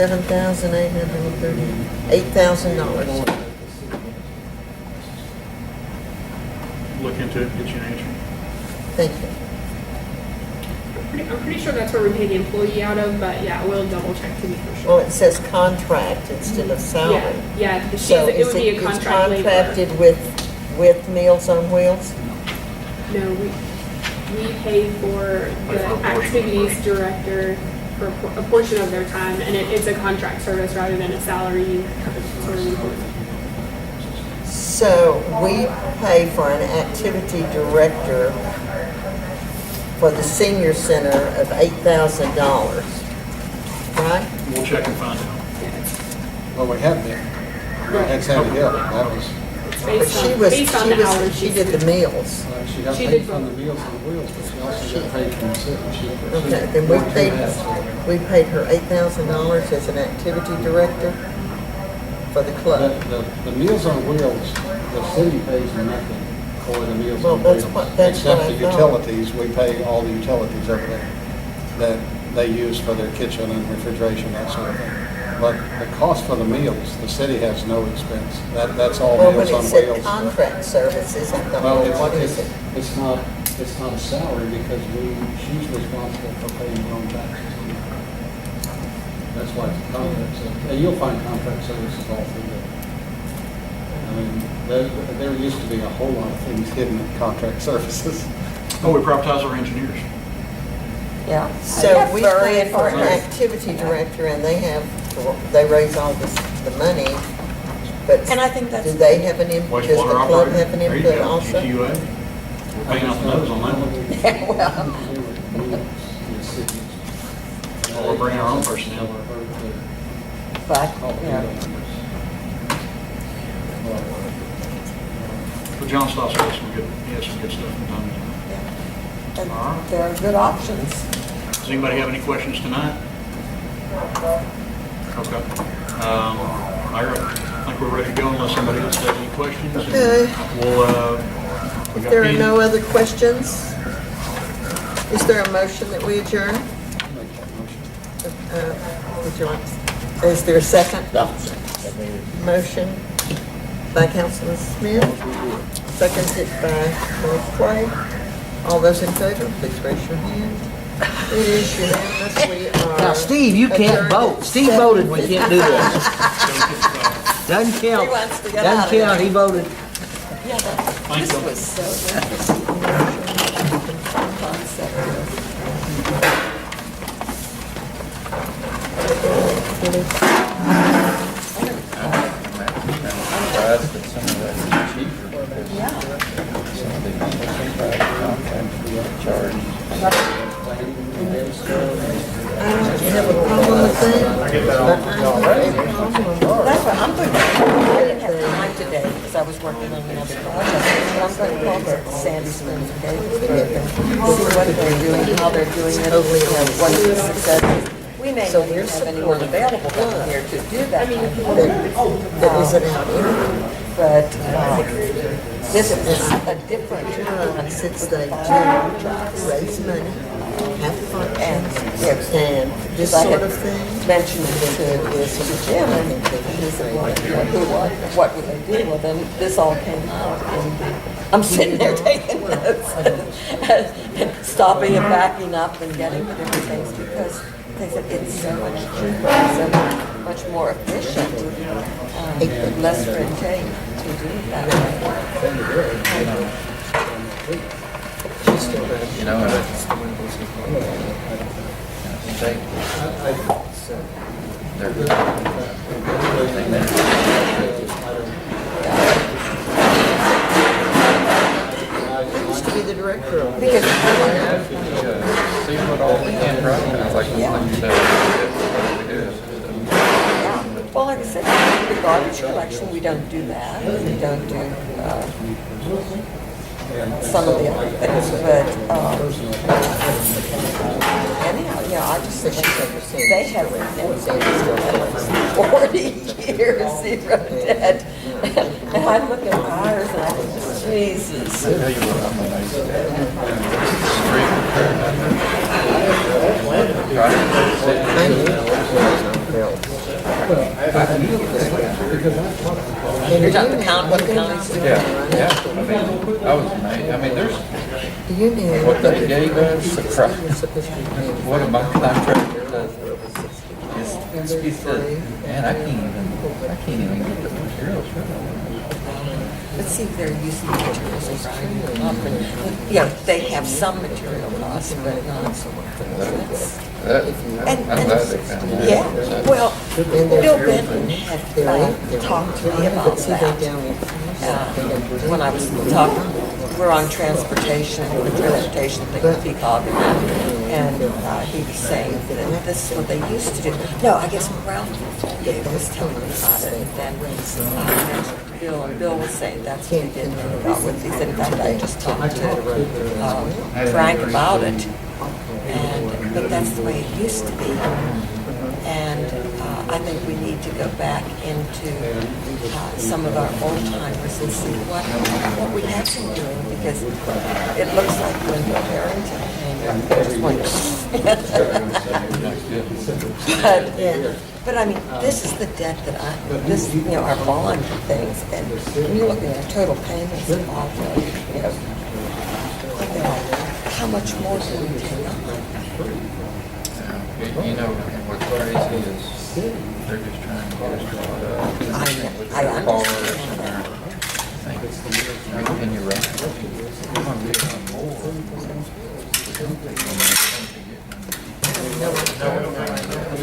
Speaker 11: $8,000.
Speaker 3: Look into it, get you an answer.
Speaker 11: Thank you.
Speaker 7: I'm pretty sure that's where we pay the employee out of, but yeah, we'll double check to be for
Speaker 11: Well,
Speaker 7: sure.
Speaker 11: it says contract instead of salary.
Speaker 7: Yeah, she's,
Speaker 11: So
Speaker 7: it would be a
Speaker 11: it's
Speaker 7: contract labor.
Speaker 11: contracted with Meals on Wheels?
Speaker 7: No, we pay for the activities director for a portion of their time, and it's a contract service rather than a salary sort of employment.
Speaker 11: So we pay for an activity director for the senior center of $8,000, right?
Speaker 3: We'll check and find out.
Speaker 4: Well, we have been. That's Sandy Hill. That was,
Speaker 7: It's
Speaker 11: But
Speaker 7: based
Speaker 11: she
Speaker 7: on,
Speaker 11: was,
Speaker 7: based on the hours
Speaker 11: she did the meals.
Speaker 4: she got
Speaker 7: She
Speaker 4: paid
Speaker 7: did
Speaker 4: from the
Speaker 7: both.
Speaker 4: Meals on Wheels, but she also got paid from the city.
Speaker 11: Okay, then we paid her $8,000 as an activity director for the club.
Speaker 4: The Meals on Wheels, the city pays nothing for the Meals
Speaker 11: Well,
Speaker 4: on Wheels.
Speaker 11: that's what I
Speaker 4: Except the
Speaker 11: thought.
Speaker 4: utilities, we pay all the utilities over there that they use for their kitchen and refrigeration, that sort of thing. But the cost for the meals, the city has no expense. That's all
Speaker 11: Well, when
Speaker 4: Meals
Speaker 11: it
Speaker 4: on
Speaker 11: said
Speaker 4: Wheels.
Speaker 11: contract services, I thought,
Speaker 4: Well,
Speaker 11: what is it?
Speaker 4: it's not a salary because she's responsible for paying her own taxes. That's why it's a contract service. And you'll find contract services all through there. I mean, there used to be a whole lot of things hidden in contract services.
Speaker 3: Oh, we privatize our engineers.
Speaker 2: Yeah.
Speaker 11: So we pay for an activity director and they raise all the money, but
Speaker 2: And I think that's
Speaker 11: do they have an input, does the
Speaker 3: Wastewater
Speaker 11: club
Speaker 3: operator.
Speaker 11: have an
Speaker 3: There you
Speaker 11: input
Speaker 3: go,
Speaker 11: also?
Speaker 3: GTUA. We're paying out the nose on that one. Well, we're bringing our own personnel.
Speaker 2: But, yeah.
Speaker 3: But John Stoss has some good, he has some good stuff from time to time. All right.
Speaker 2: There are good options.
Speaker 3: Does anybody have any questions tonight? Okay. I think we're ready to go unless somebody else has any questions. And
Speaker 11: Okay.
Speaker 3: We'll, we
Speaker 11: If
Speaker 3: got
Speaker 11: there are
Speaker 3: Penny.
Speaker 11: no other questions, is there a motion that we adjourn? Would you like, is there a second? Motion by Councilman Smith, seconded by Ms. Clay. All those in favor, please raise your hand. It is unanimous, we are.
Speaker 5: Now, Steve, you can't
Speaker 11: adjourned
Speaker 5: vote.
Speaker 11: at
Speaker 5: Steve voted, we can't do this.
Speaker 11: 7:50.
Speaker 5: Doesn't count.
Speaker 2: He wants to get out
Speaker 5: Doesn't
Speaker 2: of here.
Speaker 5: count, he voted.
Speaker 2: Yeah,
Speaker 3: Thank
Speaker 2: this
Speaker 3: you.
Speaker 2: was so interesting. Concept.
Speaker 6: Surprised that some of that is cheaper because
Speaker 2: Yeah.
Speaker 6: some of these contracts charge.
Speaker 11: I don't have a problem with that.
Speaker 8: I get that
Speaker 11: but
Speaker 8: all.
Speaker 11: I have a problem with
Speaker 2: That's what I'm going to do. I didn't have time today because I was working on another project. But I'm going to call the Sandy Springs Cable Group and see what they're doing, how they're doing it, what the success is. We may
Speaker 11: So
Speaker 2: not even
Speaker 11: we're
Speaker 2: have anyone available down here to do that kind of thing.
Speaker 11: that isn't out here.
Speaker 2: But this is a different
Speaker 11: Since they do raise money, have functions, and this sort of thing.
Speaker 2: mentioned it to Jim, and he said, well, what would they do? Well, then this all came out, and I'm sitting there taking notes, and stopping and backing up and getting the different things, because they said it's so much cheaper, so much more efficient, less red tape to do it that way.
Speaker 6: You know, and it's, they, they're good.
Speaker 11: Used to be the director of
Speaker 2: Because
Speaker 6: See what all we can right now, like you said, what we do is,
Speaker 2: well, like I said, the garbage collection, we don't do that. We don't do some of the other things, but anyhow, I just think they have been 40 years, zero debt. And I look at ours and I think, Jesus.
Speaker 6: I'll tell you what I'm amazed at. Street repair.
Speaker 11: Thank you. The union.
Speaker 6: What they gave us, the price.
Speaker 11: You're supposed to be paying
Speaker 6: What am I contracted to?
Speaker 11: $63.
Speaker 6: Man, I can't even get the materials for that.
Speaker 2: Let's see if they're using materials as yeah, they have some material costs, but not so much.
Speaker 6: I'm glad they found that.
Speaker 2: Yeah, well, Bill Benton had talked to me about that. When I was talking, we're on transportation, the transportation thing with Peacock, and he was saying that this is what they used to do. No, I guess Ralph was telling me about it, and then Bill was saying that's what he did when he got with these. In fact, I just talked to Frank about it, but that's the way it used to be. And I think we need to go back into some of our old timers and see what we have been doing, because it looks like when Bill Barrington came, it was wonderful. But I mean, this is the debt that our bond things, and when you look at the total payments of all the, how much more do we take on?
Speaker 6: You know, what's crazy is they're just trying to get us to
Speaker 2: I understand that.
Speaker 6: And you're right. We're gonna get on more.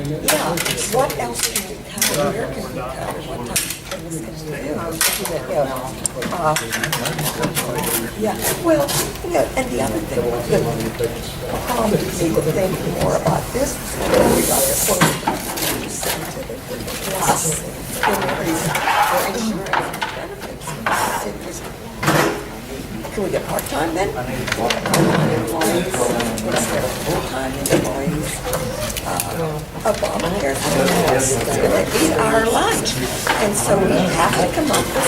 Speaker 2: Yeah, what else can we cover? Where can we cover? What type of things can we do? Yeah, well, and the other thing, the problem is to think more about this, we got the 40% plus increase for insurance and benefits. Can we get part-time then? Part-time employees instead of full-time employees. Obamacare is going to eat our lunch. And so we have to come up with,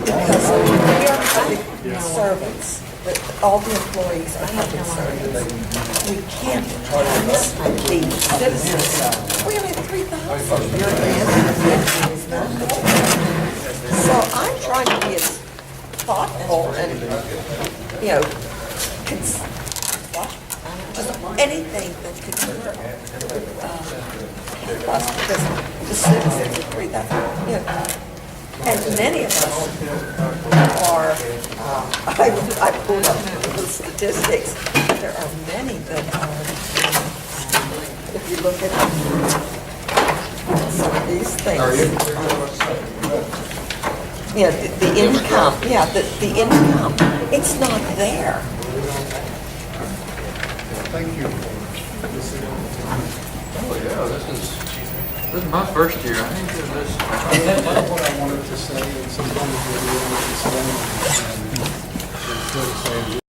Speaker 2: because we are public servants, but all the employees are public servants. We can't tax the citizens. We only have 3,000. So I'm trying to be as thoughtful and, just anything that could help us, because the citizens are 3,000, and many of us are, I pulled up the statistics, there are many that are, if you look at some of these things, the income, the income, it's not there.
Speaker 4: Thank you.
Speaker 6: Oh, yeah, this is my first year. I think this.
Speaker 4: What I wanted to say, and sometimes we're doing this, and it's good to say,